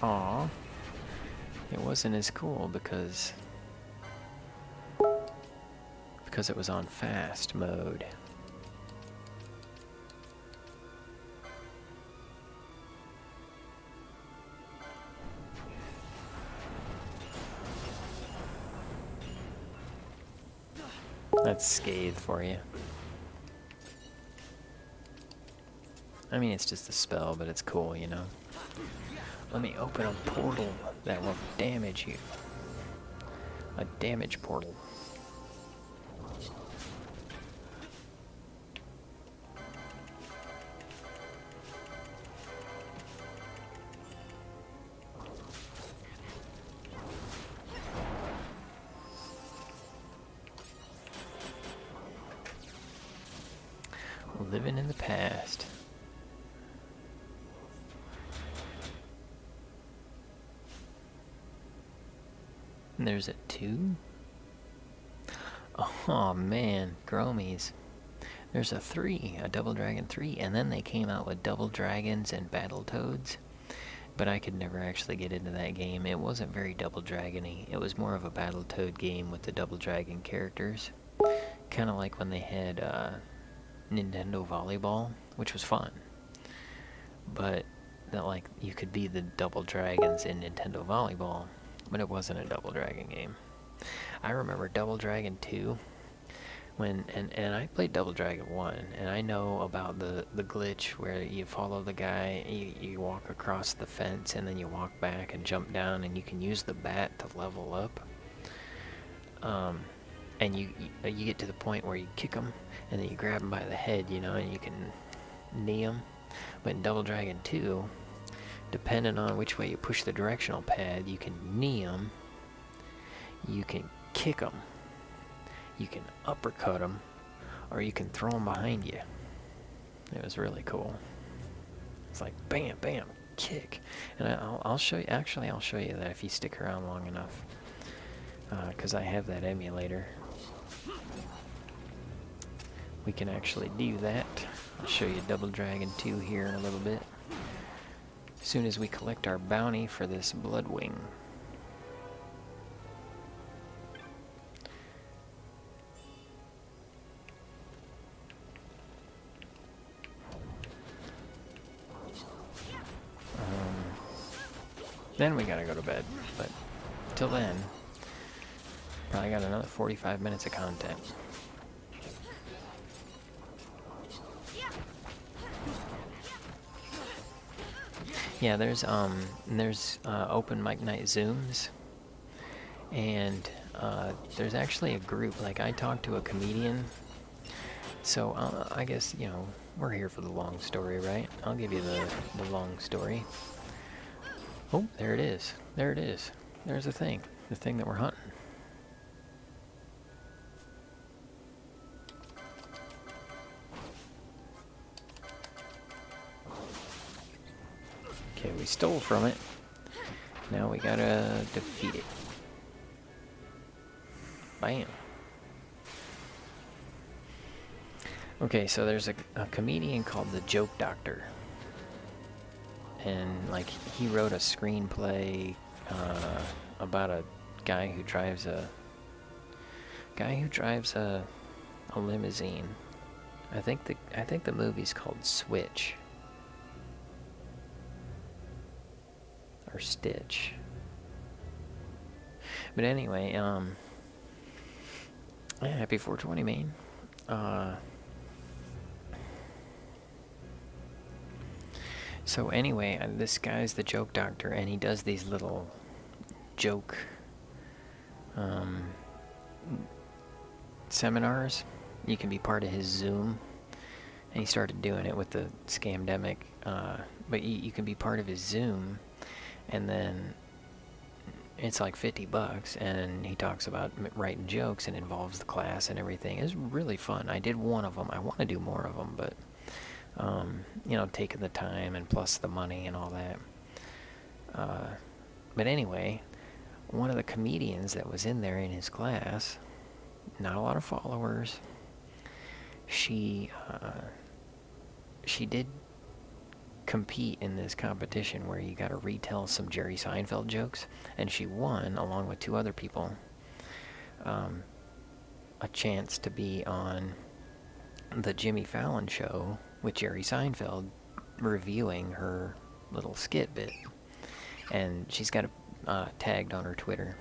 Aw. It wasn't as cool because it was on fast mode. That's Scathe for you. I mean, it's just a spell, but it's cool, you know? Let me open a portal that will damage you. A damage portal. Living in the past. And there's a 2? Oh man, Growmiez. There's a 3, a Double Dragon 3, and then they came out with Double Dragons and Battletoads. But I could never actually get into that game. It wasn't very Double Dragon-y. It was more of a Battletoad game with the Double Dragon characters. Kind of like when they had Nintendo Volleyball, which was fun. But that, like, you could be the Double Dragons in Nintendo Volleyball, but it wasn't a Double Dragon game. I remember Double Dragon 2 and I played Double Dragon 1, and I know about the glitch where you follow the guy, you walk across the fence, and then you walk back and jump down, and you can use the bat to level up. And you get to the point where you kick them, and then you grab them by the head, you know, and you can knee them. But in Double Dragon 2, depending on which way you push the directional pad, you can knee them, you can kick them, you can uppercut them, or you can throw them behind you. It was really cool. It's like bam, bam, kick. And I'll show you. Actually, I'll show you that if you stick around long enough, because I have that emulator. We can actually do that. I'll show you Double Dragon 2 here in a little bit. As soon as we collect our bounty for this Bloodwing. Then we gotta go to bed, but till then, probably got another 45 minutes of content. Yeah, there's open mic night Zooms, and there's actually a group. Like, I talked to a comedian, so I guess, you know, we're here for the long story, right? I'll give you the long story. Oh, there it is. There it is. There's the thing that we're hunting. Okay, we stole from it. Now we gotta defeat it. Bam. Okay, so there's a comedian called the Joke Doctor, and like he wrote a screenplay about a guy who drives a limousine. I think the movie's called Switch or Stitch. But anyway, yeah, happy 420, man. So anyway, this guy's the Joke Doctor, and he does these little joke seminars. You can be part of his Zoom, and he started doing it with the scamdemic. But you can be part of his Zoom, and then it's like $50, and he talks about writing jokes and involves the class and everything. It's really fun. I did one of them. I want to do more of them, but you know, taking the time and plus the money and all that. But anyway, one of the comedians that was in there in his class, not a lot of followers, she did compete in this competition where you got to retell some Jerry Seinfeld jokes, and she won along with 2 other people a chance to be on the Jimmy Fallon show with Jerry Seinfeld reviewing her little skit bit, and she's got it tagged on her Twitter.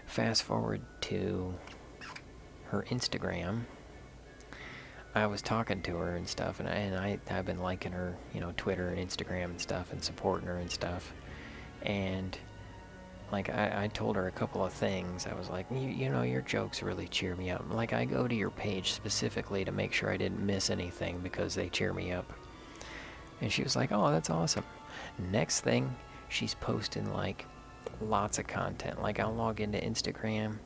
Fast forward to her Instagram. I was talking to her and stuff, and I've been liking her, you know, Twitter and Instagram and stuff, and supporting her and stuff. And like I told her a couple of things. I was like, you know, your jokes really cheer me up. Like, I go to your page specifically to make sure I didn't miss anything because they cheer me up. And she was like, oh, that's awesome. Next thing, she's posting like lots of content. Like, I'll log into Instagram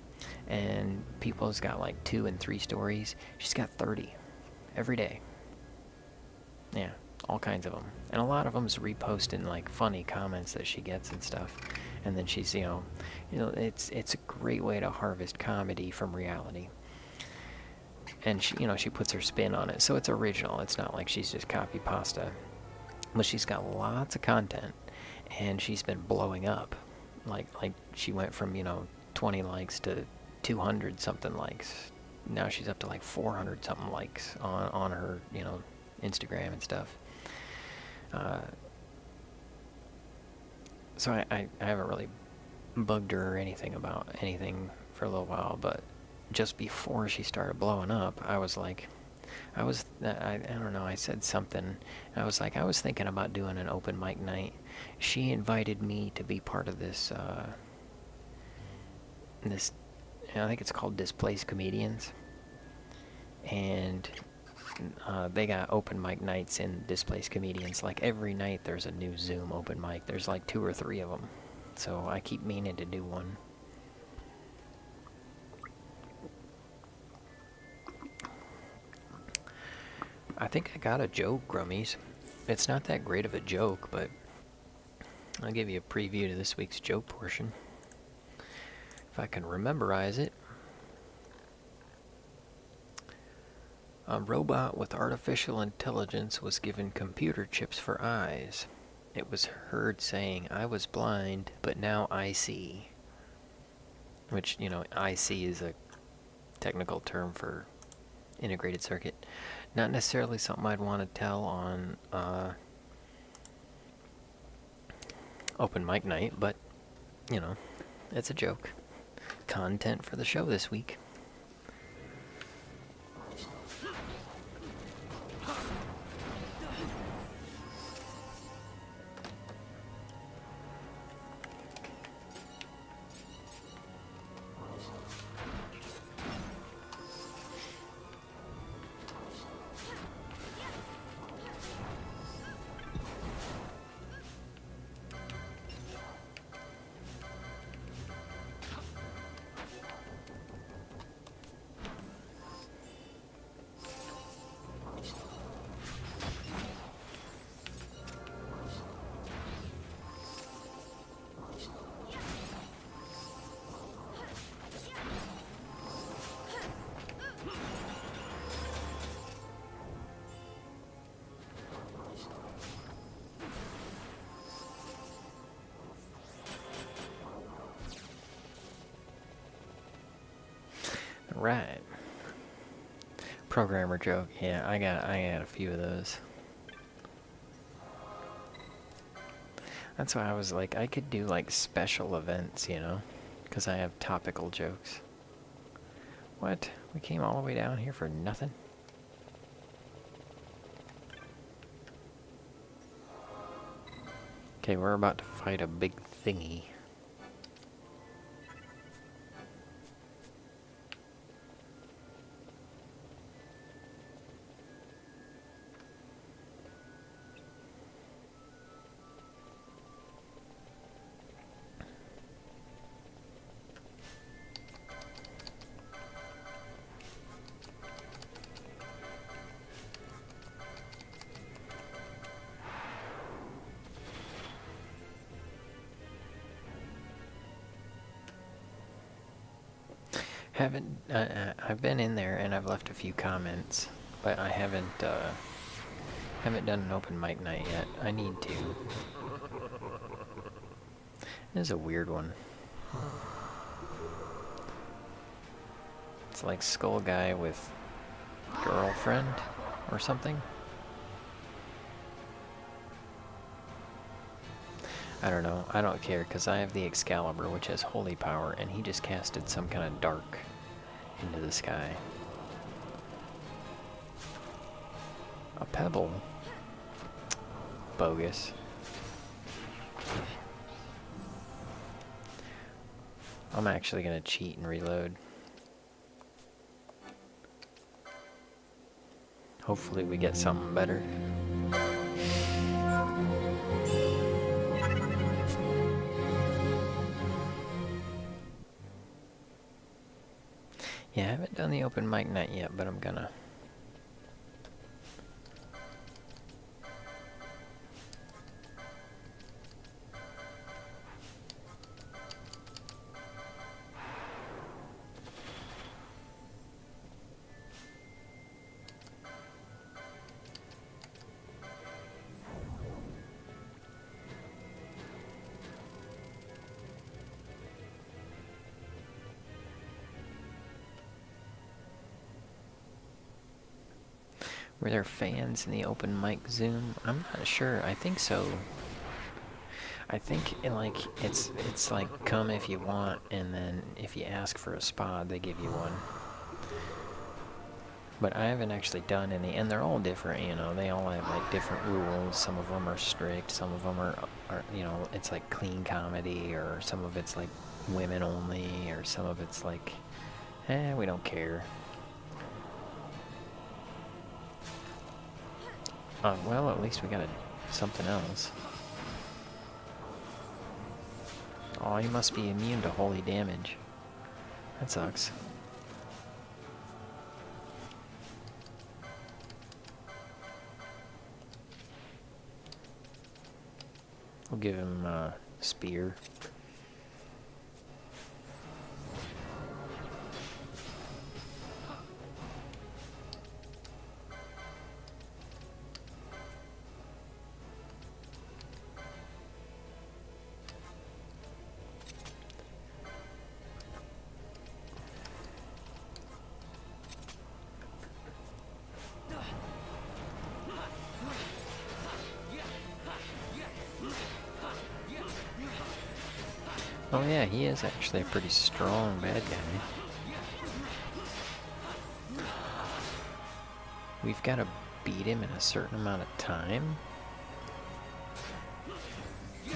and people's got like 2 and 3 stories. She's got 30 every day. Yeah, all kinds of them. And a lot of them's reposting like funny comments that she gets and stuff. And then she's, you know, it's a great way to harvest comedy from reality. And she, you know, she puts her spin on it, so it's original. It's not like she's just copy pasta. But she's got lots of content, and she's been blowing up. Like she went from, you know, 20 likes to 200 something likes. Now she's up to like 400 something likes on her, you know, Instagram and stuff. So I haven't really bugged her or anything about anything for a little while, but just before she started blowing up, I was like, I don't know, I said something. I was like, I was thinking about doing an open mic night. She invited me to be part of this, I think it's called Displaced Comedians. And they got open mic nights in Displaced Comedians. Like, every night there's a new Zoom open mic. There's like 2 or 3 of them. So I keep meaning to do one. I think I got a joke, Growmiez. It's not that great of a joke, but I'll give you a preview to this week's joke portion. If I can rememberize it. A robot with artificial intelligence was given computer chips for eyes. It was heard saying, I was blind, but now I see. Which, you know, IC is a technical term for integrated circuit. Not necessarily something I'd want to tell on open mic night, but, you know, it's a joke. Content for the show this week. Alright. Programmer joke. Yeah, I got a few of those. That's why I was like, I could do like special events, you know? Because I have topical jokes. What? We came all the way down here for nothing? Okay, we're about to fight a big thingy. I've been in there and I've left a few comments, but I haven't done an open mic night yet. I need to. This is a weird one. It's like Skull Guy with girlfriend or something. I don't know. I don't care because I have the Excalibur, which has holy power, and he just casted some kind of dark into the sky. A pebble? Bogus. I'm actually gonna cheat and reload. Hopefully we get something better. Yeah, I haven't done the open mic night yet, but I'm gonna. Were there fans in the open mic Zoom? I'm not sure. I think so. I think it's like come if you want, and then if you ask for a spot, they give you one. But I haven't actually done any, and they're all different, you know. They all have like different rules. Some of them are strict. Some of them are you know, it's like clean comedy, or some of it's like women only, or some of it's like, we don't care. Well, at least we got something else. Oh, he must be immune to holy damage. That sucks. We'll give him a spear. Oh yeah, he is actually a pretty strong bad guy. We've got to beat him in a certain amount of time.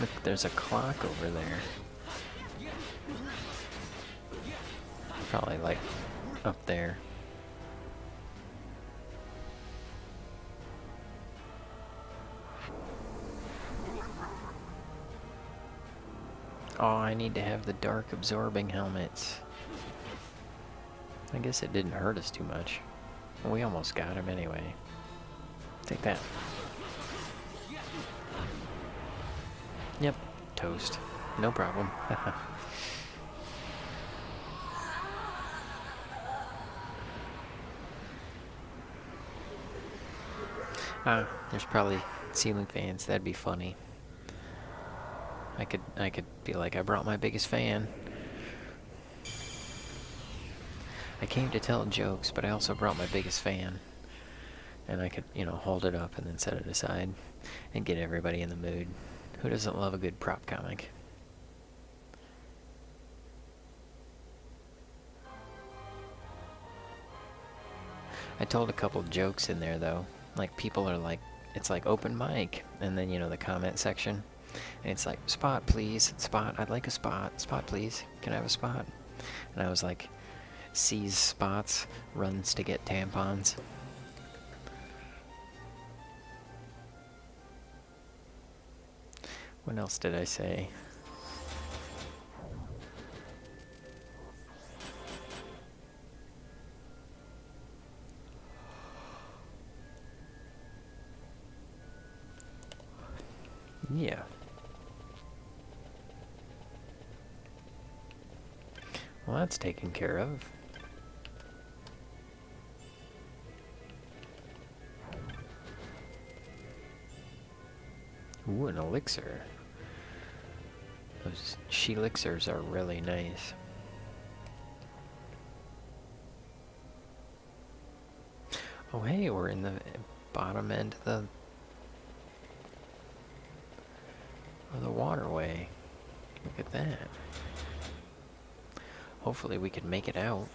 Look, there's a clock over there. Probably like up there. Oh, I need to have the dark absorbing helmets. I guess it didn't hurt us too much. We almost got him anyway. Take that. Yep, toast. No problem. There's probably ceiling fans. That'd be funny. I could be like, I brought my biggest fan. I came to tell jokes, but I also brought my biggest fan. And I could, hold it up and then set it aside and get everybody in the mood. Who doesn't love a good prop comic? I told a couple jokes in there, though. Like, people are like, it's like open mic. And then, the comment section. And it's like, spot, please. Spot, I'd like a spot. Spot, please. Can I have a spot? And I was like, sees spots, runs to get tampons. What else did I say? Yeah. Well, that's taken care of. Ooh, an elixir. Those she-elixirs are really nice. Oh, hey, we're in the bottom end of the waterway. Look at that. Hopefully we can make it out.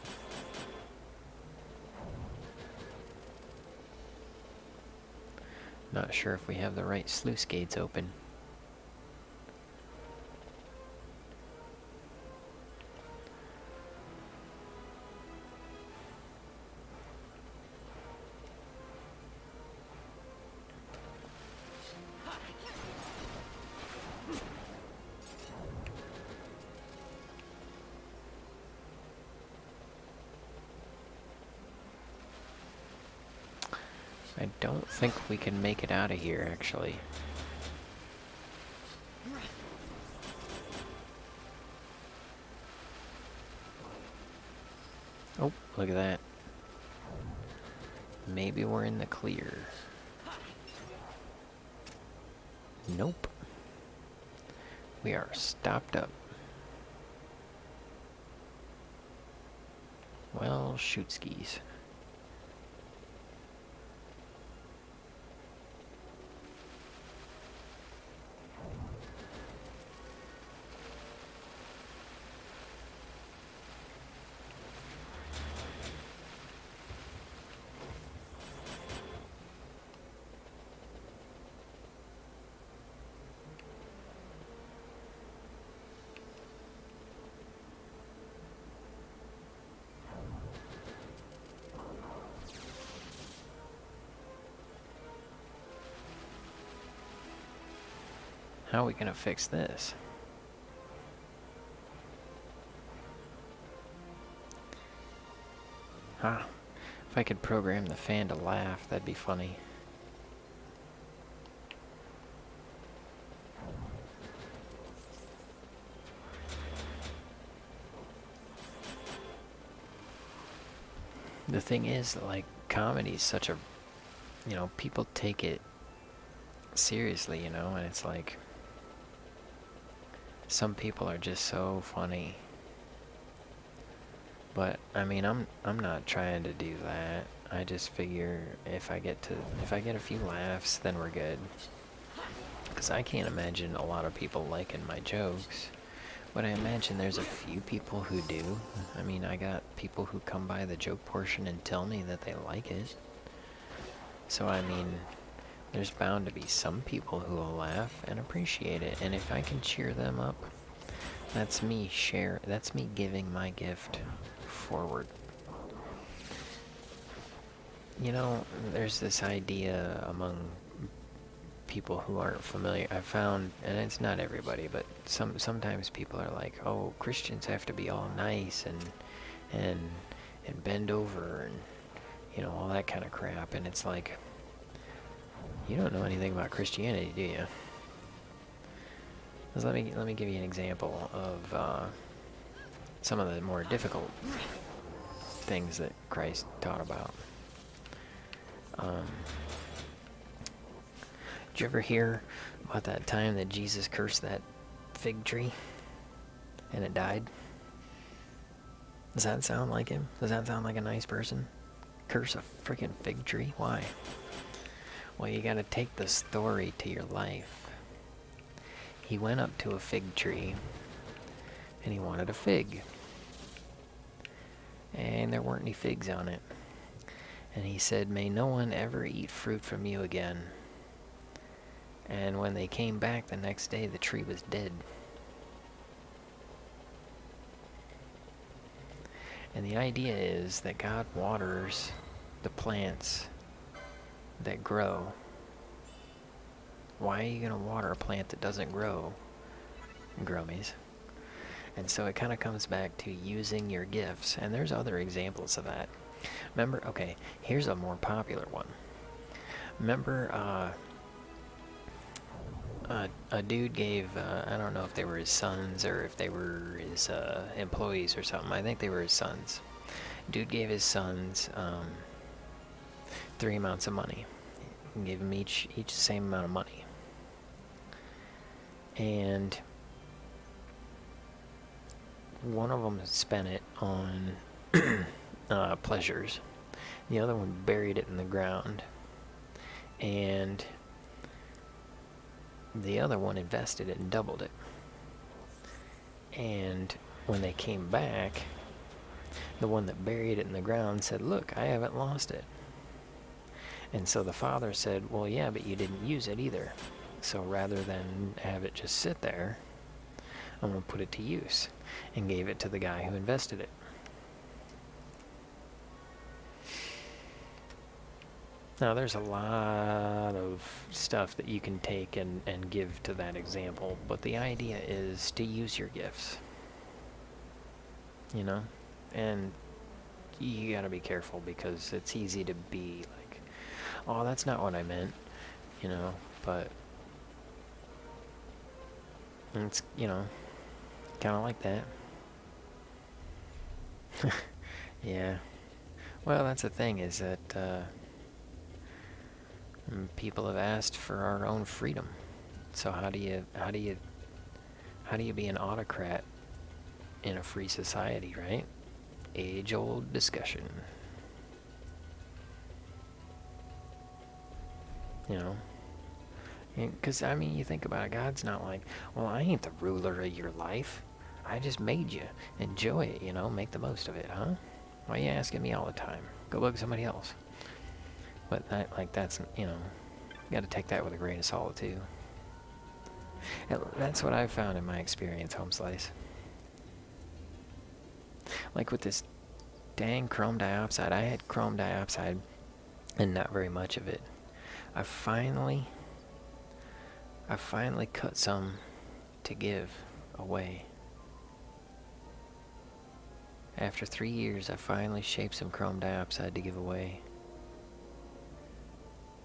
Not sure if we have the right sluice gates open. I don't think we can make it out of here, actually. Oh, look at that. Maybe we're in the clear. Nope. We are stopped up. Well, shoot skis. How are we gonna fix this? Huh. If I could program the fan to laugh, that'd be funny. The thing is, like, comedy's such a... people take it seriously, and it's like... Some people are just so funny. But I mean, I'm not trying to do that. I just figure if I get a few laughs, then we're good. Cuz I can't imagine a lot of people liking my jokes. But I imagine there's a few people who do. I mean, I got people who come by the joke portion and tell me that they like it. So I mean, there's bound to be some people who will laugh and appreciate it. And if I can cheer them up, that's me giving my gift forward. There's this idea among people who aren't familiar. I found, and it's not everybody, but sometimes people are like, "Oh, Christians have to be all nice and bend over and all that kind of crap." And it's like, you don't know anything about Christianity, do you? Let me give you an example of some of the more difficult things that Christ taught about. Did you ever hear about that time that Jesus cursed that fig tree and it died? Does that sound like him? Does that sound like a nice person? Curse a freaking fig tree? Why? Well, you gotta take the story to your life. He went up to a fig tree and he wanted a fig. And there weren't any figs on it. And he said, "May no one ever eat fruit from you again." And when they came back the next day, the tree was dead. And the idea is that God waters the plants that grow. Why are you going to water a plant that doesn't grow? Growmiez. And so it kind of comes back to using your gifts. And there's other examples of that. Remember, okay, here's a more popular one. Remember, a dude gave, I don't know if they were his sons or if they were his employees or something. I think they were his sons. Dude gave his sons 3 amounts of money. He gave them each the same amount of money. And one of them spent it on pleasures. The other one buried it in the ground. And the other one invested it and doubled it. And when they came back, the one that buried it in the ground said, "Look, I haven't lost it." And so the father said, "Well, yeah, but you didn't use it either. So rather than have it just sit there, I'm going to put it to use," and gave it to the guy who invested it. Now, there's a lot of stuff that you can take and give to that example, but the idea is to use your gifts. You know? And you gotta be careful because it's easy to be like, "Oh, that's not what I meant," you know, but it's, you know, kind of like that. Yeah. Well, that's the thing is that people have asked for our own freedom. So how do you be an autocrat in a free society, right? Age-old discussion. You know? Because, I mean, you think about it, God's not like, "Well, I ain't the ruler of your life. I just made you. Enjoy it, you know? Make the most of it, huh? Why are you asking me all the time? Go bug somebody else." But that's, you know, you gotta take that with a grain of salt, too. That's what I've found in my experience, Home Slice. Like with this dang chrome diopside, I had chrome diopside and not very much of it. I finally cut some to give away. After 3 years, I finally shaped some chrome diopside to give away.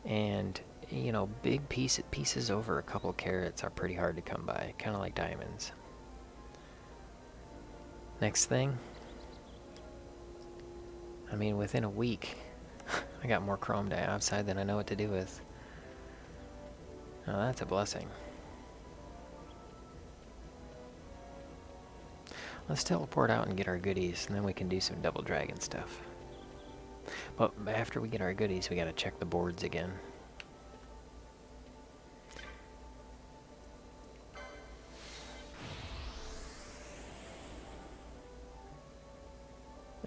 And, you know, big pieces over a couple carats are pretty hard to come by, kind of like diamonds. Next thing, I mean, within a week, I got more chrome diopside than I know what to do with. Now that's a blessing. Let's teleport out and get our goodies, and then we can do some double dragon stuff. But after we get our goodies, we gotta check the boards again.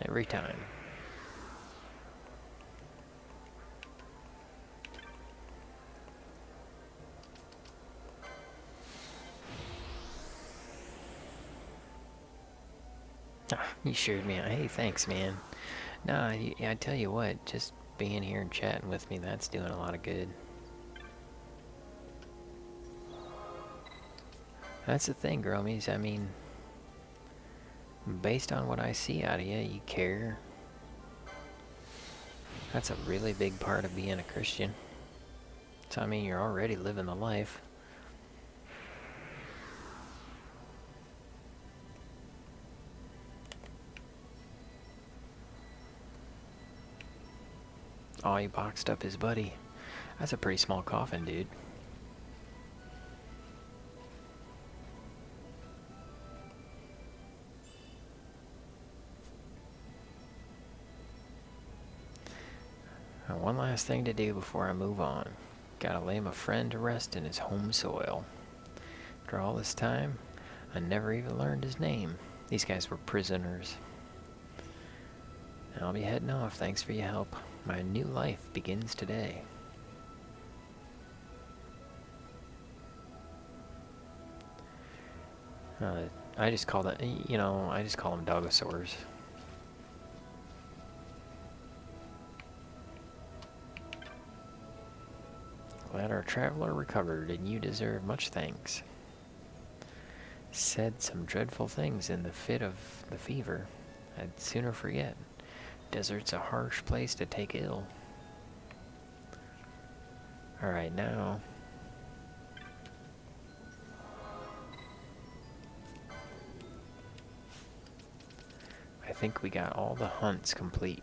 Every time. Ah, you assured me. Hey, thanks, man. Nah, I tell you what, just being here and chatting with me, that's doing a lot of good. That's the thing, Growmiez. I mean, based on what I see out of you, you care. That's a really big part of being a Christian. So, I mean, you're already living the life. Oh, he boxed up his buddy. That's a pretty small coffin, dude. One last thing to do before I move on. Gotta lay my friend to rest in his home soil. After all this time, I never even learned his name. These guys were prisoners. I'll be heading off. Thanks for your help. My new life begins today. I just call that, I just call them dogosaurs. Glad our traveler recovered, and you deserve much thanks. Said some dreadful things in the fit of the fever. I'd sooner forget. Desert's a harsh place to take ill. Alright, now... I think we got all the hunts complete.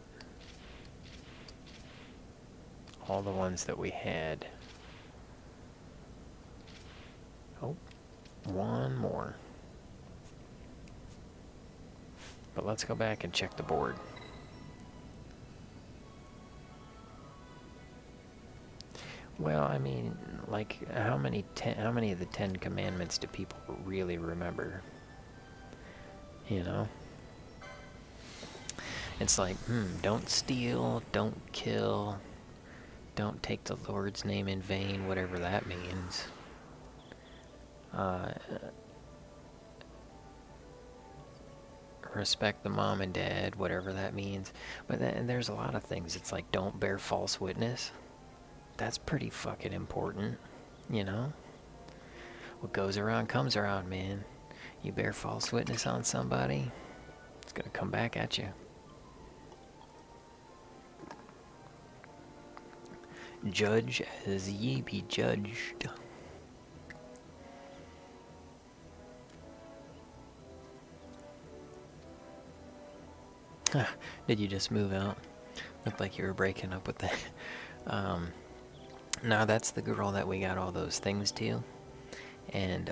All the ones that we had. Oh, one more. But let's go back and check the board. Well, I mean, like, how many of the 10 Commandments do people really remember? You know? It's like, don't steal, don't kill, don't take the Lord's name in vain, whatever that means. Respect the mom and dad, whatever that means. But then there's a lot of things. It's like, don't bear false witness. That's pretty fucking important, you know? What goes around comes around, man. You bear false witness on somebody, it's gonna come back at you. Judge as ye be judged. Did you just move out? Looked like you were breaking up with that. No, that's the girl that we got all those things to. And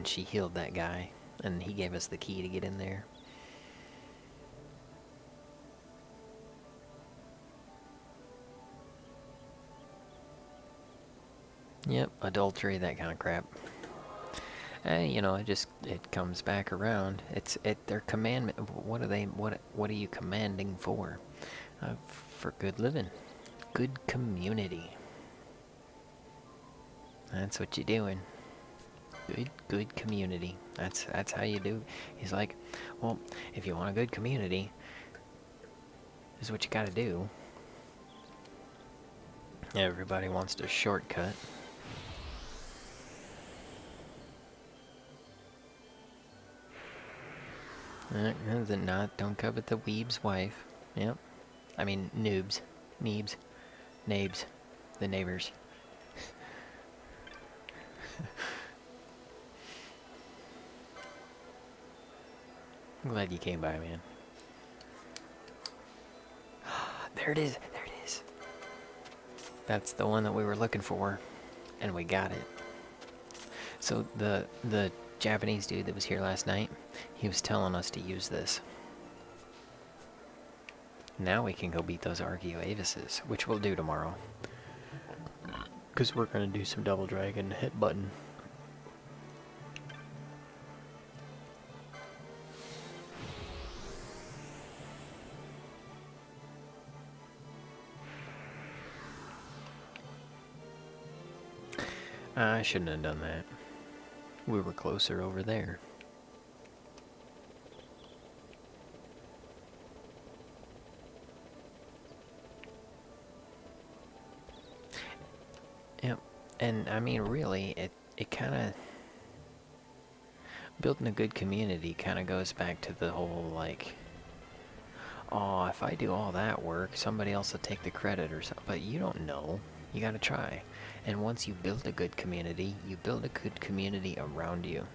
she healed that guy. And he gave us the key to get in there. Yep, adultery, that kind of crap. It comes back around. It's their commandment. What are you commanding for? For good living, good community. That's what you're doing. Good community. That's how you do. He's like, well, if you want a good community, this is what you got to do. Everybody wants to shortcut. Then not, don't covet the weeb's wife. Yep. I mean, noobs. Neebs. Nabes. The neighbors. I'm glad you came by, man. There it is. There it is. That's the one that we were looking for. And we got it. So the Japanese dude that was here last night, he was telling us to use this. Now we can go beat those Archaeoavises, which we'll do tomorrow. Because we're going to do some double dragon hit button. I shouldn't have done that. We were closer over there. Yep. And I mean, really, it kind of... Building a good community kind of goes back to the whole, like... Oh, if I do all that work, somebody else will take the credit or something. But you don't know. You gotta try. And once you build a good community, you build a good community around you.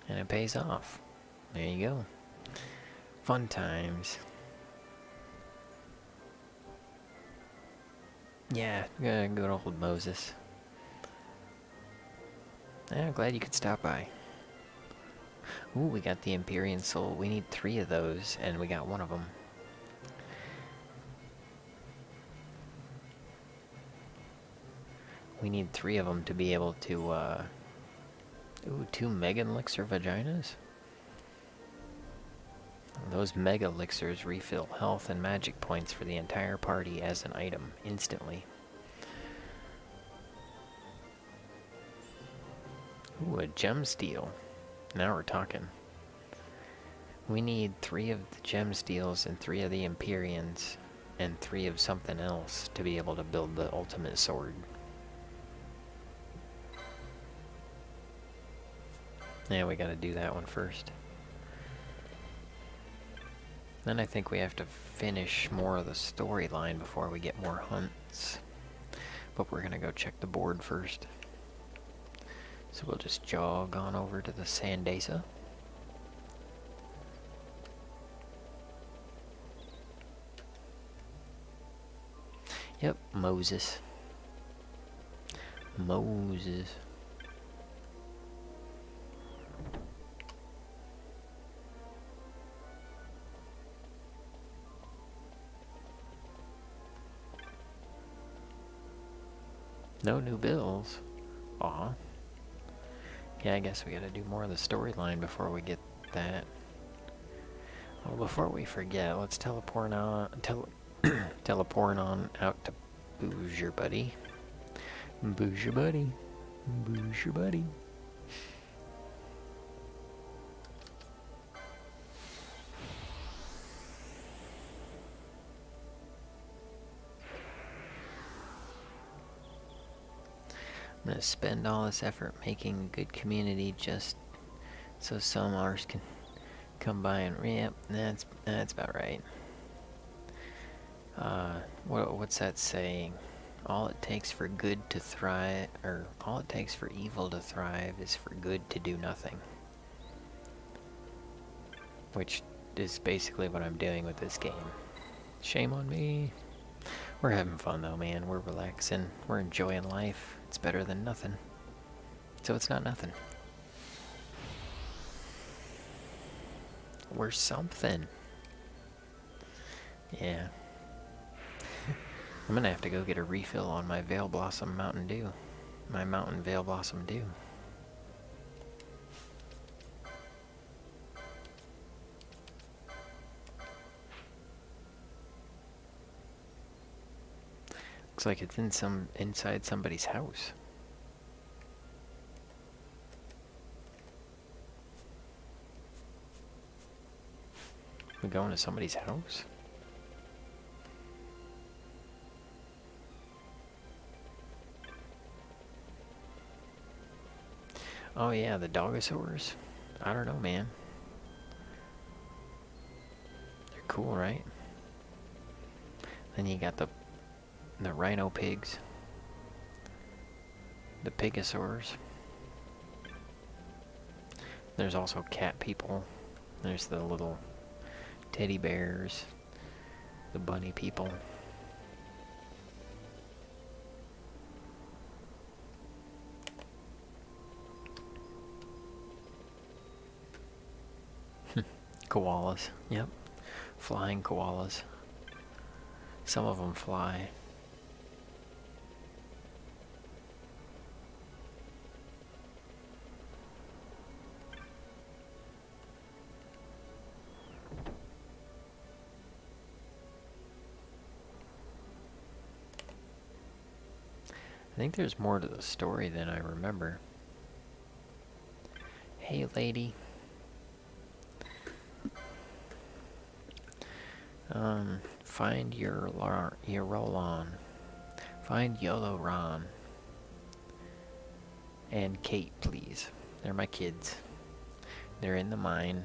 And it pays off. There you go. Fun times. Yeah, good old Moses. I'm glad you could stop by. Ooh, we got the Empyrean Soul. We need 3 of those, and we got one of them. We need 3 of them to be able to, ooh, 2 Mega Elixir Vaginas? Those Mega Elixirs refill health and magic points for the entire party as an item, instantly. Ooh, a Gem Steel. Now we're talking. We need 3 of the Gem Steels and 3 of the Empyreans and 3 of something else to be able to build the ultimate sword. Yeah, we gotta do that one first. Then I think we have to finish more of the storyline before we get more hunts. But we're gonna go check the board first. So we'll just jog on over to the Sandesa. Yep, Moses. Moses. No new bills. Aw. Yeah, I guess we gotta do more of the storyline before we get that. Well, before we forget, let's teleport on, teleport on out to Booze Your Buddy. Booze Your Buddy. Booze Your Buddy. I'm gonna spend all this effort making a good community just so some ours can come by and yep, that's about right. What's that saying? All it takes for good to thrive, or all it takes for evil to thrive is for good to do nothing. Which is basically what I'm doing with this game. Shame on me. We're having fun though, man. We're relaxing. We're enjoying life. It's better than nothing. So it's not nothing. We're something. Yeah. I'm gonna have to go get a refill on my Veil Blossom Mountain Dew. My Mountain Veil Blossom Dew. Looks like it's inside somebody's house. We going to somebody's house? Oh yeah, the Dogosaurs? I don't know, man. They're cool, right? Then you got the Rhino Pigs. The Pigosaurs. There's also cat people. There's the little teddy bears. The bunny people. Koalas. Yep. Flying koalas. Some of them fly. I think there's more to the story than I remember. Hey, lady. Find your roll-on. Find Yolo Ron. And Kate, please. They're my kids. They're in the mine.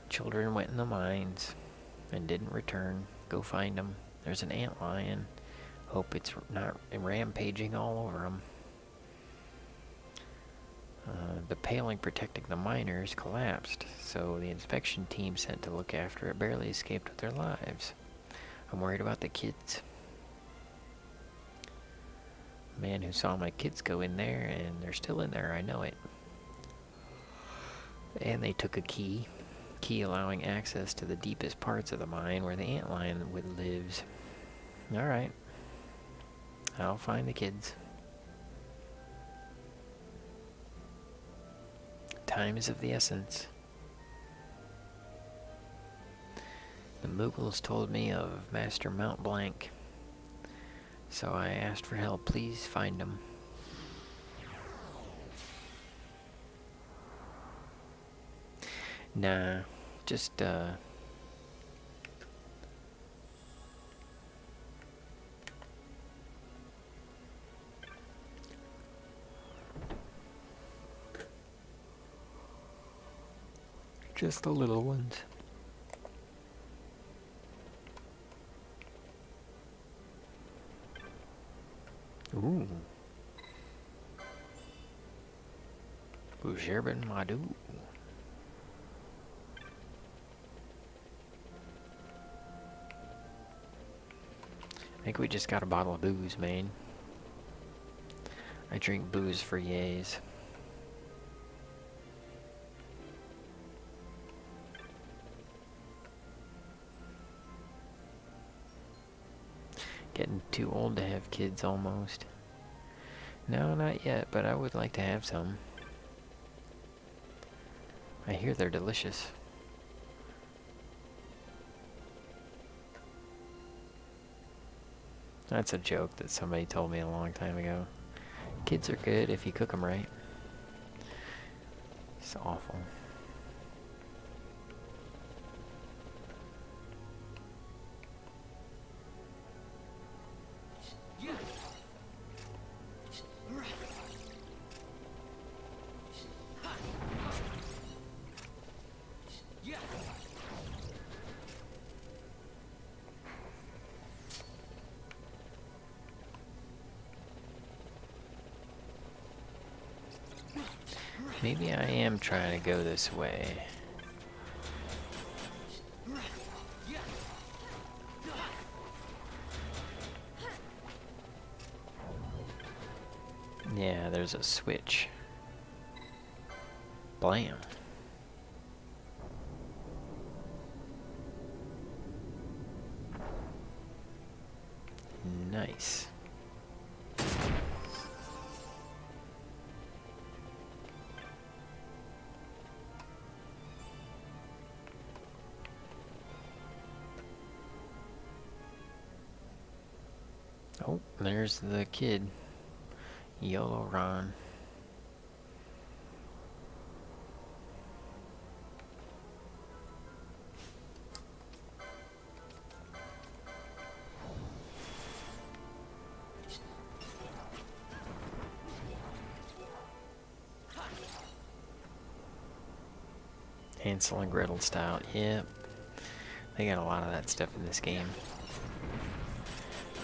Children went in the mines and didn't return. Go find them. There's an antlion. Hope it's not rampaging all over them. The paling protecting the miners collapsed, so the inspection team sent to look after it barely escaped with their lives. I'm worried about the kids. Man who saw my kids go in there, and they're still in there, I know it. And they took a key. Key allowing access to the deepest parts of the mine where the antlion would lives. Alright. I'll find the kids. Time is of the essence. The Mughals told me of Master Mount Blanc, so I asked for help. Please find him. Nah, just the little ones. Ooh. Bujerben Madu. I think we just got a bottle of booze, man. I drink booze for yays. Getting too old to have kids almost. No, not yet, but I would like to have some. I hear they're delicious. That's a joke that somebody told me a long time ago. Kids are good if you cook them right. It's awful. Maybe I am trying to go this way. Yeah, there's a switch. Blam. Nice. Oh, there's the kid. YOLO Ron. Hansel and Gretel style. Yep. They got a lot of that stuff in this game.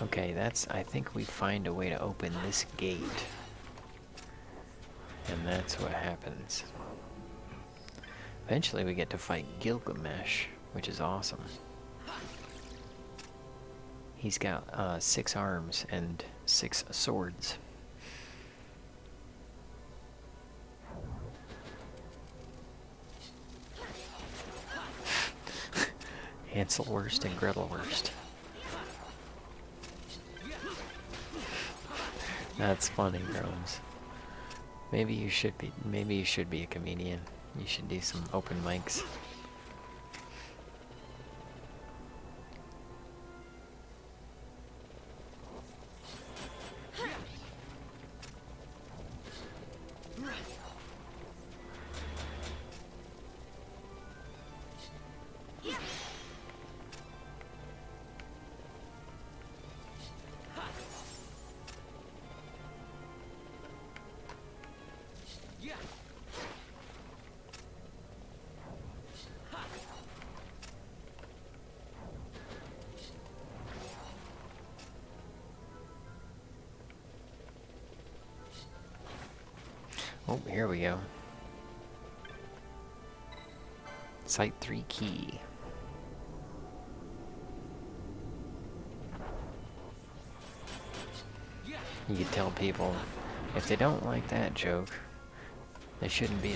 Okay, I think we find a way to open this gate. And that's what happens. Eventually we get to fight Gilgamesh, which is awesome. He's got 6 arms and 6 swords. Hansel worst and Gretel worst. That's funny, Growmiez. Maybe you should be a comedian. You should do some open mics. Oh, here we go. Site 3 key. You can tell people if they don't like that joke, they shouldn't be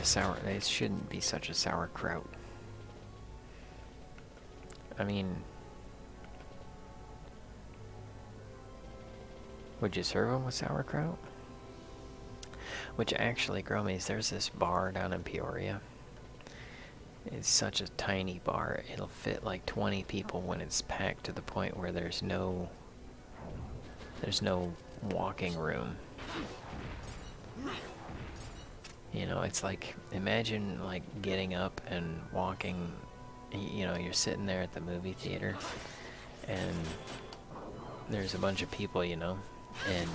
such a sauerkraut. I mean, would you serve them with sauerkraut? Which actually, Growmiez, there's this bar down in Peoria. It's such a tiny bar. It'll fit like 20 people when it's packed to the point where there's no walking room. You know, it's like, imagine like getting up and walking, you know, you're sitting there at the movie theater and there's a bunch of people, you know, and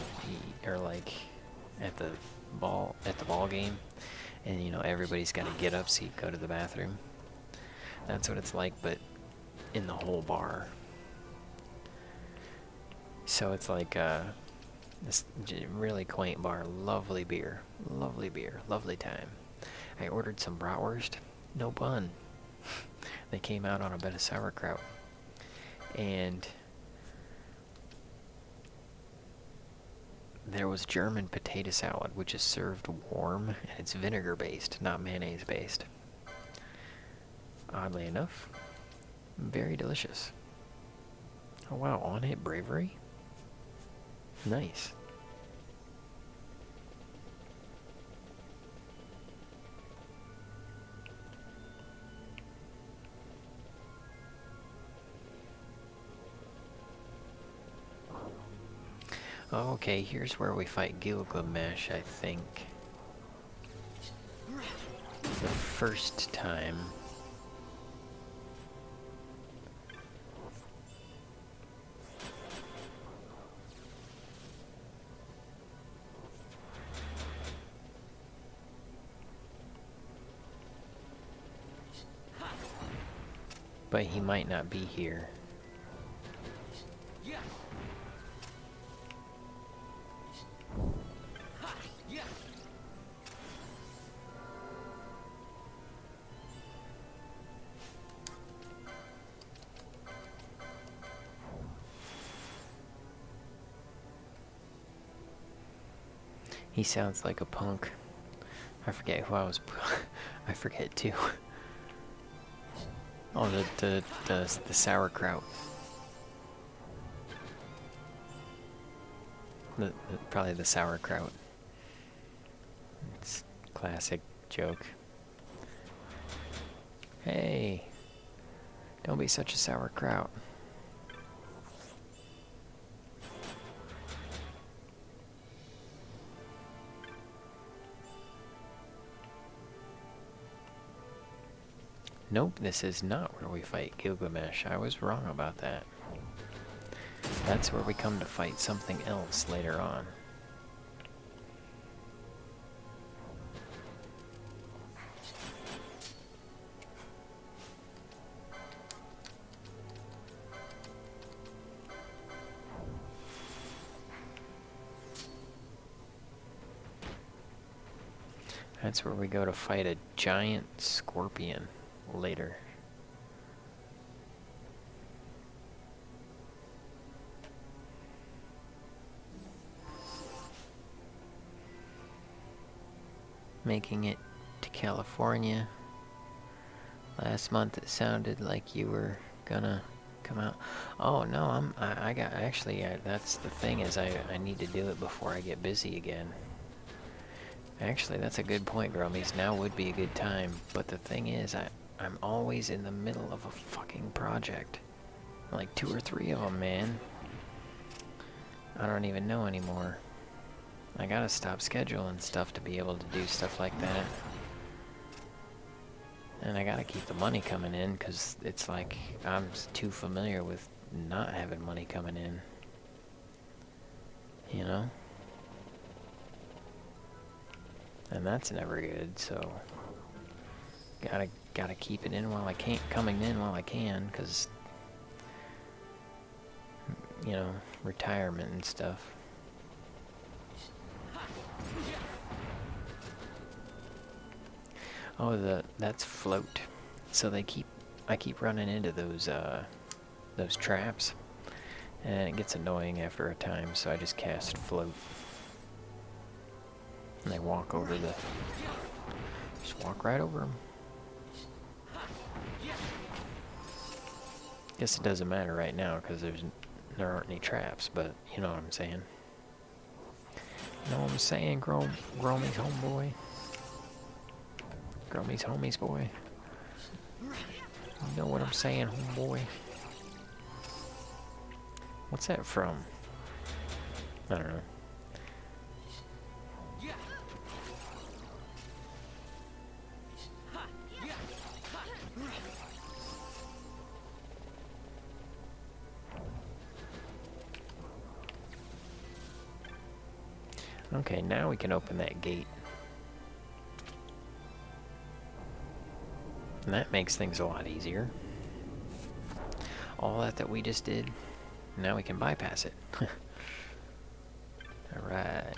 you're like at the ball game, and you know everybody's got to get up so you go to the bathroom. That's what it's like, but in the whole bar. So it's like this really quaint bar. Lovely beer, lovely time. I ordered some bratwurst, no bun. They came out on a bit of sauerkraut, and there was German potato salad, which is served warm, and it's vinegar based, not mayonnaise based. Oddly enough, very delicious. Oh wow, on it bravery? Nice. Okay, here's where we fight Gilgamesh, I think. The first time. But he might not be here. He sounds like a punk. I forget who I was. I forget too. Oh, the sauerkraut. Probably the sauerkraut. It's a classic joke. Hey, don't be such a sauerkraut. Nope, this is not where we fight Gilgamesh. I was wrong about that. That's where we come to fight something else later on. That's where we go to fight a giant scorpion later. Making it to California. Last month it sounded like you were gonna come out. Oh no, I got, actually, that's the thing, is I need to do it before I get busy again. Actually, that's a good point, Growmiez. Now would be a good time, but the thing is, I'm always in the middle of a fucking project. Like 2 or 3 of them, man. I don't even know anymore. I gotta stop scheduling stuff to be able to do stuff like that. And I gotta keep the money coming in, because it's like I'm too familiar with not having money coming in. You know? And that's never good, so gotta keep it in while I can, coming in while I can, because, you know, retirement and stuff. Oh, that's float. So I keep running into those traps, and it gets annoying after a time, so I just cast float. And they walk over just walk right over them. Guess it doesn't matter right now because there aren't any traps, but you know what I'm saying. You know what I'm saying, Growmiez homeboy? Growmiez homies boy. You know what I'm saying, homeboy? What's that from? I don't know. Okay, now we can open that gate. And that makes things a lot easier. All that we just did, now we can bypass it. Alright.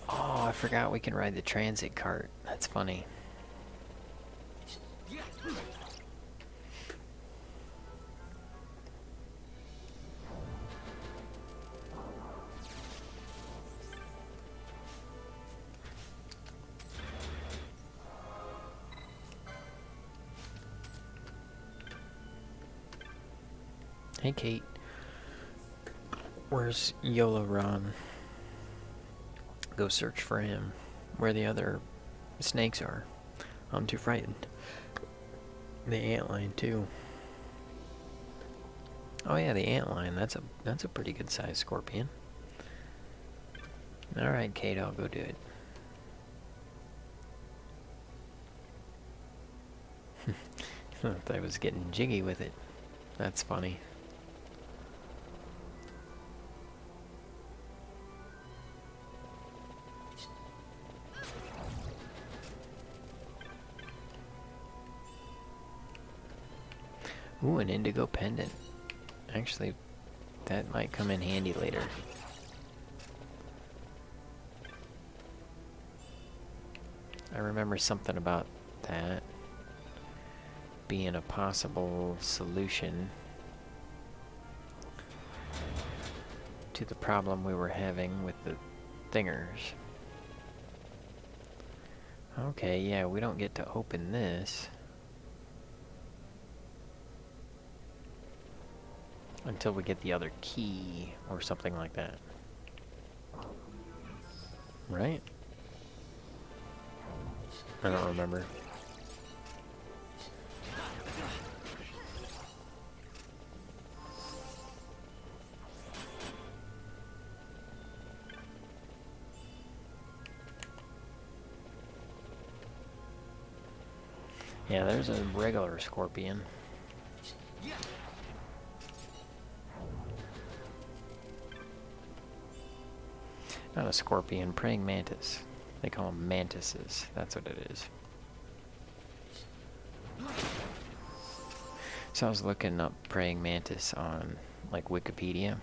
Oh, I forgot we can ride the transit cart. That's funny. Hey Kate, where's Yola Ron? Go search for him. Where the other snakes are. I'm too frightened. The antlion too. Oh yeah, the antlion. That's a pretty good sized scorpion. All right, Kate, I'll go do it. I thought I was getting jiggy with it. That's funny. Ooh, an indigo pendant. Actually, that might come in handy later. I remember something about that being a possible solution to the problem we were having with the thingers. Okay, yeah, we don't get to open this until we get the other key or something like that. Right? I don't remember. Yeah, there's a regular scorpion. Not a scorpion, praying mantis. They call them mantises. That's what it is. So I was looking up praying mantis on like Wikipedia,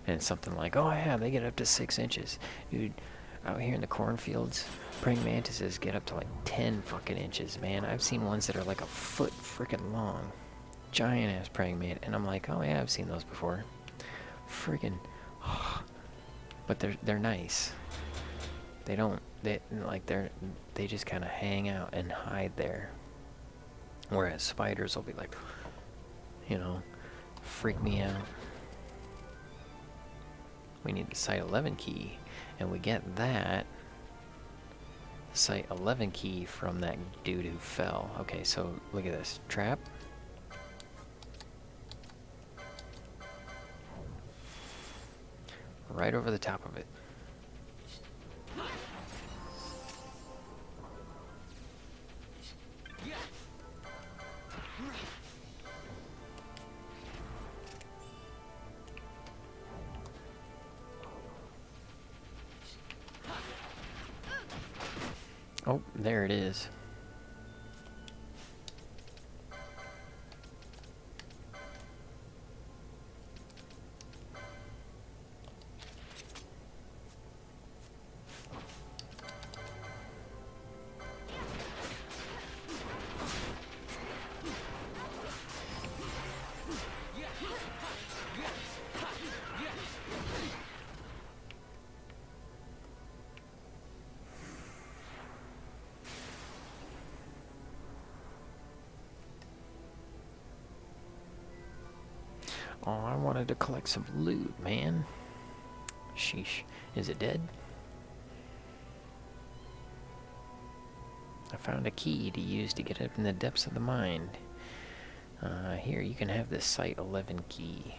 and it's something like, oh yeah, they get up to 6 inches. Dude, out here in the cornfields, praying mantises get up to like 10 fucking inches, man. I've seen ones that are like a foot freaking long. Giant ass praying mantis. And I'm like, oh yeah, I've seen those before. Freaking... But they're nice. They just kind of hang out and hide there. Whereas spiders will be like, you know, freak me out. We need the Site 11 key, and we get that Site 11 key from that dude who fell. Okay, so look at this. Trap. Right over the top of it. Oh, there it is. Oh, I wanted to collect some loot, man. Sheesh. Is it dead? I found a key to use to get up in the depths of the mine. Here, you can have this Site 11 key.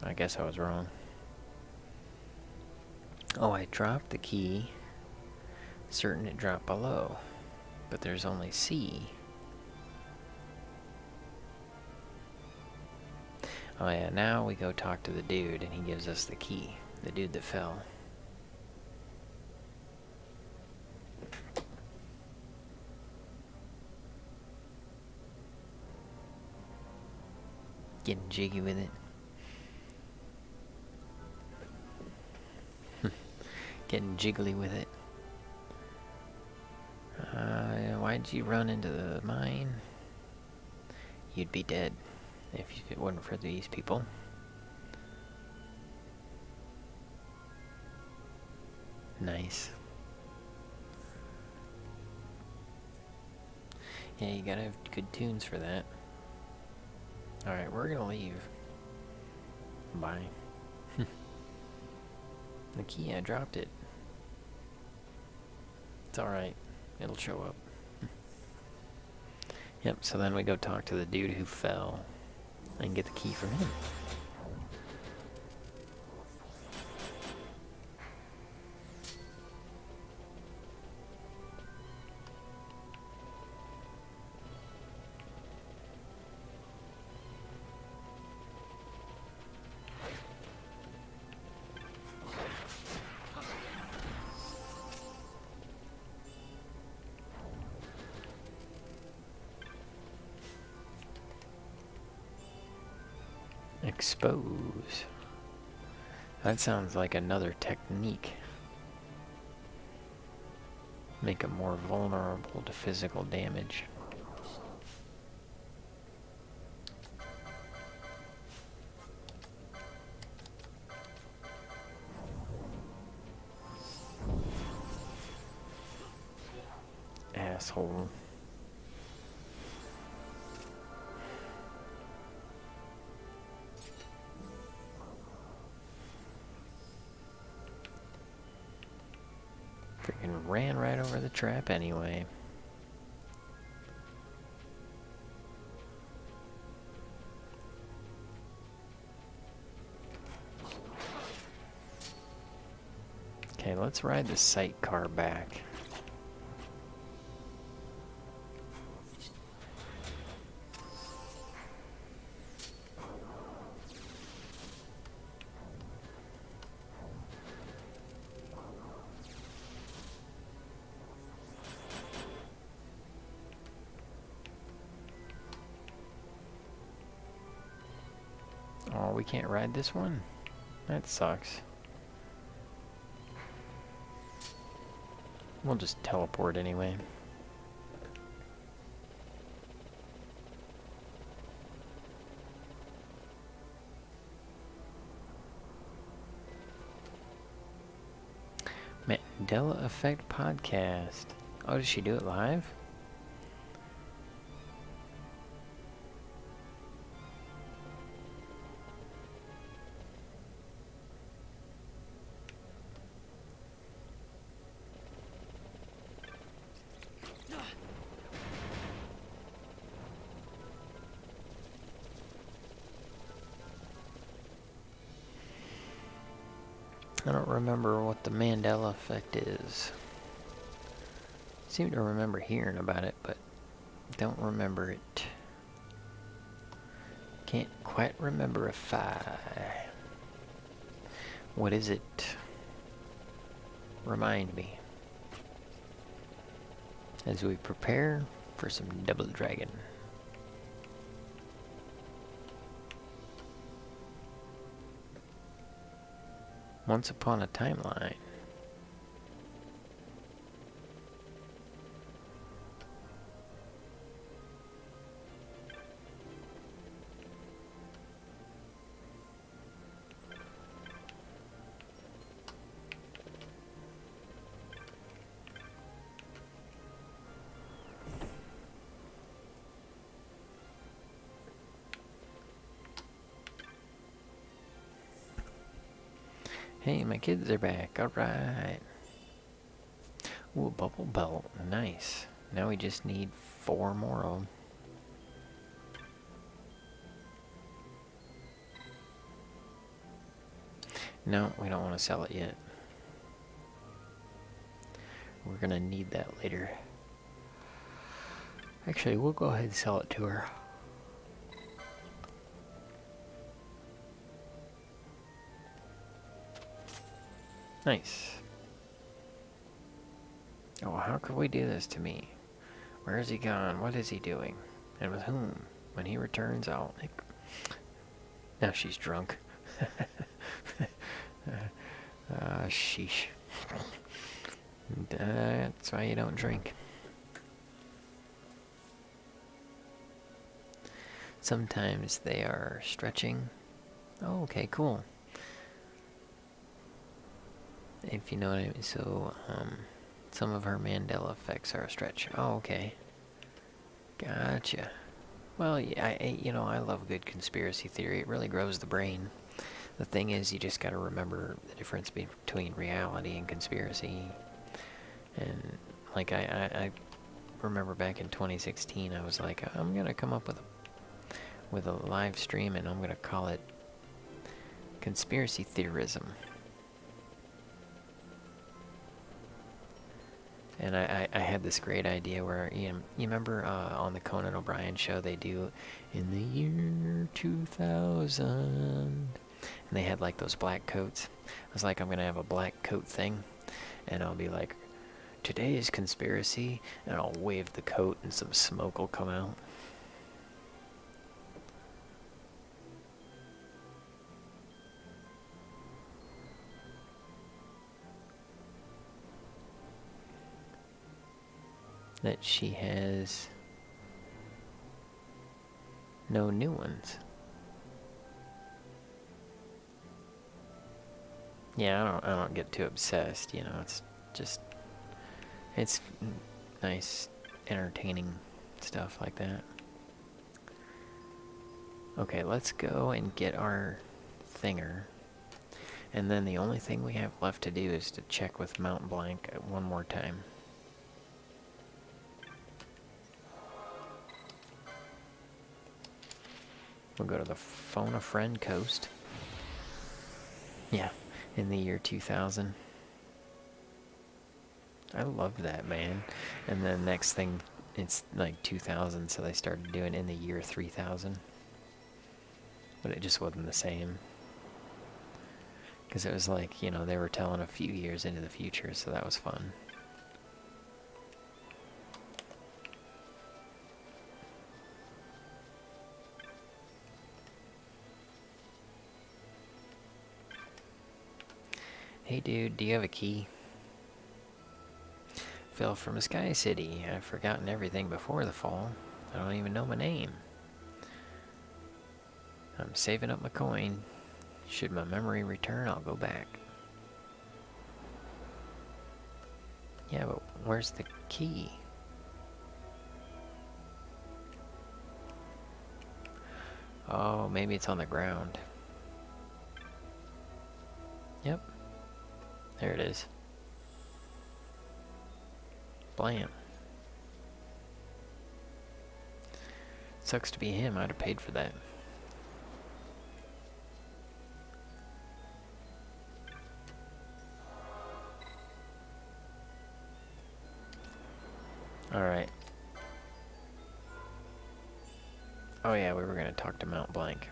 I guess I was wrong. Oh, I dropped the key. Certain it dropped below. But there's only C. Oh yeah, now we go talk to the dude and he gives us the key. The dude that fell. Getting jiggy with it. Getting jiggly with it. Why'd you run into the mine? You'd be dead if it wasn't for these people. Nice. Yeah, you gotta have good tunes for that. Alright, we're gonna leave. Bye. The key, I dropped it. It's alright. It'll show up. Yep, so then we go talk to the dude who fell and get the key from him. Expose. That sounds like another technique. Make them more vulnerable to physical damage. Asshole. Freaking ran right over the trap anyway. Okay, let's ride the sight car back. Oh, we can't ride this one? That sucks. We'll just teleport anyway. Mandela Effect Podcast. Oh, did she do it live? I don't remember what the Mandela effect is. Seem to remember hearing about it, but don't remember it. Can't quite remember if I... What is it? Remind me. As we prepare for some Double Dragon. Once upon a timeline. Hey, my kids are back. Alright. Ooh, bubble belt. Nice. Now we just need 4 more of them. No, we don't want to sell it yet. We're gonna need that later. Actually, we'll go ahead and sell it to her. Nice. Oh, how could we do this to me? Where is he gone? What is he doing? And with whom? When he returns, I'll... Now she's drunk. Sheesh. That's why you don't drink. Sometimes they are stretching. Oh, okay, cool. If you know what I mean. So, some of her Mandela effects are a stretch. Oh, okay. Gotcha. Well, yeah, I love good conspiracy theory. It really grows the brain. The thing is, you just gotta remember the difference between reality and conspiracy. And, like, I remember back in 2016, I was like, I'm gonna come up with a live stream, and I'm gonna call it Conspiracy Theorism. And I had this great idea where, you remember on the Conan O'Brien show, they do, in the year 2000, and they had like those black coats. I was like, I'm going to have a black coat thing, and I'll be like, today's conspiracy, and I'll wave the coat and some smoke will come out. That she has no new ones. Yeah, I don't get too obsessed, it's just, it's nice, entertaining stuff like that. Okay, let's go and get our thinger. And then the only thing we have left to do is to check with Mount Blanc one more time. We'll go to the Phone a Friend coast. Yeah, in the year 2000. I love that, man. And then next thing, it's like 2000, so they started doing in the year 3000. But it just wasn't the same. Because it was like, they were telling a few years into the future, so that was fun. Hey dude, do you have a key? Fell from a sky city. I've forgotten everything before the fall. I don't even know my name. I'm saving up my coin. Should my memory return, I'll go back. Yeah, but where's the key? Oh, maybe it's on the ground. Yep. There it is. Blam. Sucks to be him. I'd have paid for that. Alright. Oh yeah, we were going to talk to Mount Blanc.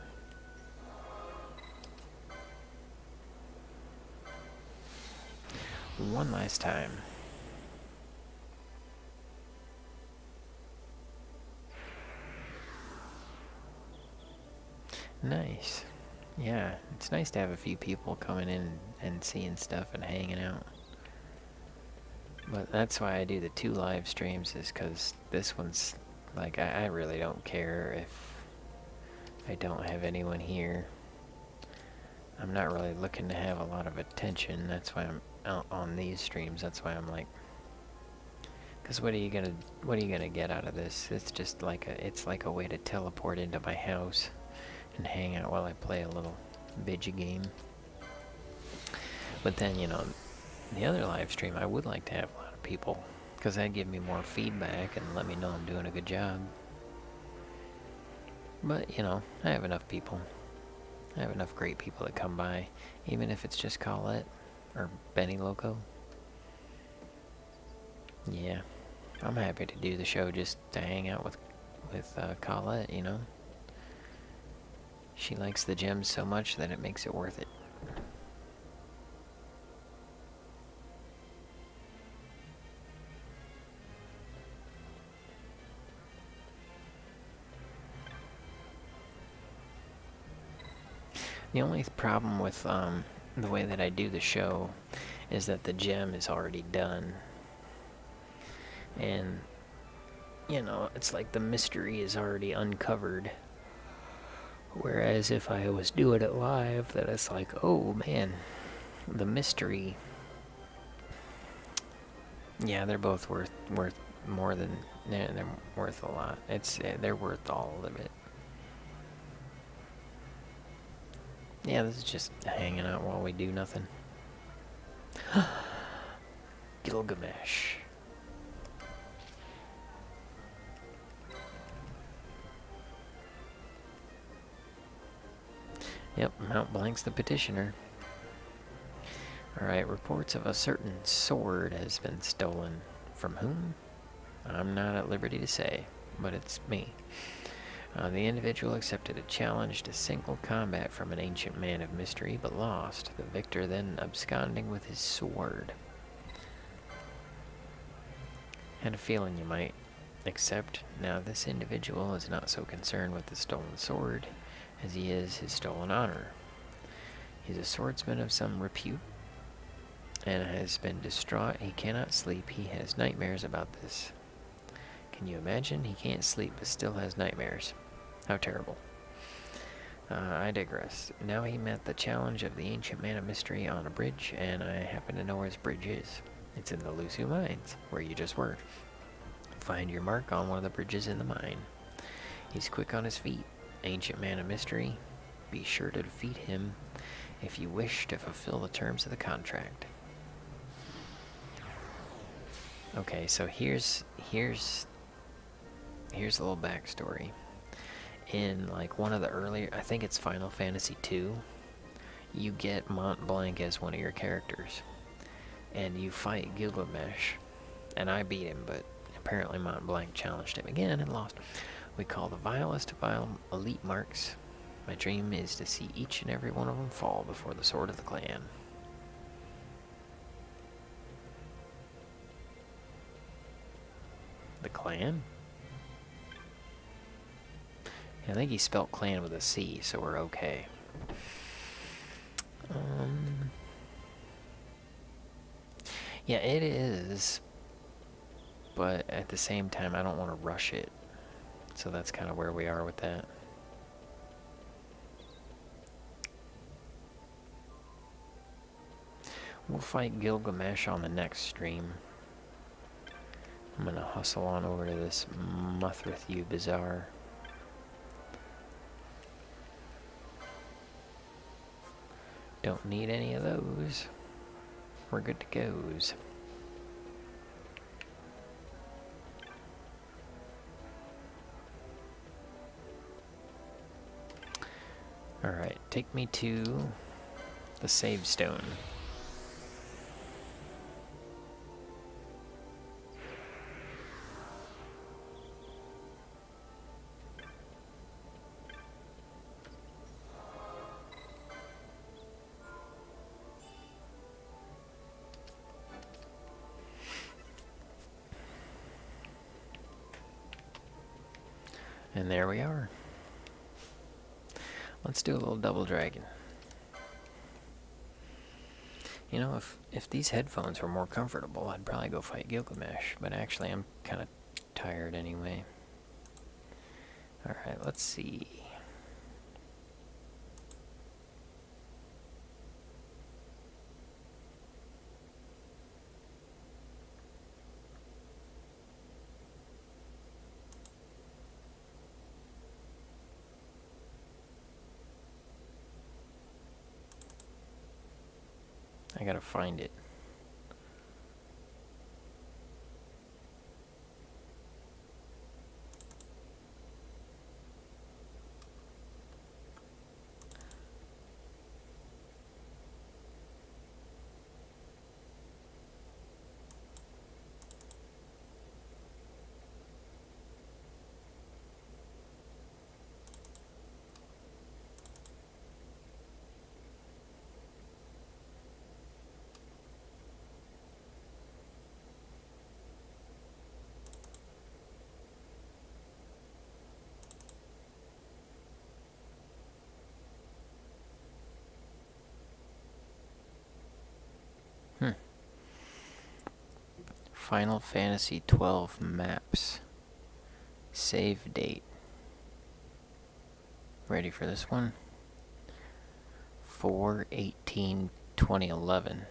One last time. Nice. Yeah, it's nice to have a few people coming in and seeing stuff and hanging out. But that's why I do the 2 live streams, is because this one's, like, I really don't care if I don't have anyone here. I'm not really looking to have a lot of attention. That's why I'm out on these streams. That's why I'm like, because what are you gonna get out of this? It's just like it's like a way to teleport into my house and hang out while I play a little video game. But then, you know, the other live stream, I would like to have a lot of people, because that'd give me more feedback and let me know I'm doing a good job. But, you know, I have enough people. I have enough great people that come by, even if it's just Colette or Benny Loco. Yeah, I'm happy to do the show just to hang out with Colette, you know. She likes the gems so much that it makes it worth it. The only problem with the way that I do the show is that the gem is already done. And, you know, it's like the mystery is already uncovered. Whereas if I was doing it live, that it's like, oh man, the mystery. Yeah, they're both worth more than, they're worth a lot. They're worth all of it. Yeah, this is just hanging out while we do nothing. Gilgamesh. Yep, Mount Blank's the petitioner. Alright, reports of a certain sword has been stolen. From whom? I'm not at liberty to say, but it's me. The individual accepted a challenge to single combat from an ancient man of mystery, but lost, the victor then absconding with his sword. Had a feeling you might, except now this individual is not so concerned with the stolen sword as he is his stolen honor. He's a swordsman of some repute, and has been distraught. He cannot sleep. He has nightmares about this. Can you imagine? He can't sleep, but still has nightmares. How terrible. I digress. Now he met the challenge of the ancient man of mystery on a bridge, and I happen to know where his bridge is. It's in the Lusu mines, where you just were. Find your mark on one of the bridges in the mine. He's quick on his feet. Ancient man of mystery. Be sure to defeat him if you wish to fulfill the terms of the contract. Okay, so here's a little backstory. In like one of the earlier, I think it's Final Fantasy II, you get Mont Blanc as one of your characters, and you fight Gilgamesh, and I beat him, but apparently Mont Blanc challenged him again and lost. We call the vilest of vile elite marks. My dream is to see each and every one of them fall before the sword of the clan. The clan? I think he spelt clan with a C, so we're okay. Yeah, it is. But at the same time, I don't want to rush it. So that's kind of where we are with that. We'll fight Gilgamesh on the next stream. I'm gonna hustle on over to this Muthrithyu Bazaar. Don't need any of those. We're good to goes. Alright, take me to the save stone. And there we are. Let's do a little double dragon. You know, if these headphones were more comfortable, I'd probably go fight Gilgamesh, but actually I'm kind of tired anyway. Alright, let's see. I I gotta find it. Final Fantasy 12 maps. Save date. Ready for this one? 4/18/2011.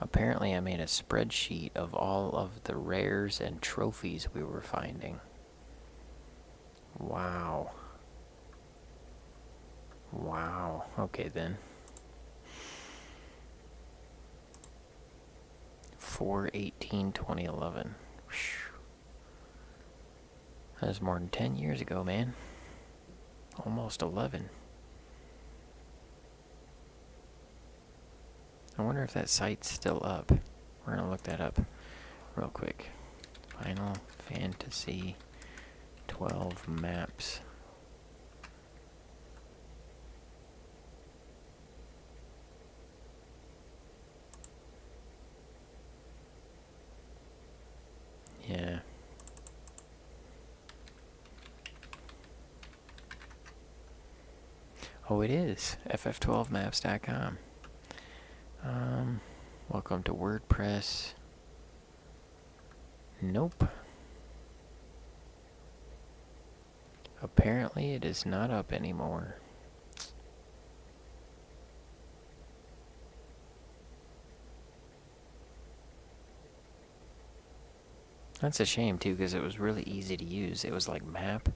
Apparently I made a spreadsheet of all of the rares and trophies we were finding. Wow. Wow. Okay then. 4/18/2011. That was more than 10 years ago, man. Almost 11. I wonder if that site's still up. We're gonna look that up real quick. Final Fantasy 12 maps. Yeah. Oh, it is. ff12maps.com. Welcome to WordPress. Nope. Apparently it is not up anymore. That's a shame too, because it was really easy to use. It was like map,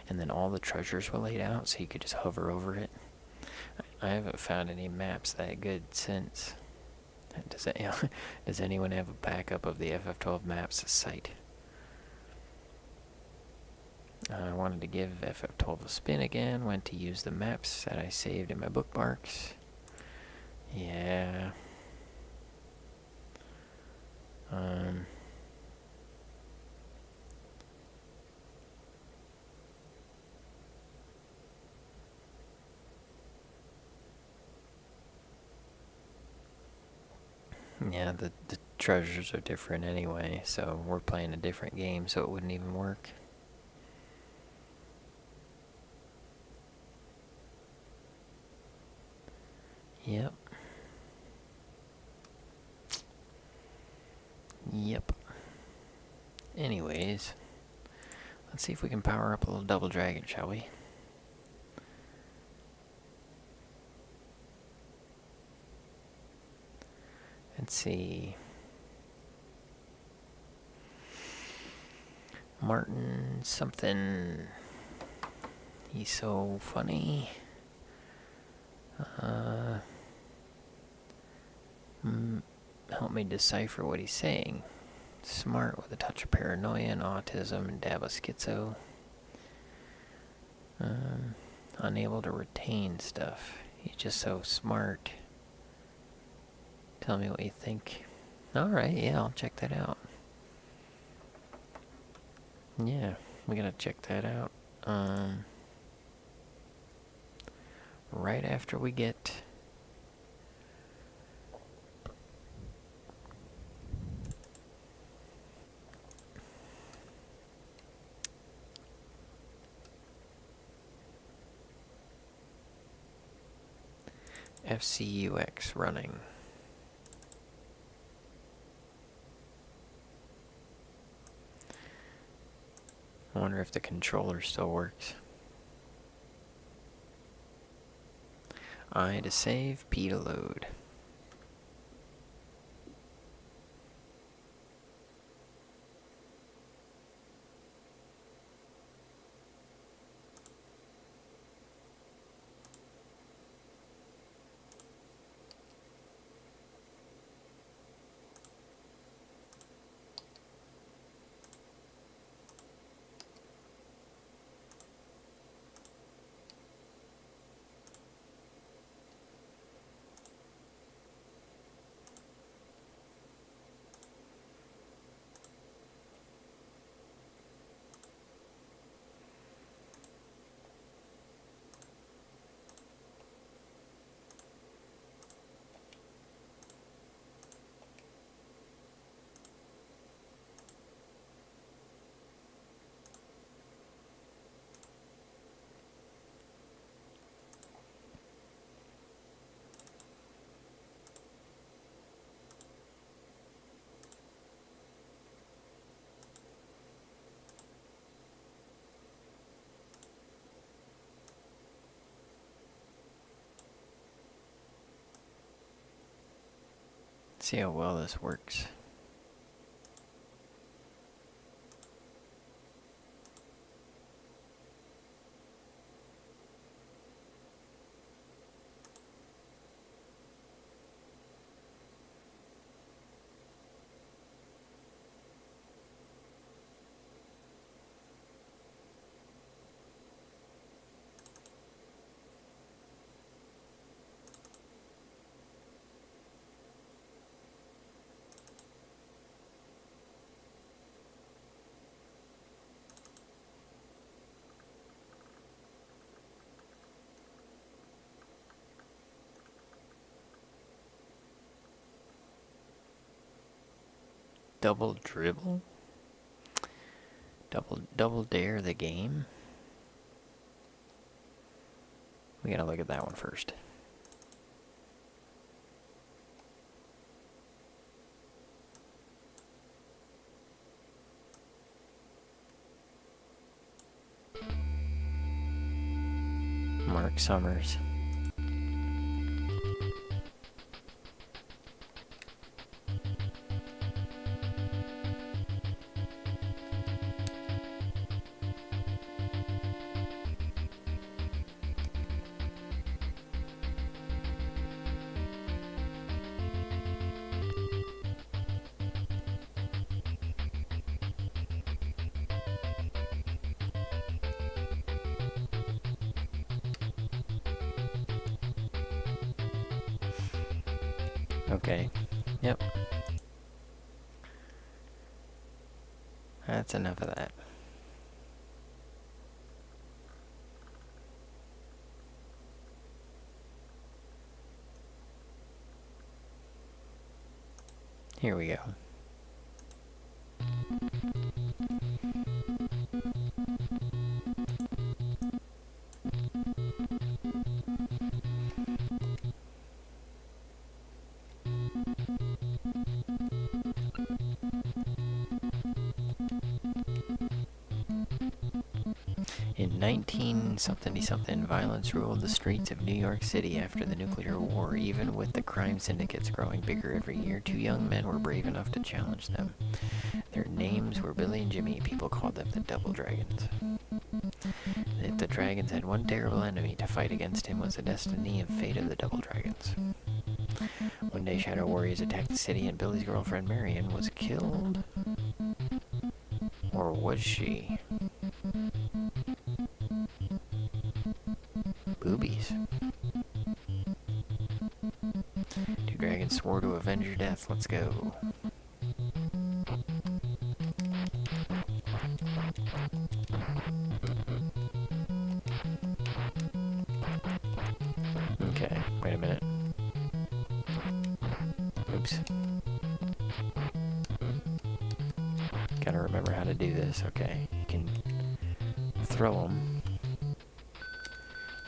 and then all the treasures were laid out, so you could just hover over it. I haven't found any maps that good since. Does anyone have a backup of the FF12 maps site? I wanted to give FF12 a spin again. Went to use the maps that I saved in my bookmarks. Yeah. Yeah, the treasures are different anyway, so we're playing a different game, so it wouldn't even work. Yep. Yep. Anyways, let's see if we can power up a little double dragon, shall we? Let's see. Martin something. He's so funny. Help me decipher what he's saying. Smart with a touch of paranoia and autism and dab of schizo. Unable to retain stuff. He's just so smart. Tell me what you think. Alright, yeah, I'll check that out. Yeah, we gotta check that out. Right after we get FCUX running. I wonder if the controller still works. I to save, P to load. See how well this works. Double dribble? Double dare the game? We gotta look at that one first. Mark Summers. Okay. Yep. That's enough of that. Here we go. In 19-something, violence ruled the streets of New York City after the nuclear war. Even with the crime syndicates growing bigger every year, two young men were brave enough to challenge them. Their names were Billy and Jimmy. People called them the Double Dragons. If the dragons had one terrible enemy to fight against, him was the destiny and fate of the Double Dragons. One day, Shadow Warriors attacked the city, and Billy's girlfriend Marion was killed. Or was she? Boobies. Two dragons swore to avenge your death. Let's go. Okay, wait a minute. Oops. Gotta remember how to do this. Okay, you can throw them.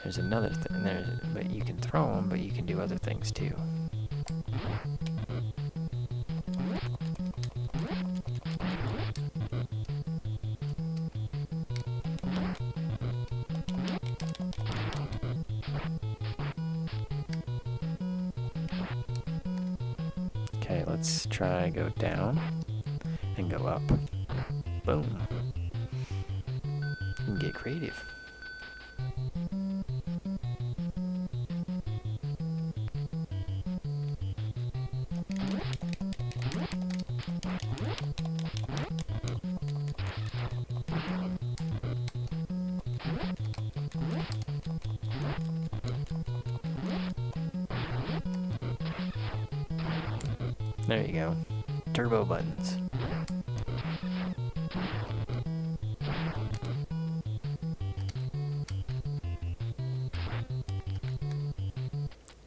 There's another thing there, but you can throw them, but you can do other things too. Okay, let's try go down and go up. Boom. You can get creative. There you go. Turbo buttons.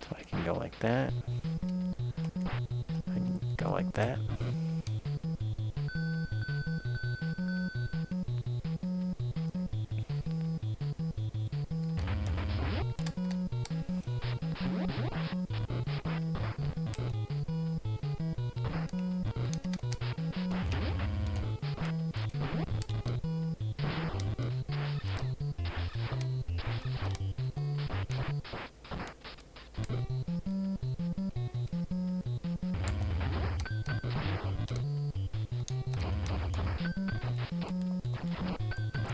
So I can go like that. I can go like that.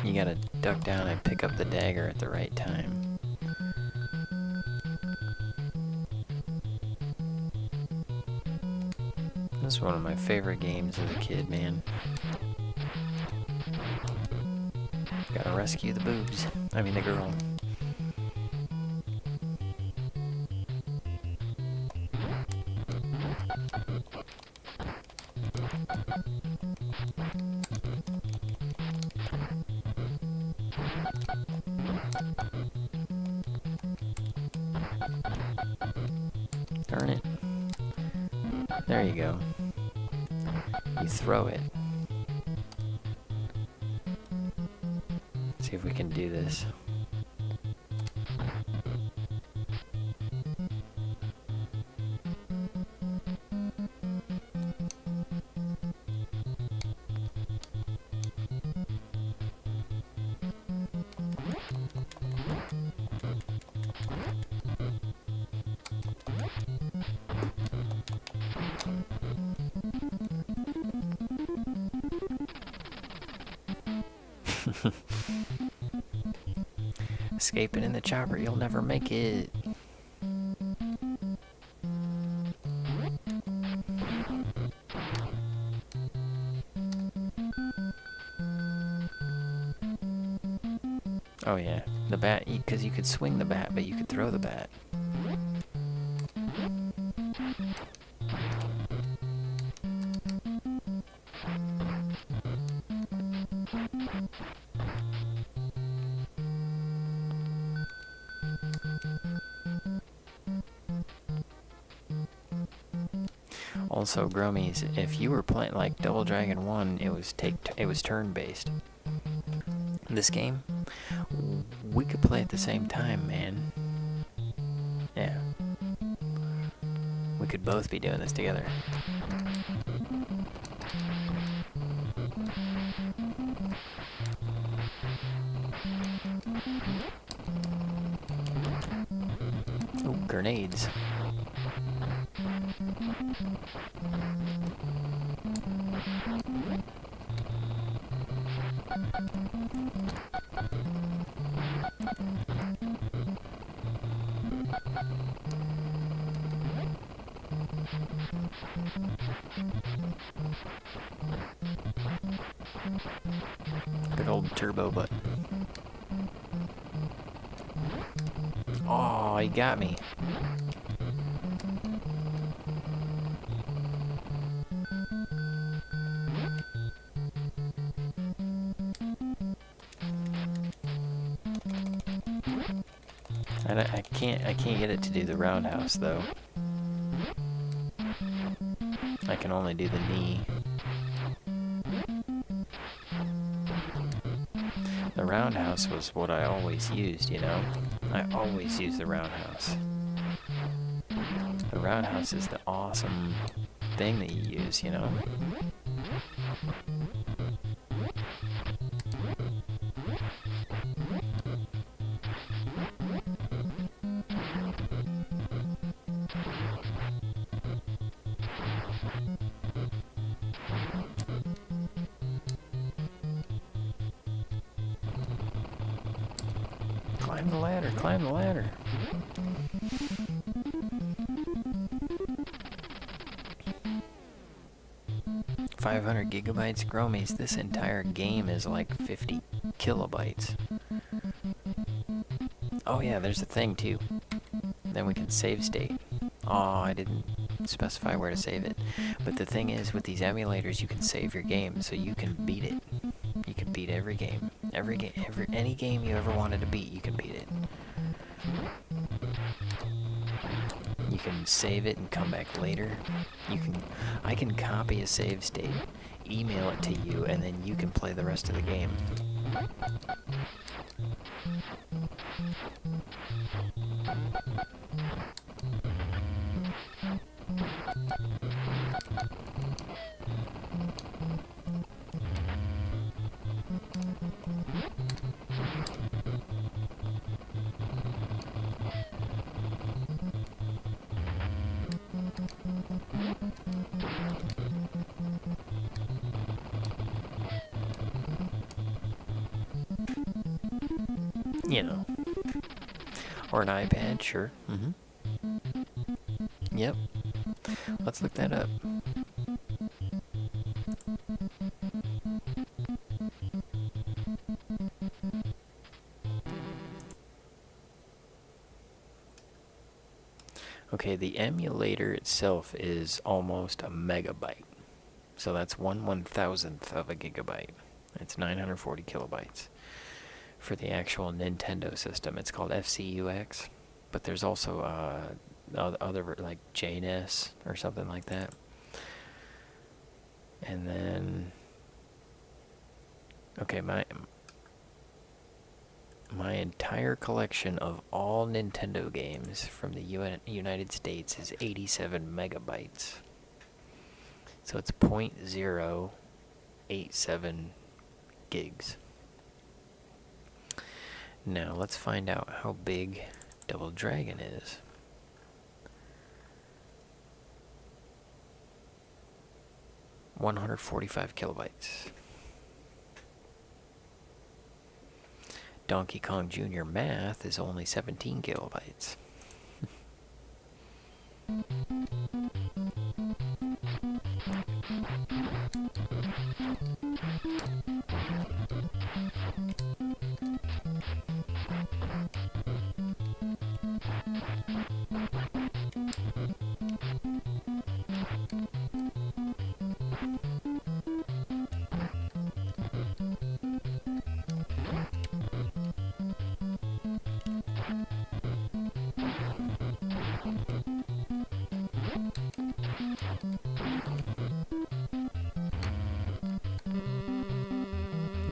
You gotta duck down and pick up the dagger at the right time. This is one of my favorite games as a kid, man. Gotta rescue the boobs. I mean the girl. Darn it. There you go. You throw it. See if we can do this. Escaping in the chopper, you'll never make it. Oh yeah, the bat, because you could swing the bat, but you could throw the bat. Also, Growmiez, if you were playing like Double Dragon 1, it was turn-based. This game, we could play at the same time, man. Yeah. We could both be doing this together. Ooh, grenades. Good old turbo button. Oh, he got me. I can't get it to do the roundhouse though. I can only do the knee. The roundhouse was what I always used, you know? I always use the roundhouse. The roundhouse is the awesome thing that you use, you know? Climb the ladder, climb the ladder. $500 gigabytes, Growmiez. This entire game is like 50 kilobytes. Oh yeah, there's a thing too. Then we can save state. Oh, I didn't specify where to save it. But the thing is, with these emulators, you can save your game, so you can beat it. You can beat every game. Any game you ever wanted to beat, you can beat it. You can save it and come back later. I can copy a save state, email it to you, and then you can play the rest of the game. you know. Or an iPad, sure. Yep. Let's look that up. Okay, the emulator itself is almost a megabyte. So that's 1/1000th of a gigabyte. It's 940 kilobytes. For the actual Nintendo system, it's called FCUX. But there's also other, like Jeanette or something like that. And then, okay, my entire collection of all Nintendo games from the United States is 87 megabytes. So it's 0.087 gigs. Now let's find out how big Double Dragon is. $145 kilobytes. Donkey Kong Jr. Math is only 17 kilobytes.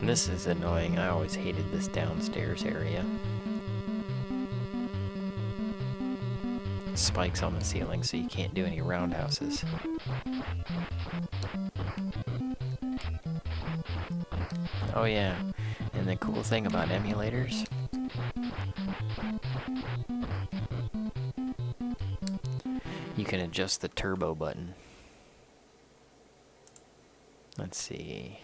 This is annoying. I always hated this downstairs area. Spikes on the ceiling so you can't do any roundhouses. Oh yeah, and the cool thing about emulators, you can adjust the turbo button. Let's see.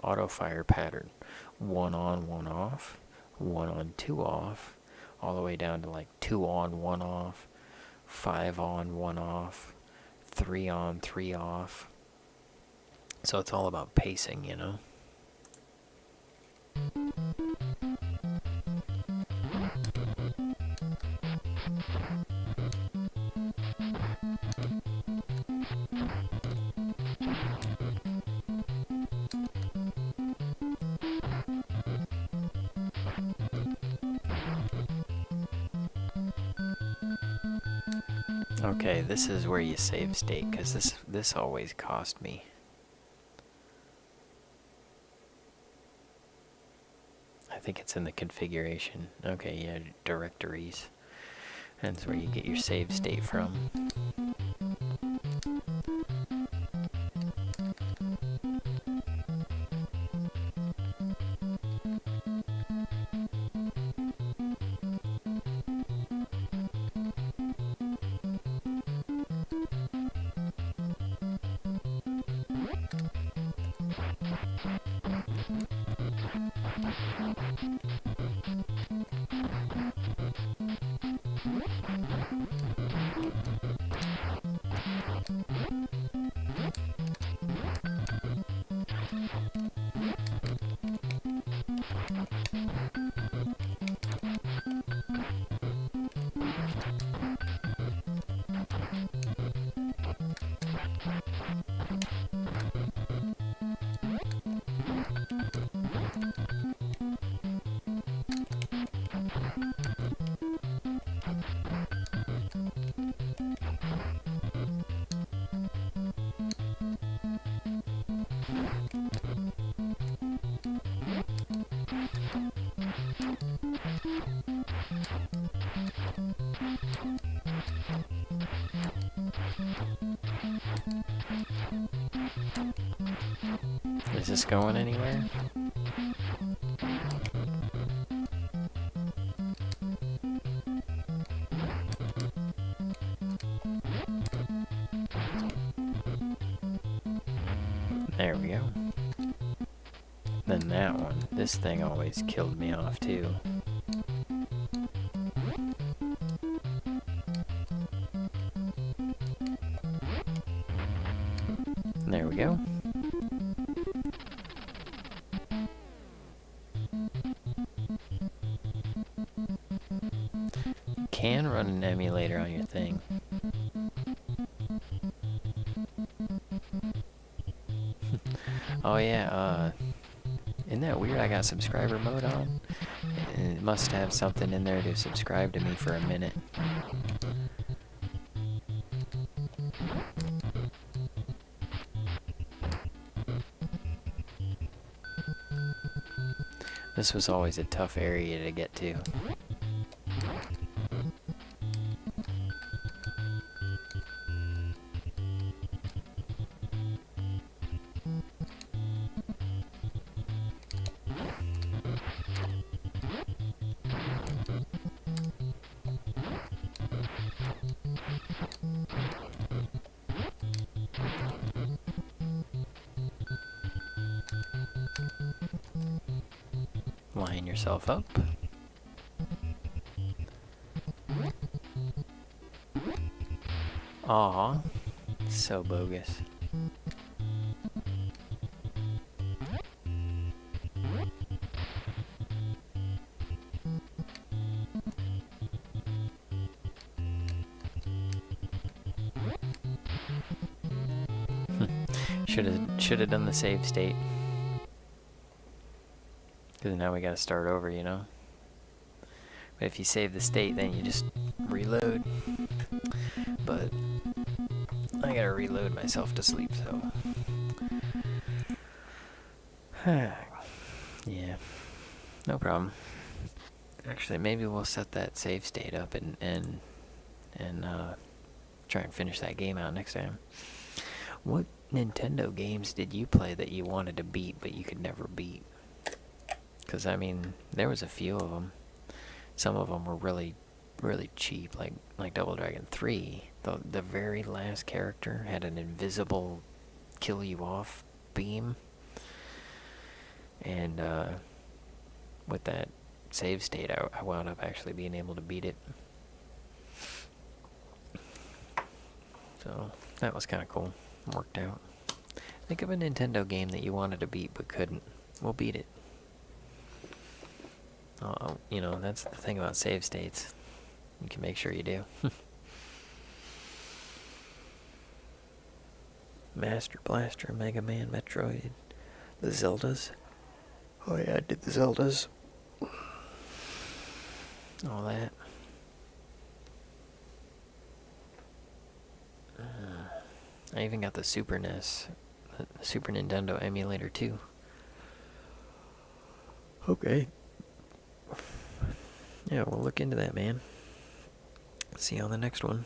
Auto fire pattern. 1 on, 1 off. 1 on, 2 off. All the way down to like 2 on, 1 off. 5 on, 1 off. 3 on, 3 off. So it's all about pacing, you know? Okay, this is where you save state, because this always cost me. I think it's in the configuration. Okay, yeah, directories. That's where you get your save state from. Is this going anywhere? There we go. that one. This thing always killed me off too. There we go. You can run an emulator on your thing. Oh yeah, isn't that weird? I got subscriber mode on. It must have something in there to subscribe to me for a minute. This was always a tough area to get to. Line yourself up. Aw, so bogus. Should have done the save state. Because now we gotta start over, you know? But if you save the state, then you just reload. But I gotta reload myself to sleep, so... yeah, no problem. Actually, maybe we'll set that save state up and try and finish that game out next time. What Nintendo games did you play that you wanted to beat but you could never beat? Because, I mean, there was a few of them. Some of them were really, really cheap, like Double Dragon 3. The very last character had an invisible kill-you-off beam. And with that save state, I wound up actually being able to beat it. So, that was kind of cool. Worked out. Think of a Nintendo game that you wanted to beat but couldn't. We'll beat it. You know, that's the thing about save states. You can make sure you do. Master Blaster, Mega Man, Metroid, the Zeldas. Oh yeah, I did the Zeldas. All that. I even got the Super NES, the Super Nintendo emulator too. Okay. Yeah, we'll look into that, man. See you on the next one.